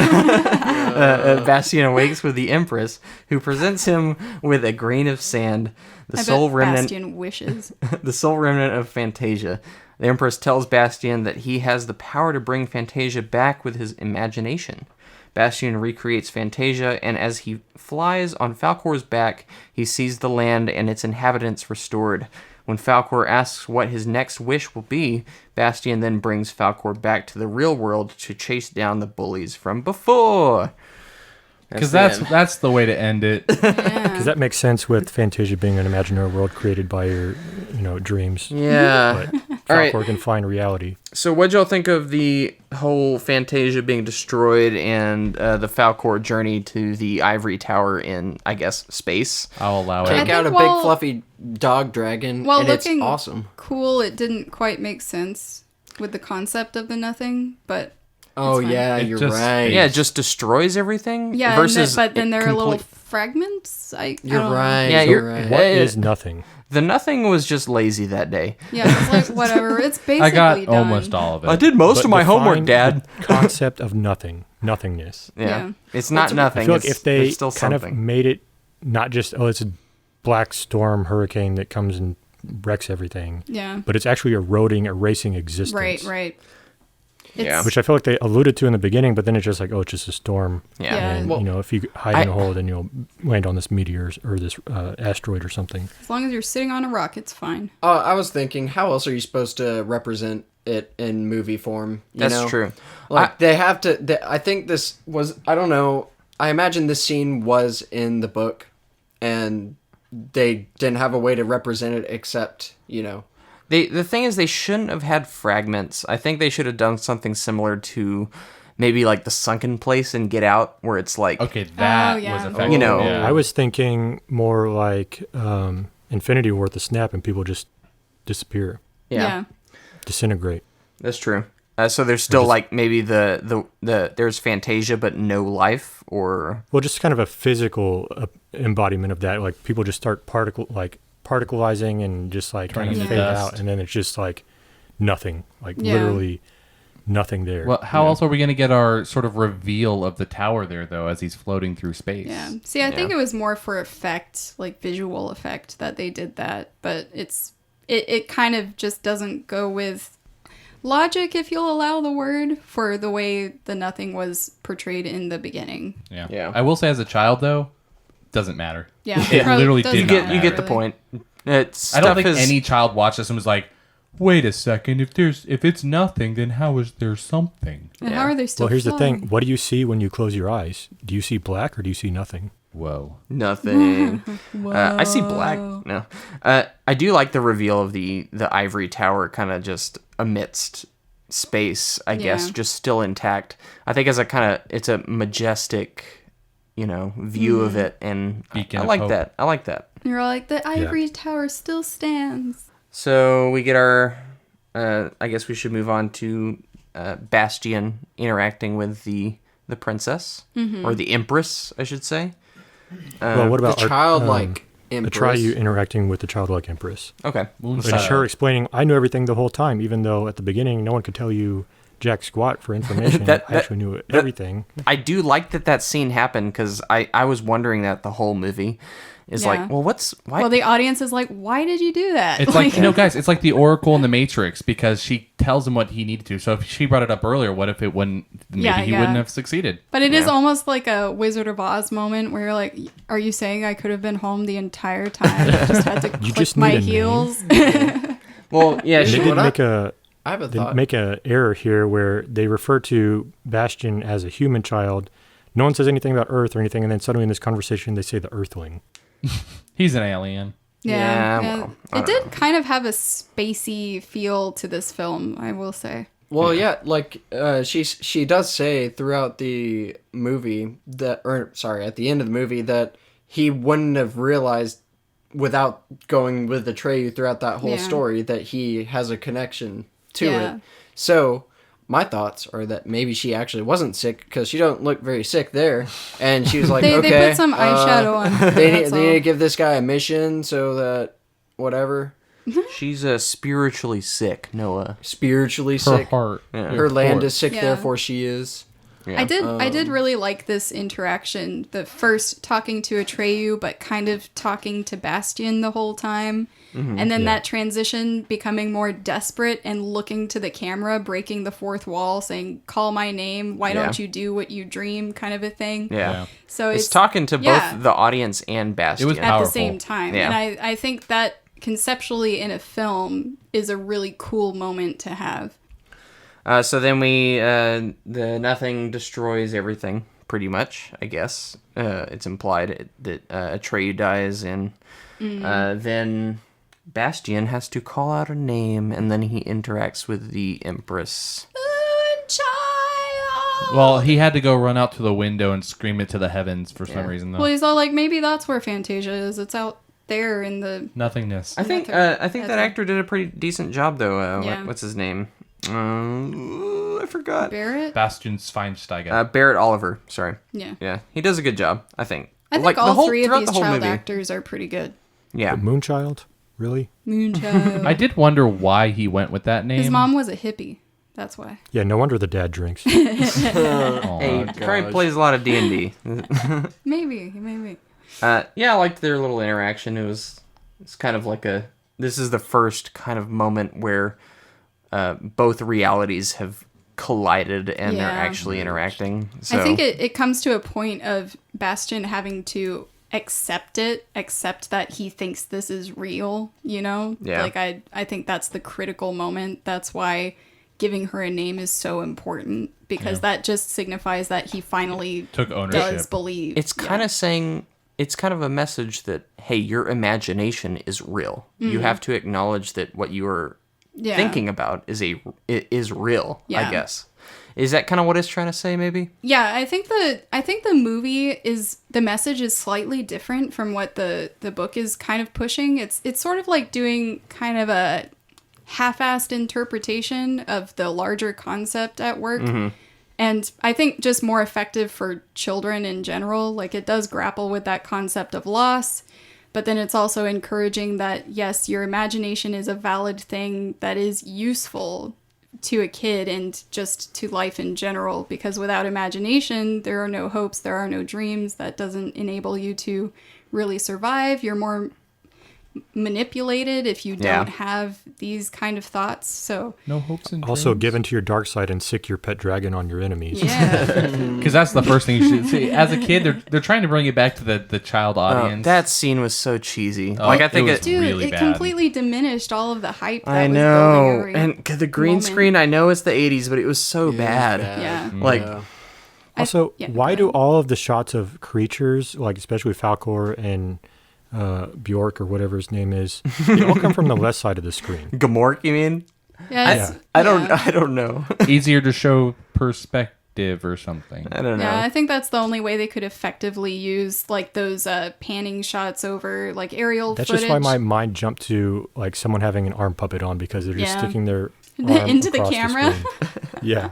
Bastian awakes with the Empress, who presents him with a grain of sand, the I sole bet remnant Bastian wishes. the sole remnant of Fantasia. The Empress tells Bastian that he has the power to bring Fantasia back with his imagination. Bastian recreates Fantasia, and as he flies on Falkor's back, he sees the land and its inhabitants restored. When Falkor asks what his next wish will be, Bastian then brings Falkor back to the real world to chase down the bullies from before. Because the end. that's the way to end it. Because that makes sense with Fantasia being an imaginary world created by your, dreams. Yeah. But All right. Falkor can find reality. So what'd y'all think of the whole Fantasia being destroyed and the Falkor journey to the Ivory Tower in, I guess, space? I'll allow it. Take think out a while- big fluffy dog dragon, While and it's looking awesome. cool, it didn't quite make sense with the concept of the nothing, but Oh fine. yeah, It you're just- right. Yeah, it just destroys everything. yeah, Versus but then there are little complete- fragments. I You're don't know. right. Yeah, you're you're- right. What Eh, is nothing? The nothing was just lazy that day. Yeah, it's like whatever. It's basically I got done. almost all of it. I did most But of my homework, define Dad. the concept of nothingness. Yeah. Yeah. It's not nothing. I feel like it's, if they there's still kind something. of made it not just, it's a black storm hurricane that comes and wrecks everything, Yeah. but it's actually erasing existence. Right. Yeah. Which I feel like they alluded to in the beginning, but then it's just like, it's just a storm. Yeah. Yeah. And, Well, if you hide in a hole, then you'll land on this meteor or this asteroid or something. As long as you're sitting on a rock, it's fine. I was thinking, how else are you supposed to represent it in movie form? That's true. Like they have to. I think this was. I don't know. I imagine this scene was in the book, and they didn't have a way to represent it except The thing is, they shouldn't have had fragments. I think they should have done something similar to maybe like the sunken place in Get Out, where it's like, Okay, that yeah. was effective. You know, yeah. I was thinking more like Infinity War, the snap, and people just disappear, yeah, disintegrate. that's true. So there's still like maybe the there's Fantasia, but no life, or Well, just kind of a physical embodiment of that. Like people just start particleizing and just like kind Turning of into fade dust. out, and then it's just like nothing, like Yeah. literally nothing there. Well, how else are we going to get our sort of reveal of the tower there, though, as he's floating through space? Yeah. See, I think it was more for effect, like visual effect, that they did that. But it kind of just doesn't go with logic, if you'll allow the word, for the way the nothing was portrayed in the beginning. Yeah. I will say, as a child, though, doesn't matter. Yeah. It probably literally doesn't did not matter, you get the really. point. It's I don't stuff think is, any child watched this and was like, "Wait a second! If it's nothing, then how is there something?" And Yeah. how are they still well, here's the flying? thing: what do you see when you close your eyes? Do you see black or do you see nothing? Whoa! nothing. I see black. No, I do like the reveal of the Ivory Tower, kind of just amidst space. I guess Yeah. just still intact. I think as a kind of it's a majestic, view of it, and Beacon I of like hope. that. I like that. You're all like, the Ivory Tower still stands. So we get our. I guess we should move on to Bastian interacting with the princess or the empress, I should say. Well, what the about childlike empress. Atreyu interacting with the childlike empress? Okay. And it's her explaining, I knew everything the whole time, even though at the beginning no one could tell you jack squat for information. I actually knew everything. I do like that scene happened because I was wondering that the whole movie is Yeah. like, well, why? Well, the audience is like, why did you do that? It's like, guys, it's like the Oracle in the Matrix, because she tells him what he needed to. So if she brought it up earlier, what if it wouldn't? Maybe Yeah, he yeah. wouldn't have succeeded. But it is Yeah. almost like a Wizard of Oz moment where you're like, are you saying I could have been home the entire time? I just had to click just my need a name. heels. well, yeah, They she, did make I have a they thought. make a error here where they refer to Bastian as a human child. No one says anything about Earth or anything, and then suddenly in this conversation they say the Earthling. He's an alien. Yeah, well, I it did kind of have a spacey feel to this film, I will say. Well, yeah, like she does say throughout the movie that, or sorry, at the end of the movie that he wouldn't have realized without going with Atreyu throughout that whole Yeah. story that he has a connection to Yeah. it. So my thoughts are that maybe she actually wasn't sick because she don't look very sick there, and she was like, They okay, put some eyeshadow on her, They that's need to all. give this guy a mission so that whatever she's spiritually sick, Noah. spiritually Her sick. heart. Yeah. Her land heart. is sick, Yeah. therefore she is. Yeah. I did really like this interaction. The first talking to Atreyu, but kind of talking to Bastian the whole time. And then that transition becoming more desperate and looking to the camera, breaking the fourth wall, saying, call my name, why Yeah. don't you do what you dream, kind of a thing. Yeah. So It's talking to yeah. both the audience and Bastian. It was at powerful. the same time. Yeah. And I think that conceptually in a film is a really cool moment to have. So then the nothing destroys everything, pretty much, I guess. It's implied that Atreyu dies, and then Bastian has to call out a name, and then he interacts with the Empress. Child! Well, he had to go run out to the window and scream it to the heavens for some reason, though. Well, he's all like, maybe that's where Fantasia is. It's out there in the... Nothingness. I think that actor did a pretty decent job, though. Yeah. What's his name? I forgot. Barrett? Bastian Schweinsteiger. Barrett Oliver. Sorry. Yeah. Yeah, he does a good job, I think. I think all three of throughout these the whole child movie. actors are pretty good. Yeah. But Moonchild? Really? Moonchild. I did wonder why he went with that name. His mom was a hippie. That's why. Yeah, no wonder the dad drinks. Aw. Hey, probably plays a lot of D&D. Maybe. Yeah, I liked their little interaction. It's kind of like this is the first kind of moment where both realities have collided and they're Yeah. actually interacting. So I think it comes to a point of Bastian having to accept that he thinks this is real, you know? Yeah. Like, I think that's the critical moment. That's why giving her a name is so important, because that just signifies that he finally Took ownership. does believe. it's kind of saying, it's kind of a message that, hey, your imagination is real. You have to acknowledge that what you are Yeah. thinking about is real, Yeah. I guess. Is that kind of what it's trying to say, maybe? Yeah, I think the movie is, the message is slightly different from what the book is kind of pushing. It's sort of like doing kind of a half-assed interpretation of the larger concept at work. And I think just more effective for children in general. Like, it does grapple with that concept of loss, but then it's also encouraging that, yes, your imagination is a valid thing that is useful to a kid and just to life in general, because without imagination, there are no hopes, there are no dreams. That doesn't enable you to really survive. You're more manipulated if you don't have these kind of thoughts. So No hopes and Also, give into your dark side and sick your pet dragon on your enemies. yeah. Because that's the first thing you should see. As a kid, they're trying to bring it back to the child audience. That scene was so cheesy. Oh, Like, I think it was Dude, really it bad. completely diminished all of the hype that I was know, building every and the green moment. screen. I know it's the '80s, but it was so bad. Yeah. Like, Also, yeah, why go do all of the shots of creatures, like especially Falkor and Bjork or whatever his name is, they all come from the left side of the screen? Gamork, you mean? Yes, I yeah. don't know. Easier to show perspective or something. I don't know. Yeah, I think that's the only way they could effectively use like those panning shots over like aerial That's footage. just why my mind jumped to like someone having an arm puppet on, because they're just Yeah. sticking their arm Into the across camera? screen. Yeah.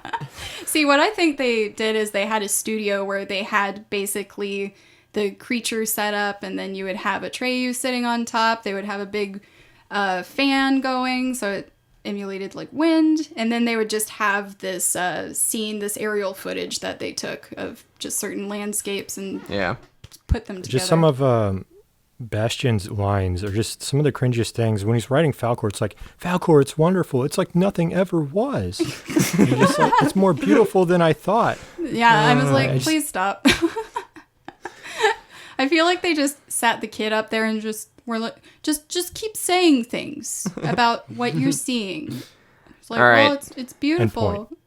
See, what I think they did is they had a studio where they had basically the creature set up, and then you would have Atreyu sitting on top. They would have a big fan going, so it emulated like wind, and then they would just have this scene, this aerial footage that they took of just certain landscapes and Yeah. put them together. Just some of Bastian's lines are just some of the cringiest things. When he's writing Falkor, it's like, Falkor, it's wonderful. It's like nothing ever was. You're just like, it's more beautiful than I thought. Yeah, I was like, I just- please stop. I feel like they just sat the kid up there and just were like, just keep saying things about what you're seeing. It's like, All right. well, it's beautiful. point.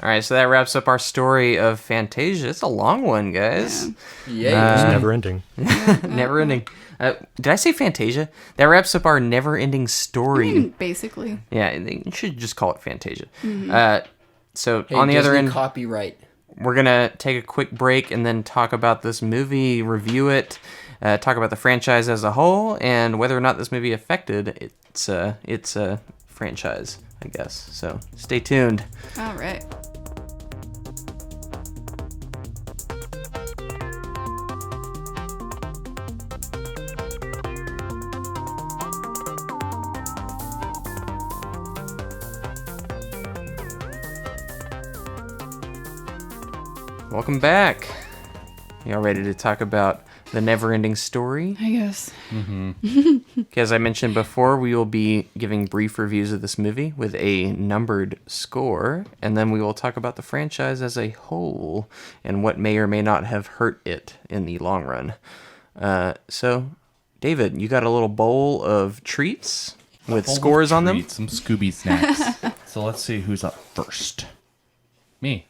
All right, so that wraps up our story of Fantasia. It's a long one, guys. Yeah. It's never ending. Never ending. Did I say Fantasia? That wraps up our never-ending story. Basically. Yeah, you should just call it Fantasia. So Hey, on the other Disney end, copyright. we're gonna take a quick break and then talk about this movie, review it, talk about the franchise as a whole, and whether or not this movie affected its franchise, I guess. So stay tuned. All right. Welcome back. Y'all ready to talk about the Neverending Story? I guess. As I mentioned before, we will be giving brief reviews of this movie with a numbered score, and then we will talk about the franchise as a whole and what may or may not have hurt it in the long run. So, David, you got a little bowl of treats with Bowl of scores on them? treats, some Scooby snacks. So let's see who's up first. Me.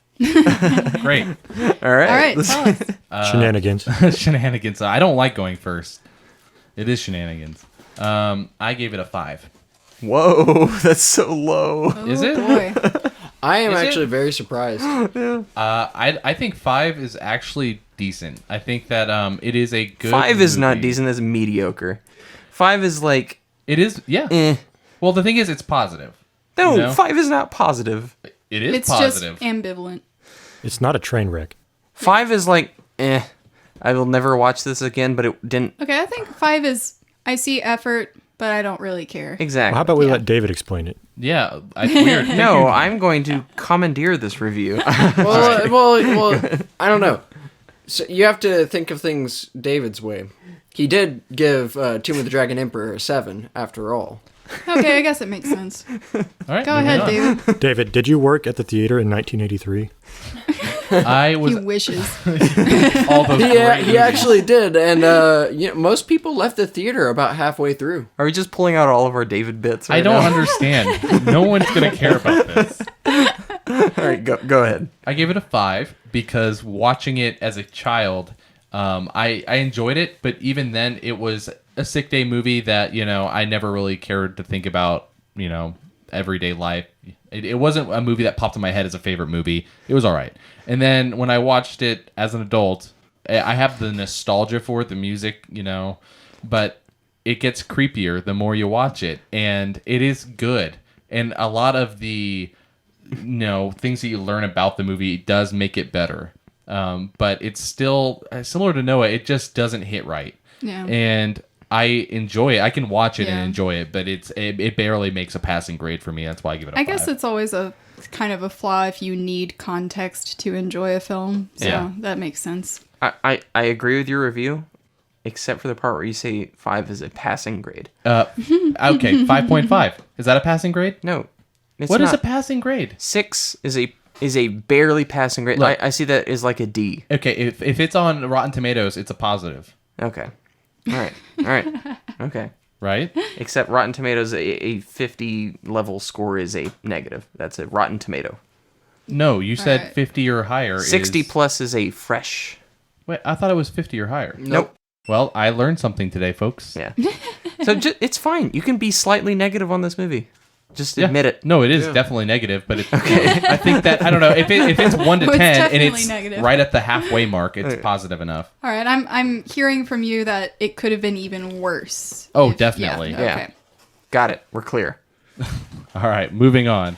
Great. All right. All right, tell us. Shenanigans. Shenanigans. I don't like going first. It is shenanigans. I gave it a 5. Whoa, that's so low. Is it? Boy. I am Is it? actually very surprised. I think 5 is actually decent. I think that it is a good 5 is not movie. decent. That's mediocre. 5 is like, It is, yeah. eh. Well, the thing is, it's positive. No, You know? 5 is not positive. It is It's positive. just ambivalent. It's not a train wreck. 5 is like, eh. I will never watch this again, but it didn't. Okay, I think 5 is, I see effort, but I don't really care. Exactly. Well, how about we let David explain it? Yeah, it's weird. Thank No, you. I'm going to commandeer this review. Well, I don't know. So you have to think of things David's way. He did give Tomb of the Dragon Emperor a 7, after all. Okay, I guess it makes sense. All right, Go moving ahead, on. David. David, did you work at the theater in 1983? I was He wishes. all those He, great he movies. actually did, and most people left the theater about halfway through. Are we just pulling out all of our David bits right I don't now? understand. No one's gonna care about this. All right, go ahead. I gave it a 5 because watching it as a child, I enjoyed it, but even then, it was a sick day movie that I never really cared to think about. Everyday life. It wasn't a movie that popped in my head as a favorite movie. It was all right. And then when I watched it as an adult, I have the nostalgia for it, the music, but it gets creepier the more you watch it, and it is good. And a lot of the things that you learn about the movie does make it better. But it's still similar to Noah. It just doesn't hit right. Yeah. And I enjoy it. I can watch it and Yeah. enjoy it, but it barely makes a passing grade for me. That's why I give it a 5. I guess it's always a kind of a flaw if you need context to enjoy a film. So Yeah. that makes sense. I agree with your review, except for the part where you say 5 is a passing grade. Okay, 5.5. Is that a passing grade? No, it's What is not. a passing grade? 6 is a barely passing grade. Look. I see that as like a D. Okay, if it's on Rotten Tomatoes, it's a positive, Okay. All right. Okay. right? Except Rotten Tomatoes, a 50 level score is a negative. That's a Rotten Tomato. No, you said Alright. 50 or higher. 60 is... plus is a fresh. Wait, I thought it was 50 or higher. Nope. Well, I learned something today, folks. Yeah. So it's fine. You can be slightly negative on this movie. Just Yeah. admit it. No, it is definitely negative, but it's okay. I think that I don't know if it's 1 to Well, it's 10 and definitely it's negative. right at the halfway mark, it's positive enough. All right, I'm hearing from you that it could have been even worse. Oh, definitely. Yeah. Yeah. Okay. Got it. We're clear. All right, moving on.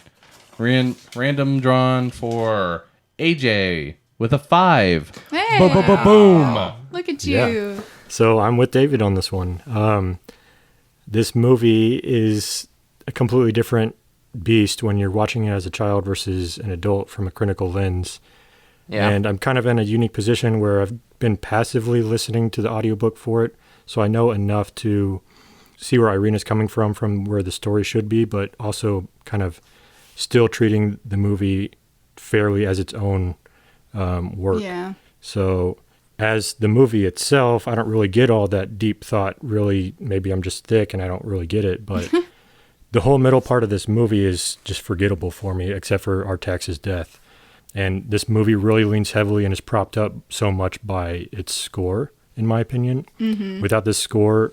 Random drawn for AJ with a 5. Hey, Boom. look at Yeah. you. So I'm with David on this one. This movie is a completely different beast when you're watching it as a child versus an adult from a critical lens. Yeah. And I'm kind of in a unique position where I've been passively listening to the audiobook for it. So I know enough to see where Irina's coming from where the story should be, but also kind of still treating the movie fairly as its own work. Yeah. So as the movie itself, I don't really get all that deep thought. Really, maybe I'm just thick and I don't really get it. But the whole middle part of this movie is just forgettable for me, except for Artax's death. And this movie really leans heavily and is propped up so much by its score, in my opinion. Mm-hmm. Without this score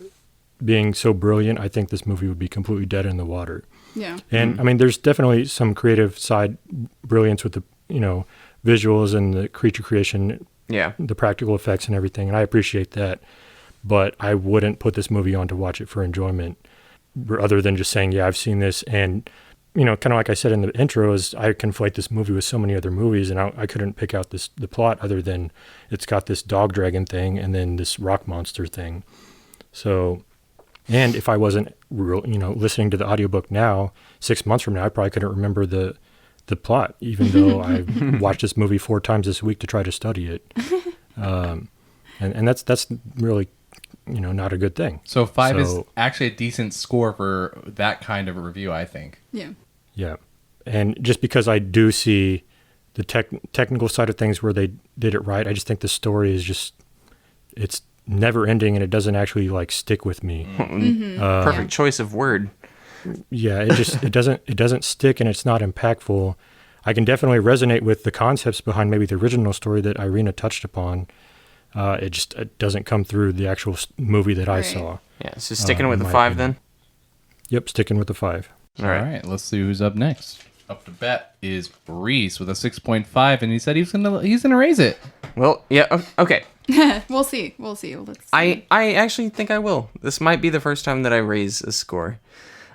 being so brilliant, I think this movie would be completely dead in the water. Yeah. And I mean, there's definitely some creative side brilliance with the, visuals and the creature creation, Yeah. the practical effects and everything. And I appreciate that, but I wouldn't put this movie on to watch it for enjoyment other than just saying, yeah, I've seen this. And, kind of like I said in the intro, is I conflate this movie with so many other movies and I couldn't pick out the plot other than it's got this dog dragon thing and then this rock monster thing. So, and if I wasn't listening to the audiobook now, 6 months from now, I probably couldn't remember the plot, even though I watched this movie 4 times this week to try to study it. And that's really, not a good thing. So 5 is actually a decent score for that kind of a review, I think. Yeah. Yeah. And just because I do see the technical side of things where they did it right, I just think the story is just, it's never ending, and it doesn't actually like stick with me. Perfect choice of word. Yeah, it doesn't stick, and it's not impactful. I can definitely resonate with the concepts behind maybe the original story that Irina touched upon. It doesn't come through the actual movie that I saw. Yeah, so sticking with the 5 opinion. then? Yep, sticking with the 5. All right, let's see who's up next. Up to bat is Reese with a 6.5, and he said he's gonna raise it. Well, yeah, okay. We'll see. Let's see. I actually think I will. This might be the first time that I raise a score.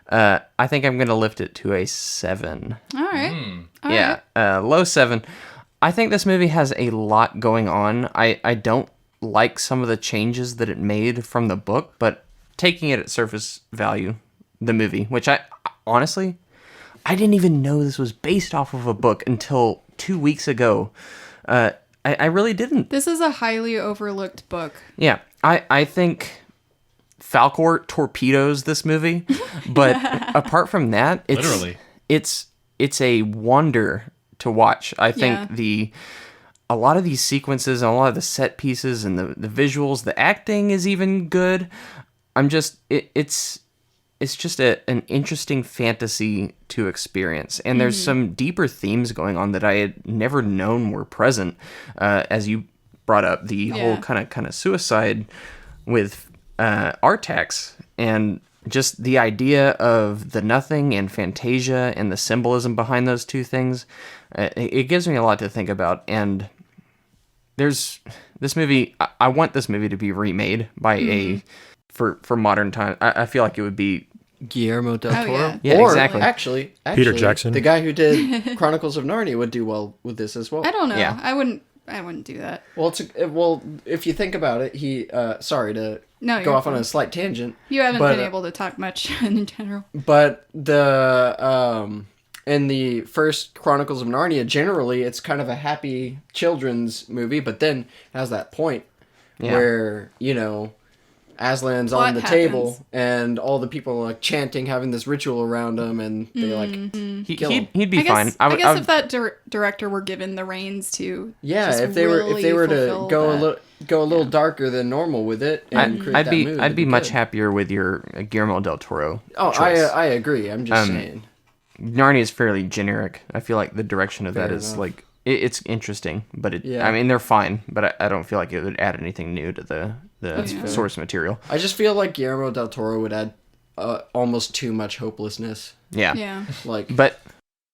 I think I'm going to lift it to a 7. All right. Low 7. I think this movie has a lot going on. I don't like some of the changes that it made from the book, but taking it at surface value, the movie, which I honestly, I didn't even know this was based off of a book until 2 weeks ago. I really didn't. This is a highly overlooked book. Yeah, I think Falkor torpedoes this movie, but apart from that, it's a wonder to watch. I think a lot of these sequences and a lot of the set pieces and the visuals, the acting is even good. It's just an interesting fantasy to experience. And there's some deeper themes going on that I had never known were present. As you brought up, the whole kind of suicide with Artax, and just the idea of the nothing and Fantasia and the symbolism behind those two things. It gives me a lot to think about. And there's this movie, I want this movie to be remade by for modern time. I feel like it would be Guillermo del Toro. Yeah. Yeah, or exactly. Actually, Peter Jackson. the guy who did Chronicles of Narnia, would do well with this as well. I don't know. Yeah. I wouldn't do that. Well, if you think about it, he sorry to No, go you're off on fine. a slight tangent. You haven't but, been able to talk much in general. But the in the first Chronicles of Narnia, generally it's kind of a happy children's movie, but then it has that point where, Aslan's What on the happens? table and all the people are like chanting, having this ritual around him, and they kill him. He'd be fine. I guess if that director were given the reins to just if they were to fulfill go a little darker than normal with it, and create I'd that be mood, I'd it'd be much good. happier with your Guillermo del Toro. Oh, choice. I agree. I'm just saying. Narnia is fairly generic. I feel like the direction of that Fair is enough. like it's interesting, but Yeah. I mean they're fine, but I don't feel like it would add anything new to the fair. source material. I just feel like Guillermo del Toro would add almost too much hopelessness. Yeah. Like, But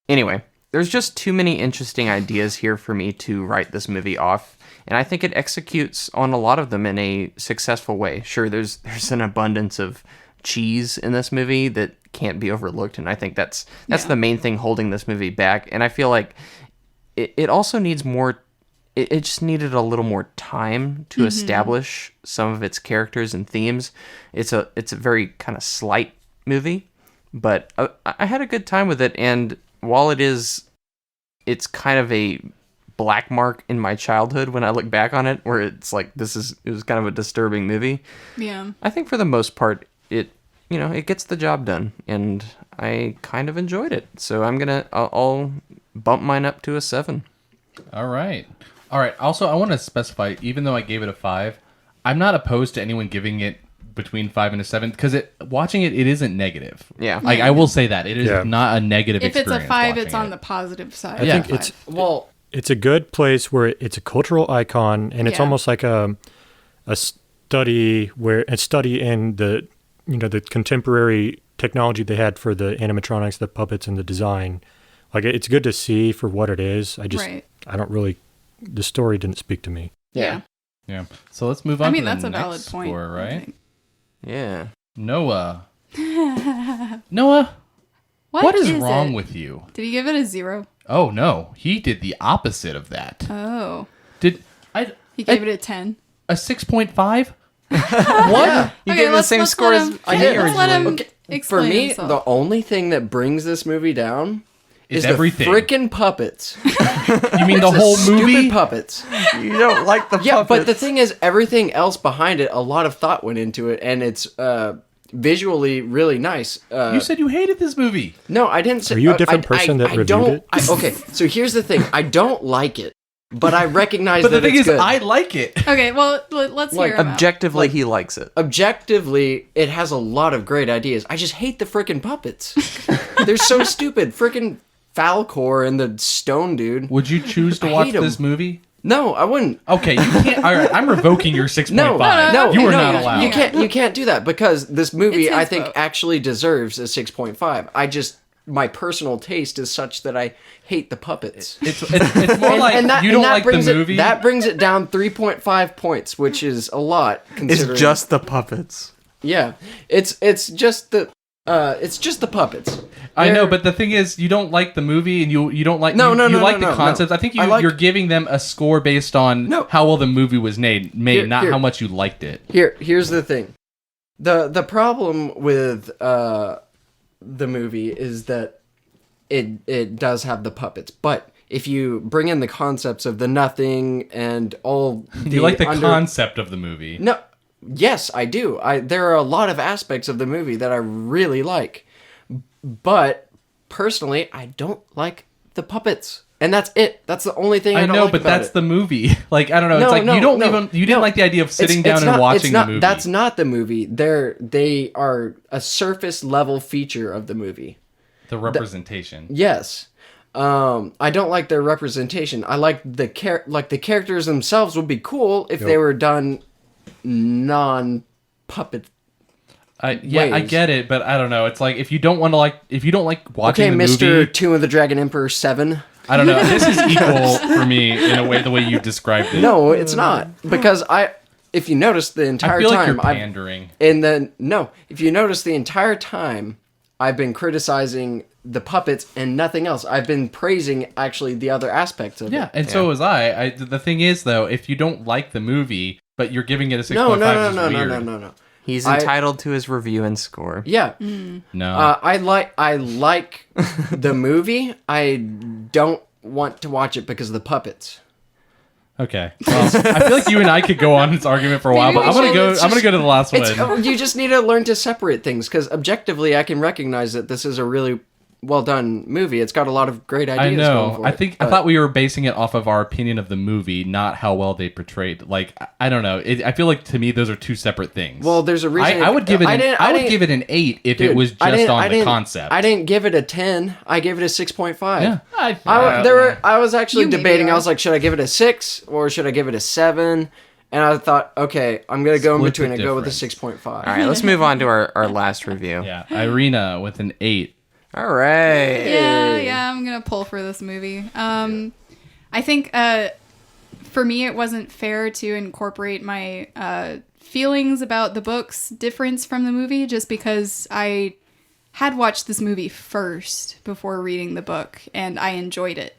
anyway, there's just too many interesting ideas here for me to write this movie off, and I think it executes on a lot of them in a successful way. Sure, there's an abundance of cheese in this movie that can't be overlooked, and I think that's the main thing holding this movie back. And I feel like it also needs more. It just needed a little more time to establish some of its characters and themes. It's a very kind of slight movie, but I had a good time with it. And while it's kind of a black mark in my childhood when I look back on it, where it's like it was kind of a disturbing movie. Yeah. I think for the most part, it gets the job done, and I kind of enjoyed it. So I'll bump mine up to a 7. All right. Also, I want to specify, even though I gave it a 5, I'm not opposed to anyone giving it between 5 and a 7, because watching it isn't negative. Yeah. Like, I will say that. It is not a negative If it's experience. a 5, watching it's on it. the positive side. Yeah. I think well, it's a good place where it's a cultural icon, and it's Yeah. almost like a study in the the contemporary technology they had for the animatronics, the puppets, and the design. Like, it's good to see for what it is. I don't really. The story didn't speak to me. Yeah. Yeah. So let's move on. I mean, to that's the a valid next point. score, I right? think. Yeah. Noah. Noah, what is wrong with you? Did he give it a 0? Oh no, he did the opposite of that. Oh. He gave it a 10. A 6.5? What? You gave it the same score as I did Let's let him For explain me, himself. the only thing that brings this movie down Is is everything. the freaking puppets. You mean the whole Stupid movie? puppets. You don't like the Yeah, puppets. but the thing is, everything else behind it, a lot of thought went into it, and it's visually really nice. You said you hated this movie. No, I didn't say. Are you a different person that reviewed it? Okay, so here's the thing. I don't like it. but I recognize But that the thing it's is, good. I like it. Okay, well, let's hear him out. Objectively, he likes it. Objectively, it has a lot of great ideas. I just hate the frickin' puppets. They're so stupid. Frickin' Falcor and the stone dude. Would you choose to I watch hate 'em. this movie? No, I wouldn't. Okay, you can't. All right, I'm revoking your 6.5. No, you are no, not allowed. You can't do that because this movie, It's his I think, vote. actually deserves a 6.5. My personal taste is such that I hate the puppets. It's more like you don't like the movie. That brings it down 3.5 points, which is a lot. It's Considering, just the puppets. yeah. It's just the puppets. I know, They're- but the thing is, you don't like the movie, and you don't like No, you, no, you no, like no, the no, concepts. no. I think I like- you're giving them a score based on No. how well the movie was made, Here- not here. how much you liked it. Here's the thing. The problem with the movie is that it does have the puppets, but if you bring in the concepts of the nothing and all the You like the concept of the movie. No, yes, I do. There are a lot of aspects of the movie that I really like, but personally, I don't like the puppets. And that's it. That's the only thing I I don't know, like but about that's it. the movie. Like, I don't know. No, It's like no, you don't no, even you didn't no. like the idea of sitting It's down not- and watching it's not, the movie. That's not the movie. They are a surface level feature of the movie. the representation. Yes. I don't like their representation. I like the characters themselves would be cool if they were done non-puppet. I ways. get it, but I don't know. It's like if you don't want to if you don't like watching Okay, the Mr. movie, Tomb of the Dragon Emperor 7. I don't know. This is equal for me in a way the way you described it. No, it's not. Because if you notice the entire I feel like time you're pandering. if you notice the entire time I've been criticizing the puppets and nothing else. I've been praising actually the other aspects of Yeah, it. and so was I. The thing is, though, if you don't like the movie, but you're giving it a 6.5, No, it's just weird. no. He's I- entitled to his review and score. Yeah. No. I like the movie. I don't want to watch it because of the puppets. Okay. Well, I feel like you and I could go on this argument for a while, Maybe but we should. I'm gonna go to the last one. You just need to learn to separate things because objectively, I can recognize that this is a really well done movie. It's got a lot of great ideas. I Going know. for I it, think I but- thought we were basing it off of our opinion of the movie, not how well they portrayed. Like I don't know. I feel like to me those are two separate things. Well, there's a reason. I would give it. I I didn't- would give it an 8 if Dude, it was I just didn't- on I the didn't- concept. I didn't give it a 10. I gave it a 6.5. Yeah. I was actually You maybe debating. I are. was like, should I give it a 6 or should I give it a 7? And I thought, okay, I'm gonna go in Split between the and go with a difference. 6.5. All right, let's move on to our last review. Yeah. Irina with an 8. All right. Yeah, I'm gonna pull for this movie. I think for me it wasn't fair to incorporate my feelings about the book's difference from the movie just because I had watched this movie first before reading the book and I enjoyed it.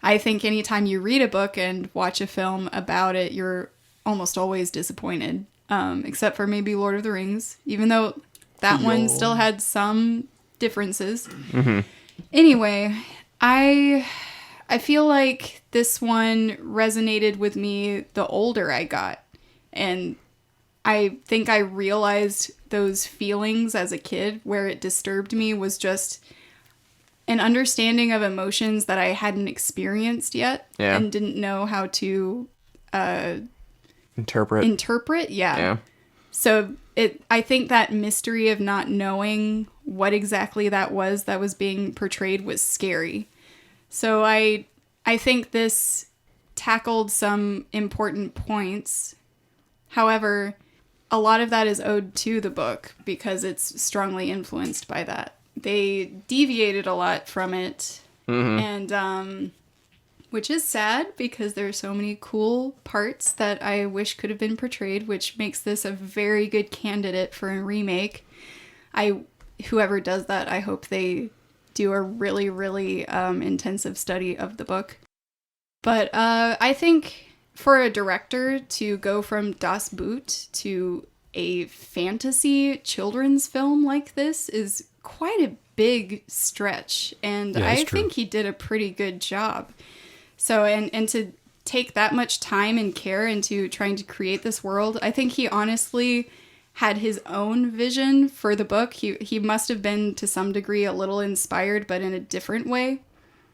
I think anytime you read a book and watch a film about it, you're almost always disappointed, except for maybe Lord of the Rings, even though that one still had some differences. Anyway, I feel like this one resonated with me the older I got, and I think I realized those feelings as a kid. Where it disturbed me was just an understanding of emotions that I hadn't experienced yet and didn't know how to Interpret. Yeah. So I think that mystery of not knowing what exactly that was being portrayed was scary. So I think this tackled some important points. However, a lot of that is owed to the book because it's strongly influenced by that. They deviated a lot from it, and which is sad because there are so many cool parts that I wish could have been portrayed, which makes this a very good candidate for a remake. Whoever does that, I hope they do a really, really intensive study of the book. But I think for a director to go from Das Boot to a fantasy children's film like this is quite a big stretch, and Yeah, I it's true. think he did a pretty good job. So, and to take that much time and care into trying to create this world, I think he honestly had his own vision for the book. He must have been to some degree a little inspired, but in a different way.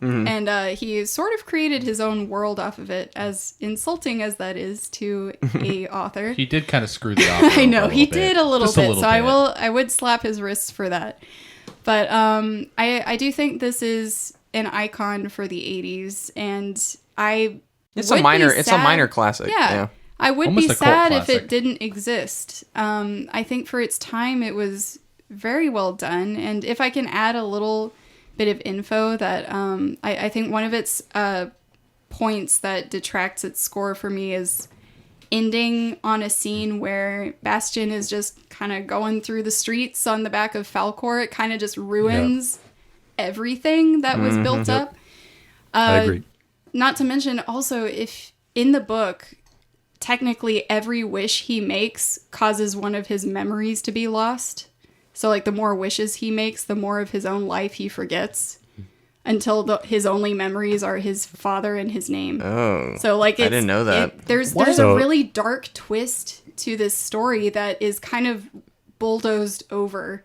And he sort of created his own world off of it, as insulting as that is to a author. He did kind of screw the author. I know, over a he little bit. did a little Just bit. little So bit. I would slap his wrists for that. But I do think this is an icon for the 80s, and It's a minor classic. Yeah. I would Almost be a cult sad if classic. it didn't exist. I think for its time, it was very well done. And if I can add a little bit of info that I think one of its points that detracts its score for me is ending on a scene where Bastian is just kind of going through the streets on the back of Falkor. It kind of just ruins everything that was built up. I agree. Not to mention also, if in the book, technically every wish he makes causes one of his memories to be lost. So like the more wishes he makes, the more of his own life he forgets, until his only memories are his father and his name. Oh, So like I didn't know that. There's So- a really dark twist to this story that is kind of bulldozed over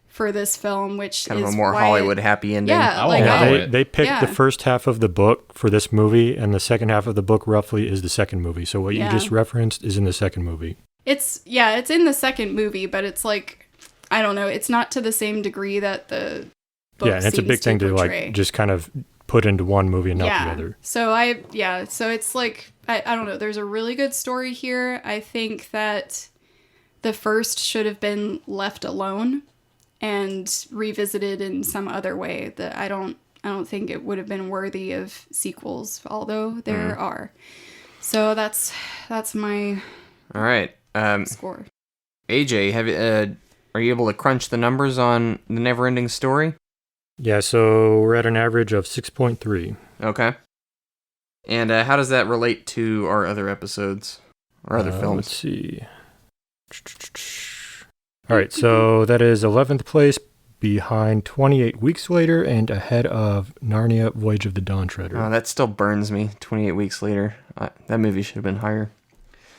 for this film, which kind is of a more why Hollywood happy ending. Yeah, I like won't Yeah, allow I, it. they picked Yeah. the first half of the book for this movie, and the second half of the book roughly is the second movie. So what you Yeah. just referenced is in the second movie. it's in the second movie, but it's like, I don't know, it's not to the same degree that the book Yeah, and it's a seems big thing to portray. like just kind of put into one movie and not the other. So so it's like, I don't know, there's a really good story here. I think that the first should have been left alone and revisited in some other way. That I don't think it would have been worthy of sequels, although there are. So that's my All right. score. AJ, are you able to crunch the numbers on the Neverending Story? Yeah, so we're at an average of 6.3. Okay. And how does that relate to our other episodes or other Let's films? see. All right, so that is 11th place behind 28 Weeks Later and ahead of Narnia Voyage of the Dawn Treader. Oh, that still burns me. 28 weeks later. That movie should have been higher.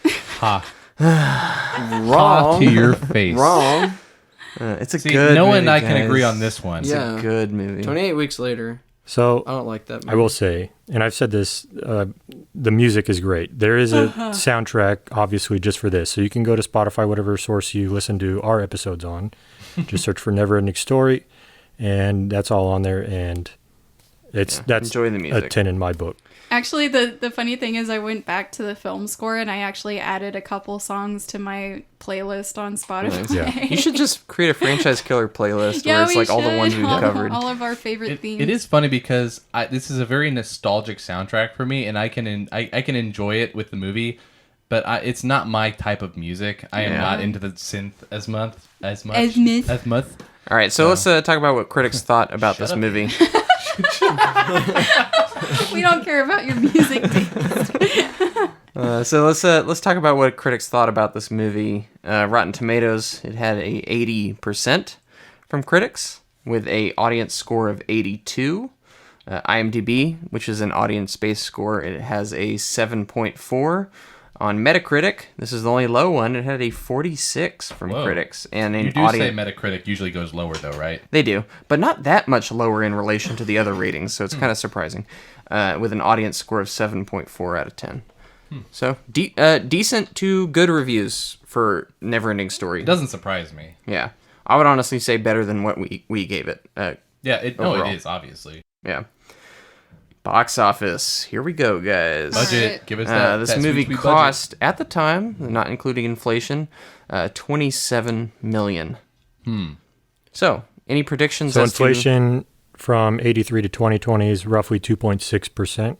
Ha. Ha Wrong. to your face. Wrong. It's a See, good no movie, one and I can guys. agree on this one. Yeah. Good movie. 28 weeks later. So I don't like that movie. I will say, and I've said this, the music is great. There is a soundtrack, obviously, just for this. So you can go to Spotify, whatever source you listen to our episodes on. Just search for Neverending Story, and that's all on there. And that's enjoy the a music. 10 in my book. Actually, the funny thing is I went back to the film score and I actually added a couple songs to my playlist on Spotify. Yeah. You should just create a franchise killer playlist where it's we like all the ones should. we've covered. All of our favorite themes. It is funny because this is a very nostalgic soundtrack for me, and I can enjoy it with the movie, but it's not my type of music. I am Yeah. not into the synth as much. As much. All right, so let's talk about what critics thought about this up. movie. We don't care about your music taste. So let's talk about what critics thought about this movie. Rotten Tomatoes, it had a 80% from critics with a audience score of 82. IMDb, which is an audience-based score, it has a 7.4. On Metacritic, this is the only low one. It had a 46 from Whoa. critics, and You an do audience. say Metacritic usually goes lower, though, right? They do, but not that much lower in relation to the other ratings, so it's kind of surprising. With an audience score of 7.4 out of 10. So, decent to good reviews for Neverending Story. It doesn't surprise me. Yeah. I would honestly say better than what we gave it. Yeah, it Overall. is obviously. Yeah. Box office. Here we go, guys. Budget, Alright. give us that. This that movie sweet budget. cost, at the time, not including inflation, $27 million. So, any predictions So as to... inflation from 83 to 2020 is roughly 2.6%.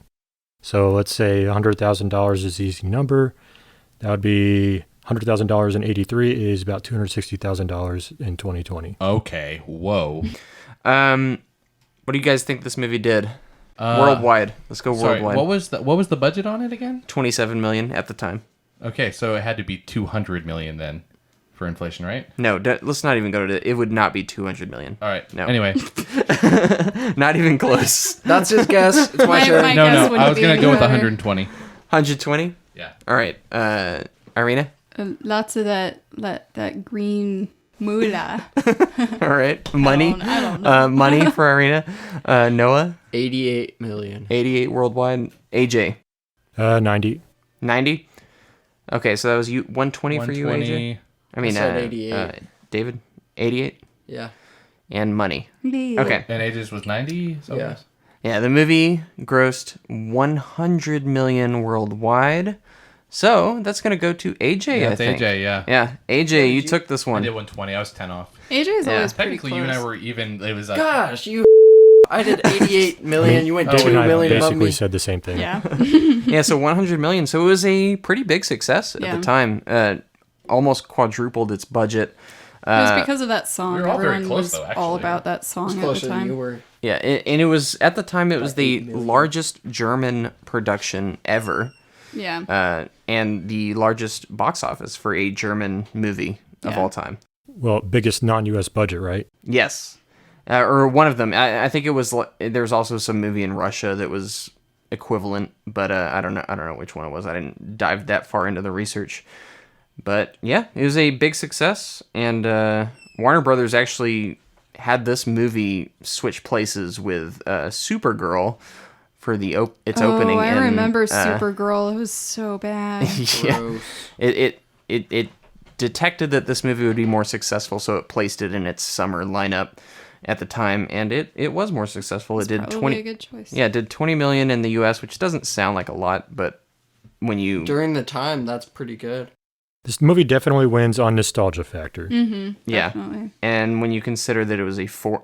So let's say $100,000 is the easy number. That would be $100,000 in 83 is about $260,000 in 2020. Okay, whoa. What do you guys think this movie did? Worldwide. Let's go Sorry, worldwide. what was the budget on it again? $27 million at the time. Okay, so it had to be 200 million then for inflation, right? No, let's not even go to it. Would not be 200 million. All right. No. Anyway, Not even close. That's his guess. It's my My- turn. my- no, guess no, wouldn't I was be gonna any go with better. 120. 120. Yeah. All right. Irina. Lots of that green moolah. All right. Money. I don't know. Money for Irina. Noah. 88 million. 88 worldwide. AJ. 90. 90. Okay, so that was 120 for you, AJ. I mean, said 88. David. 88. Yeah. And money. Me. Okay. And ages was 90? So Yeah. Yeah, the movie grossed 100 million worldwide. So that's going to go to AJ, Yeah, I it's think. AJ, yeah. Yeah, AJ, you took this I one. did 120. I was 10 off. AJ is Yeah. always pretty Technically, close. you and I were even. It was Gosh, you. I did 88 million. You went David 2 and I million above basically me. said the same thing. Yeah. Yeah, so 100 million. So it was a pretty big success at Yeah. the time. Almost quadrupled its budget. It was because of that song. we were all very Everyone close, was though, all actually. about that song at the Closer than you time. were. Yeah, and it was, at the time, it was the 8 million. largest German production ever. Yeah. And the largest box office for a German movie of Yeah. all time. Well, biggest non-U.S. budget, right? Yes. Or one of them. I think it was, there was also some movie in Russia that was equivalent, but I don't know which one it was. I didn't dive that far into the research. But yeah, it was a big success, and Warner Brothers actually had this movie switch places with Supergirl for the its opening. I in, remember Supergirl. It was so bad. Yeah, Gross. it detected that this movie would be more successful, so it placed it in its summer lineup at the time, and it was more successful. It did Probably 20. a good choice. Yeah, it did 20 million in the U.S., which doesn't sound like a lot, but when you During the time, that's pretty good. This movie definitely wins on nostalgia factor. Mm-hmm. Yeah. Definitely. and when you consider that it was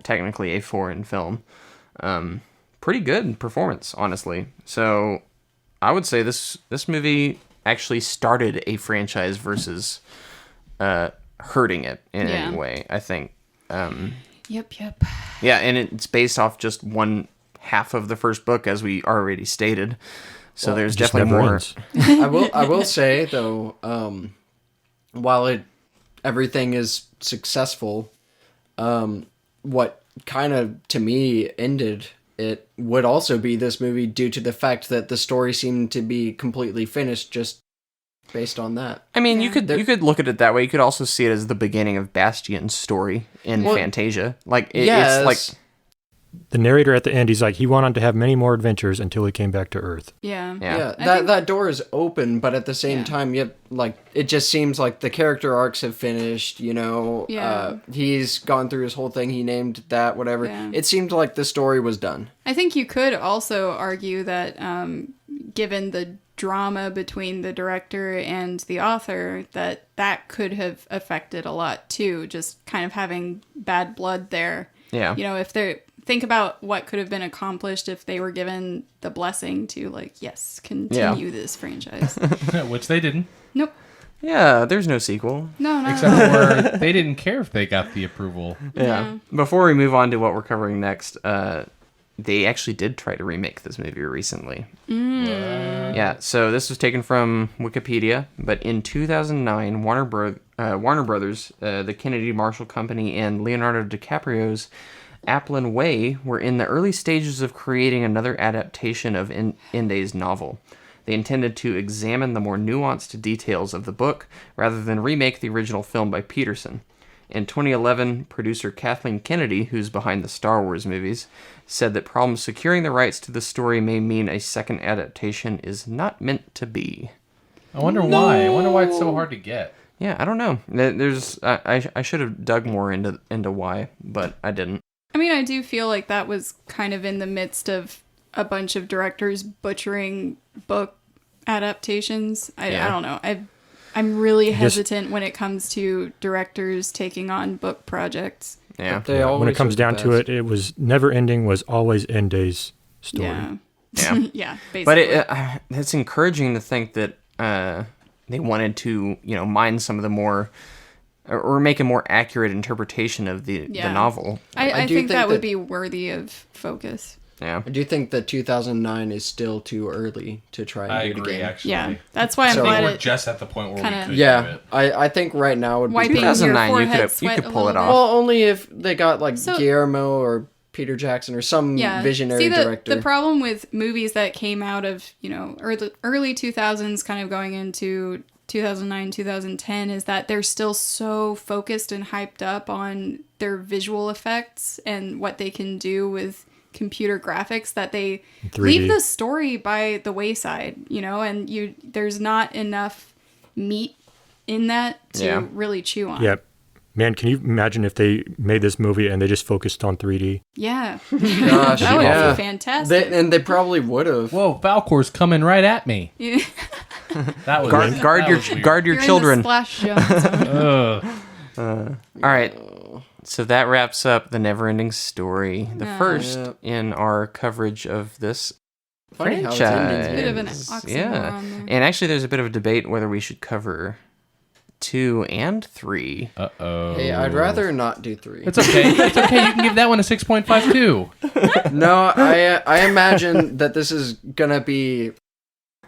technically a foreign film, pretty good performance, honestly. So I would say this movie actually started a franchise versus hurting it in any way, I think. Yep. Yeah, and it's based off just one half of the first book, as we already stated. So there's Just definitely never more. ends. I will say though, while everything is successful, what kind of to me ended it would also be this movie due to the fact that the story seemed to be completely finished just based on that. I mean, you Yeah. could look at it that way. You could also see it as the beginning of Bastian's story in Fantasia. Like it's like The narrator at the end, he's like, he went on to have many more adventures until he came back to Earth. Yeah. Yeah. I that think- that door is open, but at the same Yeah. time, it just seems like the character arcs have finished. Yeah. He's gone through his whole thing. He named that whatever. Yeah. It seemed like the story was done. I think you could also argue that given the drama between the director and the author, that could have affected a lot too, just kind of having bad blood there. Yeah. If they're... Think about what could have been accomplished if they were given the blessing to, continue this franchise. Which they didn't. Nope. yeah, there's no sequel. No. Except for they didn't care if they got the approval. Yeah. Before we move on to what we're covering next, they actually did try to remake this movie recently. Yeah, so this was taken from Wikipedia, but in 2009, Warner Brothers, the Kennedy Marshall Company, and Leonardo DiCaprio's Applin Way were in the early stages of creating another adaptation of Ende's novel. They intended to examine the more nuanced details of the book rather than remake the original film by Petersen. In 2011, producer Kathleen Kennedy, who's behind the Star Wars movies, said that problems securing the rights to the story may mean a second adaptation is not meant to be. I wonder why. I wonder why it's so hard to get. Yeah, I don't know. I should have dug more into why, but I didn't. I mean, I do feel like that was kind of in the midst of a bunch of directors butchering book adaptations. I don't know. I'm really hesitant when it comes to directors taking on book projects. Yeah. They always When it comes are the down to best. it, it was never ending was always Ende's story. Yeah. Yeah. Yeah, basically. But it's encouraging to think that they wanted to, mine some of the more, or make a more accurate interpretation of the novel. I do think think that would that- be worthy of focus. Yeah. I do think that 2009 is still too early to try and I do it agree, again. actually. Yeah, that's why I'm So- I think glad we're it... just at the point where kinda- we could do Yeah, it. I think right now would be Wiping your 2009, you forehead could sweat a pull it little off. bit. well, only if they got like So- Guillermo or Peter Jackson or some visionary See, director. the problem with movies that came out of, early 2000s kind of going into 2009, 2010 is that they're still so focused and hyped up on their visual effects and what they can do with computer graphics that they 3D. leave the story by the wayside, and there's not enough meat in that to really chew on. Yeah. Man, can you imagine if they made this movie and they just focused on 3D? Yeah. Gosh, That would yeah. be fantastic. They probably would have. Whoa, Falcor's coming right at me. Yeah. That was Guard that your was weird. guard your You're in the children. splash zone. Ugh. All right. So that wraps up the Neverending Story, the first Yeah. in our coverage of this Funny how it's franchise. ending. Bit of an oxymoron Yeah. there. And actually, there's a bit of a debate whether we should cover 2 and 3. Uh-oh. Hey, I'd rather not do 3. It's okay. It's okay. You can give that one a 6.5 too. No, I imagine that this is gonna be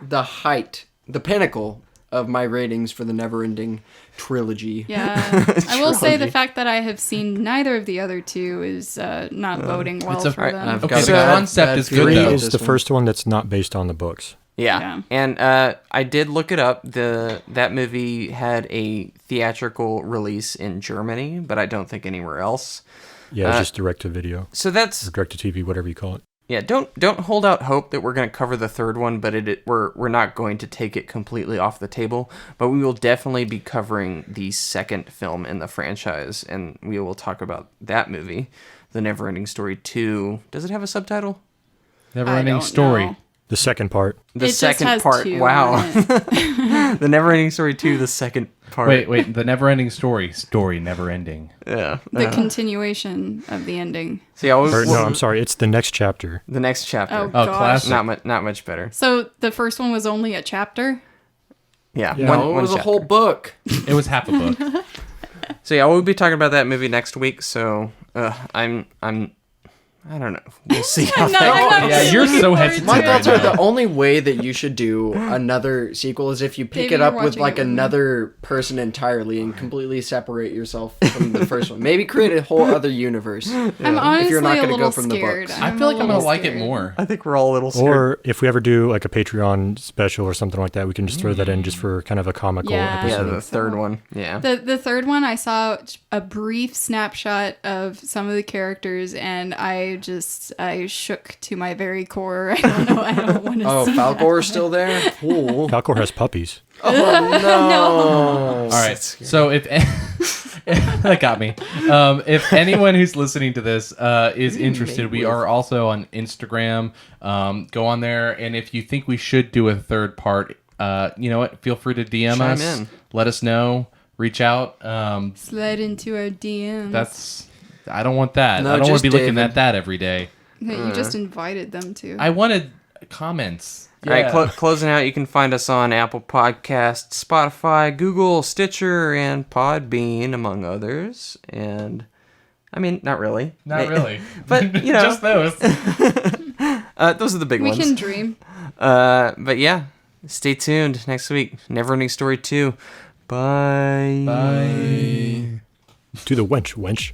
the height, the pinnacle of my ratings for the Neverending trilogy. Yeah. I will say the fact that I have seen neither of the other two is not boding well It's for a- them. I've Okay, got the a bad- concept bad is good, feeling Three though. about is this the one. first one that's not based on the books. Yeah. And I did look it up. That movie had a theatrical release in Germany, but I don't think anywhere else. Yeah, it's just direct to video So that's or direct to TV, whatever you call it. yeah. Don't hold out hope that we're going to cover the third one, but we're not going to take it completely off the table. But we will definitely be covering the second film in the franchise, and we will talk about that movie, The Neverending Story 2. Does it have a subtitle? I Neverending don't Story. know. The second part. The It just second has part. 2 Wow. on it. The Neverending Story 2, the second part. Wait. The Neverending Story. Story never ending. Yeah. The continuation of the ending. So yeah, Or, no, I'm sorry. It's the next chapter. the next chapter. Oh, Oh, gosh. classic. Not much better. So the first one was only a chapter? Yeah. Yeah. No, it was a chapter. whole book. It was half a book. So yeah, we'll be talking about that movie next week. So I don't know. We'll see how I'm that not Yeah, really you're looking so forward hesitant to My it. right thoughts are now. the only way that you should do another sequel is if you pick Maybe it up you're with watching like it with me. another person entirely and completely separate yourself from the first one. Maybe create a whole other universe. I'm honestly If you're not a gonna little go from the scared. books. I feel like I'm a gonna little like it scared. more. I think we're all a little scared. Or if we ever do like a Patreon special or something like that, we can just throw that in just for kind of a comical Yeah. yeah, episode. the third one. Yeah. The third one, I saw a brief snapshot of some of the characters, and I shook to my very core. I don't know. I don't want to. Oh, see Falcor's still there? Cool. Falcor has puppies. Oh, no. All right. So if that got me. If anyone who's listening to this is interested, we are also on Instagram. Go on there, and if you think we should do a third part, you know what? Feel free to DM Chime us. in. Let us know. Reach out. Slide into our DMs. I don't want that. No, I don't want just to be looking David. at that every day. You just invited them to. I wanted comments. All right, closing out, you can find us on Apple Podcasts, Spotify, Google, Stitcher, and Podbean, among others. And, I mean, not really. Not really. But, you know. Just those. Those are the big We ones. can dream. But yeah, stay tuned next week. Neverending Story 2. Bye. Bye. To the wench.